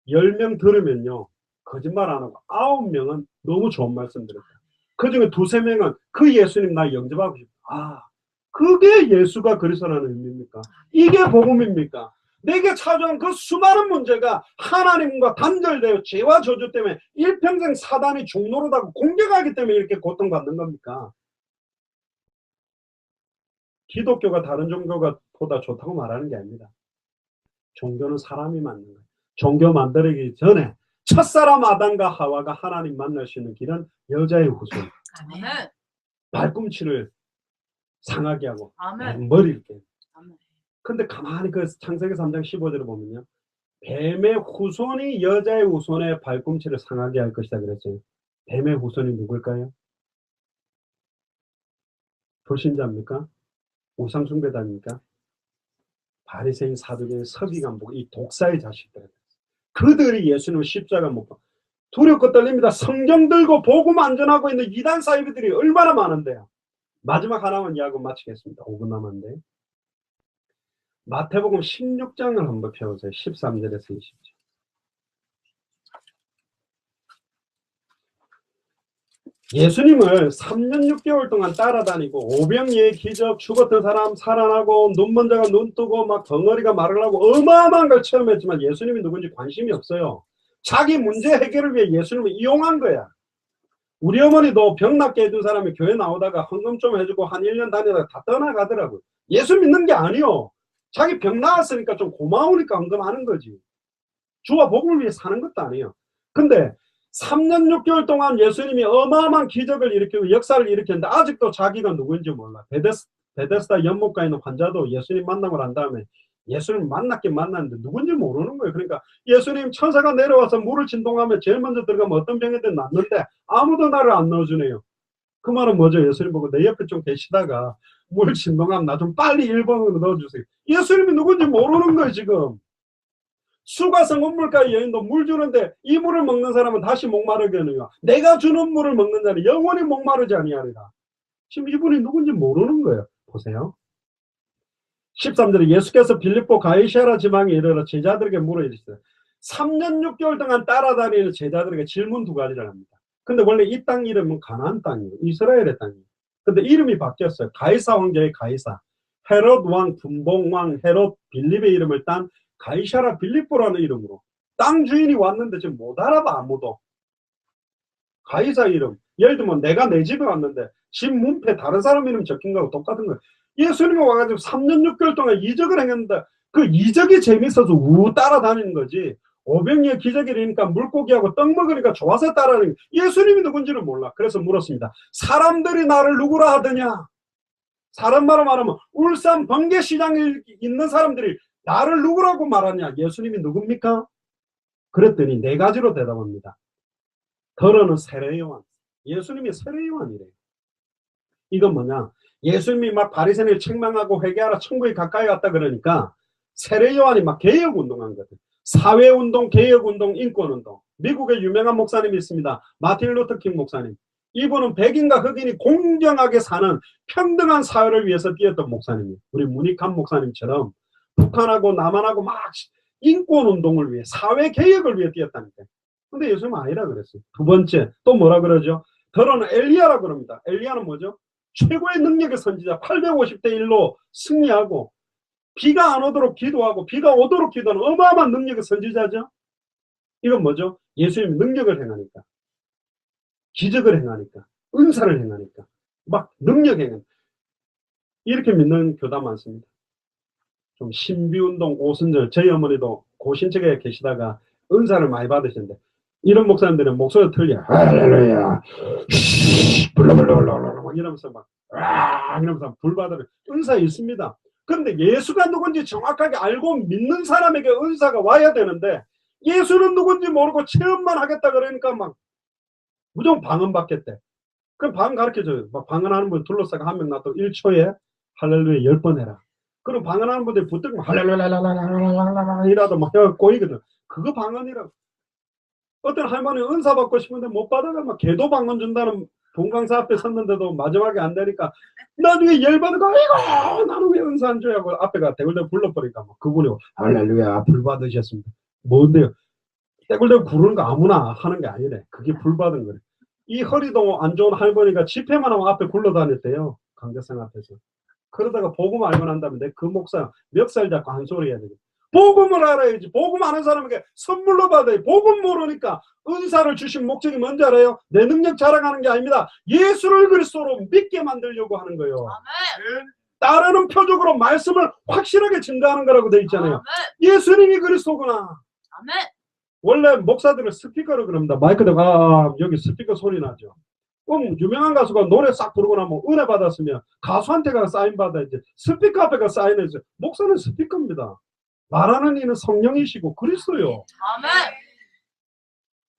10명 들으면요 거짓말 안 하고 9명은 너무 좋은 말씀 들었다. 그 중에 2-3명은 그 예수님 나 영접하고 싶다. 그게 예수가 그리스도라는 의미입니까? 이게 복음입니까? 내게 찾아온 그 수많은 문제가 하나님과 단절되어 죄와 저주 때문에 일평생 사단이 종노릇하고 공격하기 때문에 이렇게 고통받는 겁니까? 기독교가 다른 종교가 보다 좋다고 말하는 게 아닙니다. 종교는 사람이 만든 거예요. 종교 만들기 전에 첫사람 아담과 하와가 하나님 만날 수 있는 길은 여자의 후손. 발꿈치를 상하게 하고 머리를 깨. 근데 가만히 그 창세기 3장 15절을 보면요. 뱀의 후손이 여자의 후손의 발꿈치를 상하게 할 것이다 그랬어요. 뱀의 후손이 누굴까요? 불신자입니까? 우상숭배자입니까? 바리새인 사두개인 서기관복 이 독사의 자식들. 그들이 예수님을 십자가 못 봐. 두렵고 떨립니다. 성경 들고 복음 안전하고 있는 이단 사이비들이 얼마나 많은데요. 마지막 하나만 이야기하고 마치겠습니다. 5분 남았는데. 마태복음 16장을 한번 펴보세요. 13절에서 20절. 예수님을 3년 6개월 동안 따라다니고 오병이의 기적, 죽었던 사람 살아나고 눈먼 자가 눈 뜨고 막 덩어리가 말을 하고 어마어마한 걸 체험했지만 예수님이 누군지 관심이 없어요. 자기 문제 해결을 위해 예수님을 이용한 거야. 우리 어머니도 병 낫게 해준 사람이 교회 나오다가 헌금 좀 해주고 한 1년 다니다가 다 떠나가더라고요. 예수 믿는 게 아니요. 자기 병 나았으니까 좀 고마우니까 헌금하는 거지. 주와 복음을 위해 사는 것도 아니에요. 근데 3년 6개월 동안 예수님이 어마어마한 기적을 일으키고 역사를 일으켰는데 아직도 자기가 누구인지 몰라. 베데스다 연못가에 있는 환자도 예수님 만나고 난 다음에 예수님 만났긴 만났는데 누군지 모르는 거예요. 그러니까 예수님 천사가 내려와서 물을 진동하면 제일 먼저 들어가면 어떤 병이든 낫는데 아무도 나를 안 넣어주네요. 그 말은 뭐죠? 예수님 보고 내 옆에 좀 계시다가 물 진동하면 나 좀 빨리 1번으로 넣어주세요. 예수님이 누군지 모르는 거예요 지금. 수가성 운물가의 여인도 물 주는데 이 물을 먹는 사람은 다시 목마르겠느냐. 내가 주는 물을 먹는 자는 영원히 목마르지 아니하리라. 지금 이분이 누군지 모르는 거예요. 보세요. 13절에 예수께서 빌립보 가이사랴 지방에 이르러 제자들에게 물어 이르시되 3년 6개월 동안 따라다니는 제자들에게 질문 2가지를 합니다. 근데 원래 이 땅 이름은 가나안 땅이에요. 이스라엘의 땅이에요. 근데 이름이 바뀌었어요. 가이사 왕조의 가이사. 헤롯 왕, 분봉 왕, 헤롯 빌립의 이름을 딴 가이사라 빌립보라는 이름으로. 땅 주인이 왔는데 지금 못 알아봐, 아무도. 가이사 이름. 예를 들면 내가 내 집에 왔는데 집 문패 다른 사람 이름 적힌 거하고 똑같은 거예요. 예수님이 와가지고 3년 6개월 동안 이적을 행했는데 그 이적이 재밌어서 우 따라다니는 거지. 오병이의 기적이니까 물고기하고 떡 먹으니까 좋아서 따라다니는 거예요. 예수님이 누군지를 몰라. 그래서 물었습니다. 사람들이 나를 누구라 하더냐? 사람 말로 말하면 울산 번개시장에 있는 사람들이 나를 누구라고 말하냐? 예수님이 누굽니까? 그랬더니 네 가지로 대답합니다. 더러는 세례요한. 예수님이 세례요한이래요. 이건 뭐냐? 예수님이 막 바리새인을 책망하고 회개하라 천국에 가까이 갔다 그러니까 세례요한이 막 개혁운동한 거거든. 사회운동, 개혁운동, 인권운동. 미국에 유명한 목사님이 있습니다. 마틴 루터킹 목사님. 이분은 백인과 흑인이 공정하게 사는 평등한 사회를 위해서 뛰었던 목사님이에요. 우리 문익환 목사님처럼 북한하고 남한하고 막 인권운동을 위해 사회개혁을 위해 뛰었다니까요. 근데 예수님은 아니라 그랬어요. 두 번째 또 뭐라 그러죠? 더러는 엘리야라 그럽니다. 엘리야는 뭐죠? 최고의 능력의 선지자. 850대 1로 승리하고 비가 안 오도록 기도하고 비가 오도록 기도하는 어마어마한 능력의 선지자죠. 이건 뭐죠? 예수님이 능력을 행하니까, 기적을 행하니까, 은사를 행하니까, 막 능력 행하니까. 이렇게 믿는 교단 많습니다. 좀 신비운동 오순절, 저희 어머니도 고신척에 계시다가 은사를 많이 받으셨는데 이런 목사님들은 목소리가 틀려. 할렐루야. 블라블라블라블라 이러면서 막 이러면서 불받으면 은사 있습니다. 그런데 예수가 누군지 정확하게 알고 믿는 사람에게 은사가 와야 되는데 예수는 누군지 모르고 체험만 하겠다 그러니까 막 무조건 방언 받겠대. 그럼 방언 가르쳐줘요. 막 방언하는 분 둘러싸고 한 명 놔두고 1초에 할렐루야 10번 해라. 그럼 방언하는 분들이 붙들고 할렐루야 이라도 막 꼬이거든. 그거 방언이라고. 어떤 할머니 은사 받고 싶은데 못 받아가 막 개도 방언 준다는 동강사 앞에 섰는데도 마지막에 안 되니까 나중에 열받고 아이고 나는 왜 은사 안 줘야 하고 앞에가 대굴대굴 불러버리니까 막 그분이 할렐루야 불 받으셨습니다. 뭔데요? 대굴대굴 구르는 거 아무나 하는 게 아니래. 그게 불 받은 거래. 이 허리도 안 좋은 할머니가 집회만 하면 앞에 굴러다녔대요. 강대상 앞에서. 그러다가 복음 알고 난 다음에 그 목사 멱살 잡고 한 소리 해야 되겠다. 복음을 알아야지. 복음 아는 사람에게 선물로 받아야. 복음 모르니까 은사를 주신 목적이 뭔지 알아요? 내 능력 자랑하는 게 아닙니다. 예수를 그리스도로 믿게 만들려고 하는 거예요. 아멘. 따르는 표적으로 말씀을 확실하게 증가하는 거라고 돼 있잖아요. 아멘. 예수님이 그리스도구나. 아멘. 원래 목사들은 스피커로 그럽니다. 마이크 대가 여기 스피커 소리 나죠. 유명한 가수가 노래 싹 부르고 나면 은혜 받았으면 가수한테 가 사인 받아야지. 스피커 앞에 가 사인해서 목사는 스피커입니다. 말하는 이는 성령이시고 그리스도요. 아멘.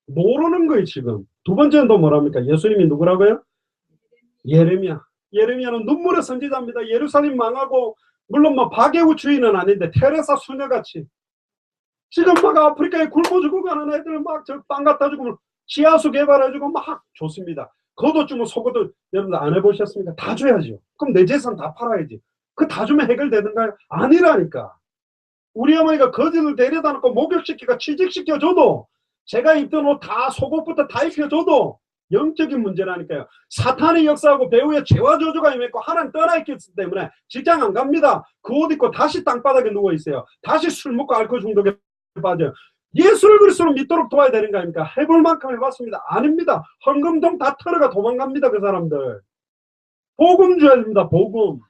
모르는 거예요 지금. 두 번째는 또 뭐랍니까? 예수님이 누구라고요? 예레미야. 예레미야는 눈물의 선지자입니다. 예루살렘 망하고 물론 뭐 박예우 주인은 아닌데 테레사 수녀같이 지금 막 아프리카에 굶어 죽어가는 애들 막 저 빵 갖다 주고 지하수 개발해주고 막 좋습니다. 겉옷 주면 속옷도 여러분들 안 해보셨습니까? 다 줘야죠. 그럼 내 재산 다 팔아야지. 그 다 주면 해결되는가요? 아니라니까. 우리 어머니가 거지를 데려다 놓고 목욕시키고 취직시켜줘도 제가 입던 옷 다 속옷부터 다 입혀줘도 영적인 문제라니까요. 사탄의 역사하고 배후에 죄와 저주가 임했고 하나님 떠나있기 때문에 직장 안 갑니다. 그 옷 입고 다시 땅바닥에 누워있어요. 다시 술 먹고 알코올 중독에 빠져요. 예수를 그리스도로 믿도록 도와야 되는 거 아닙니까? 해볼 만큼 해봤습니다. 아닙니다. 헌금동 다 털어가 도망갑니다. 그 사람들. 복음 줘야 됩니다. 복음.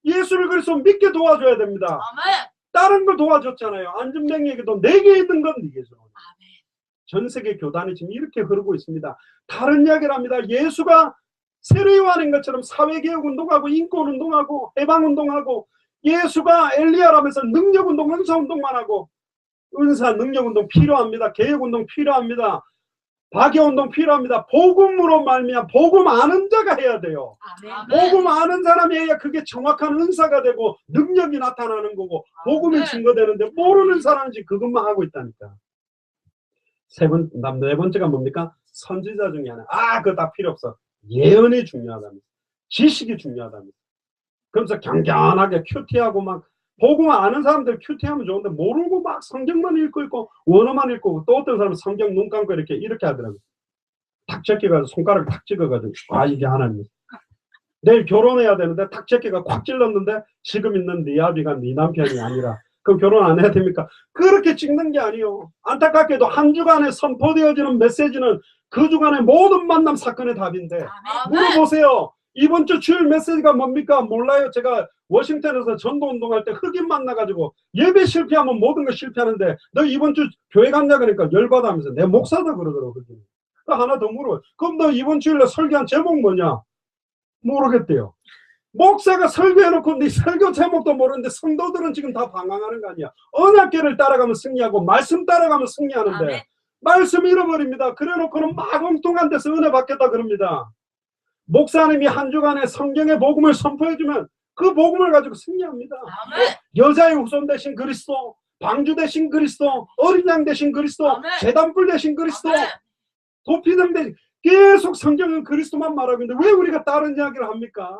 예수를 그리스도 믿게 도와줘야 됩니다. 다른 걸 도와줬잖아요. 안전뱅이에게도 4개 있는 건 네개 줘. 전 세계 교단이 지금 이렇게 흐르고 있습니다. 다른 이야기를 합니다. 예수가 세례요한인 것처럼 사회개혁운동하고 인권운동하고 해방운동하고 예수가 엘리야라면서 능력운동, 은사운동만 하고 은사, 능력운동 필요합니다. 개혁운동 필요합니다. 박애운동 필요합니다. 복음으로 말미암아 복음 아는 자가 해야 돼요. 아멘. 복음 아는 사람이 해야 그게 정확한 은사가 되고 능력이 나타나는 거고 복음이 증거되는데 모르는 사람이 그것만 하고 있다니까. 네 번째가 뭡니까? 선지자 중에 하나. 그거 다 필요 없어. 예언이 중요하답니다. 지식이 중요하답니다. 그러면서 경건하게 큐티하고 막 복음 아는 사람들 큐티하면 좋은데 모르고 막 성경만 읽고 있고 원어만 읽고 또 어떤 사람은 성경 눈 감고 이렇게 하더라고요. 탁 제끼가 손가락 탁 찍어가지고 이게 하나님. 내일 결혼해야 되는데 탁 제끼가 콱 찔렀는데 지금 있는 네 아비가 네 남편이 아니라 그럼 결혼 안 해야 됩니까? 그렇게 찍는 게 아니요. 안타깝게도 한 주간에 선포되어지는 메시지는 그 주간의 모든 만남 사건의 답인데 물어보세요. 이번 주 주일 메시지가 뭡니까? 몰라요. 제가 워싱턴에서 전도운동할 때 흑인 만나가지고 예배 실패하면 모든 거 실패하는데 너 이번 주 교회 갔냐 그러니까 열받아하면서 내 목사다 그러더라고. 흑인. 하나 더 물어요. 그럼 너 이번 주일에 설교한 제목 뭐냐? 모르겠대요. 목사가 설교해놓고 네 설교 제목도 모르는데 성도들은 지금 다 방황하는 거 아니야. 언약궤를 따라가면 승리하고 말씀 따라가면 승리하는데 아멘. 말씀 잃어버립니다. 그래놓고는 막 엉뚱한 데서 은혜 받겠다 그럽니다. 목사님이 한 주간에 성경의 복음을 선포해주면 그 복음을 가지고 승리합니다. 여자의 후손 대신 그리스도, 방주 대신 그리스도, 어린 양 대신 그리스도, 제단불 대신 그리스도, 도피등 대신 계속 성경은 그리스도만 말하고 있는데 왜 우리가 다른 이야기를 합니까?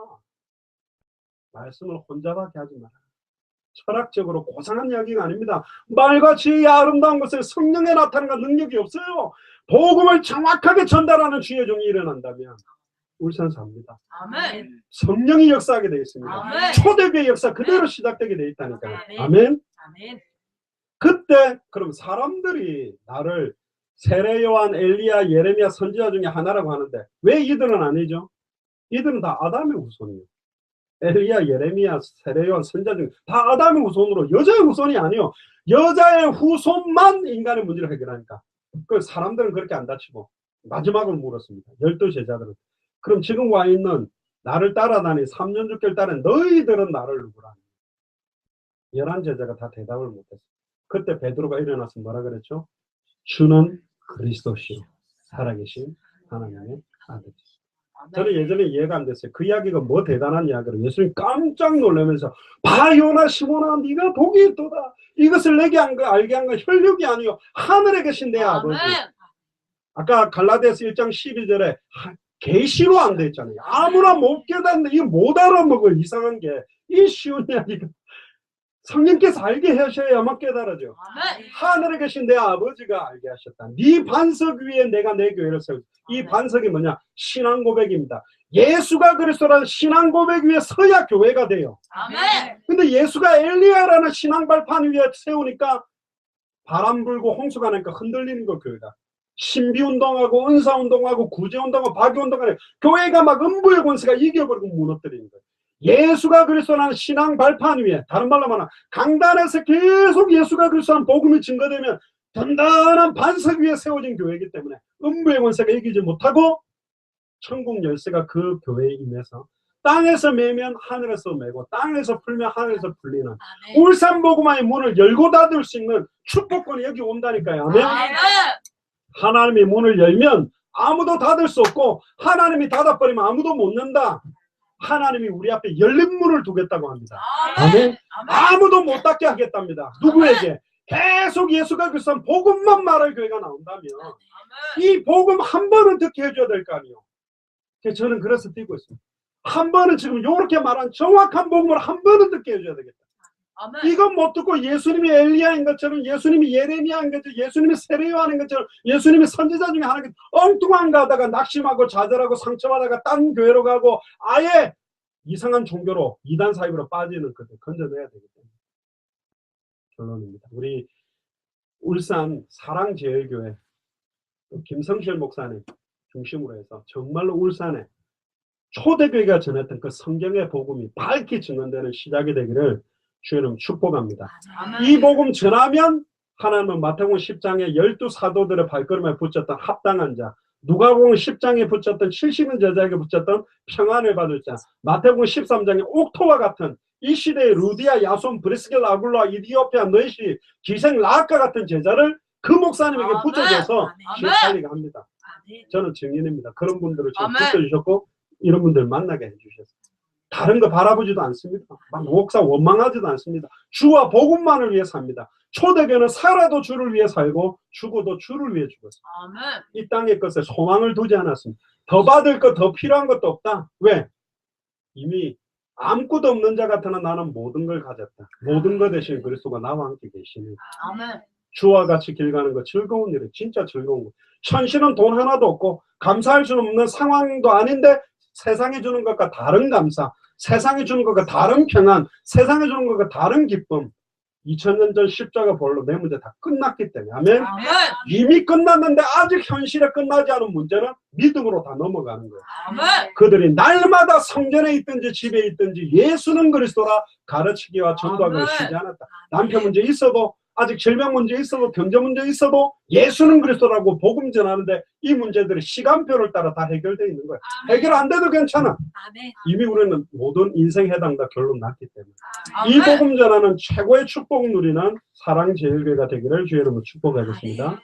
말씀을 혼자밖에 하지 마라. 철학적으로 고상한 이야기가 아닙니다. 말과 지혜의 아름다운 것을 성령에 나타내는 능력이 없어요. 복음을 정확하게 전달하는 주의 종이 일어난다면 울산 삽니다. 아멘. 성령이 역사하게 되어 있습니다. 아멘. 초대교회 역사 그대로 시작되게 되어 있다니까요. 아멘. 아멘. 그때 그럼 사람들이 나를 세례 요한, 엘리야, 예레미야 선지자 중에 하나라고 하는데 왜 이들은 아니죠? 이들은 다 아담의 후손이에요. 엘리야, 예레미야, 세례 요한 선지자 중에 다 아담의 후손으로 여자의 후손이 아니에요. 여자의 후손만 인간의 문제를 해결하니까. 그 사람들은 그렇게 안 다치고 마지막으로 물었습니다. 12제자들은 그럼 지금 와 있는 나를 따라다니 3년 6개월 따른 너희들은 나를 누구라? 11제자가 다 대답을 못했어요. 그때 베드로가 일어나서 뭐라 그랬죠? 주는 그리스도시요 살아계신 하나님의 아들이시죠. 저는 예전에 이해가 안 됐어요. 그 이야기가 뭐 대단한 이야기로 예수님 깜짝 놀라면서 바요나 시몬아 네가 복이 있도다. 이것을 내게 한 거 알게 한 건 혈육이 아니요 하늘에 계신 내 아버지. 아까 갈라디아서 1장 12절에 계시로 안 돼 있잖아요. 아무나 못 깨닫는 이거 못 알아먹을 이상한 게 이 쉬운 이야기가 성령께서 알게 하셔야만 깨달아져. 하늘에 계신 내 아버지가 알게 하셨다. 네 반석 위에 내가 내 교회를 세우고 이 반석이 뭐냐? 신앙 고백입니다. 예수가 그리스도라는 신앙 고백 위에 서야 교회가 돼요. 아멘. 근데 예수가 엘리야라는 신앙 발판 위에 세우니까 바람 불고 홍수가 나니까 흔들리는 거 교회가. 신비운동하고 은사운동하고 구제운동하고 박유운동하고 교회가 막 음부의 권세가 이겨버리고 무너뜨리는 거예요. 예수가 그리스도라는 신앙 발판 위에 다른 말로 말하면 강단에서 계속 예수가 그리스도라는 복음이 증거되면 단단한 반석 위에 세워진 교회이기 때문에 음부의 권세가 이기지 못하고 천국 열쇠가 그 교회에 임해서 땅에서 매면 하늘에서 매고 땅에서 풀면 하늘에서 풀리는 울산 복음화의 문을 열고 닫을 수 있는 축복권이 여기 온다니까요. 아멘. 하나님이 문을 열면 아무도 닫을 수 없고 하나님이 닫아버리면 아무도 못 연다. 하나님이 우리 앞에 열린 문을 두겠다고 합니다. 아멘. 아무도 못 닫게 하겠답니다. 누구에게? 계속 예수가 그리스도 복음만 말할 교회가 나온다면 이 복음 한 번은 듣게 해줘야 될 거 아니에요. 저는 그래서 뛰고 있습니다. 한 번은 지금 이렇게 말한 정확한 복음을 한 번은 듣게 해줘야 되겠다. 아멘. 이건 못 듣고 예수님이 엘리야인 것처럼 예수님이 예레미야인 것처럼 예수님이 세례요한인 것처럼 예수님이 선지자 중에 하나님 엉뚱한 거 하다가 낙심하고 좌절하고 상처받다가 딴 교회로 가고 아예 이상한 종교로 이단 사입으로 빠지는 것을 건져내야 되기 때문에 결론입니다. 우리 울산 사랑제일교회 김성실 목사님 중심으로 해서 정말로 울산에 초대교회가 전했던 그 성경의 복음이 밝히 증언되는 시작이 되기를 주님 축복합니다. 아멘. 이 복음 전하면 하나님은 마태복음 10장에 12사도들의 발걸음에 붙였던 합당한 자, 누가복음 10장에 붙였던 70인 제자에게 붙였던 평안을 받을 자, 마태복음 13장에 옥토와 같은 이 시대의 루디아, 야손, 브리스겔, 아굴라, 이디오피아, 너이시, 기생, 라아카 같은 제자를 그 목사님에게 붙여줘서 시살리게 합니다. 저는 증인입니다. 그런 분들을 지금 붙여주셨고 이런 분들 만나게 해주셨어요. 다른 거 바라보지도 않습니다. 막 목사 원망하지도 않습니다. 주와 복음만을 위해 삽니다. 초대교는 살아도 주를 위해 살고 죽어도 주를 위해 죽었어요. 아멘. 이 땅의 것에 소망을 두지 않았습니다. 더 받을 것, 더 필요한 것도 없다. 왜? 이미 아무것도 없는 자 같으나 나는 모든 걸 가졌다. 모든 것 대신 그리스도가 나와 함께 계시니. 아멘. 주와 같이 길 가는 거 즐거운 일이에요. 진짜 즐거운 거. 현실은 돈 하나도 없고 감사할 수 없는 상황도 아닌데 세상에 주는 것과 다른 감사, 세상에 주는 것과 다른 평안, 세상에 주는 것과 다른 기쁨. 2000년 전 십자가 볼로 내 문제 다 끝났기 때문에. 아멘. 아멘. 이미 끝났는데 아직 현실에 끝나지 않은 문제는 믿음으로 다 넘어가는 거예요. 아멘. 그들이 날마다 성전에 있든지 집에 있든지 예수는 그리스도라 가르치기와 전도하기를 아멘. 쉬지 않았다. 남편 문제 있어도, 아직 질병 문제 있어도, 경제 문제 있어도 예수는 그리스도라고 복음 전하는데 이 문제들이 시간표를 따라 다 해결되어 있는 거예요. 해결 안 돼도 괜찮아. 아멘. 이미 우리는 모든 인생 해당 다 결론 났기 때문에. 아멘. 이 복음 전하는 최고의 축복 누리는 사랑제일교회가 되기를 주의 이름으로 축복하겠습니다.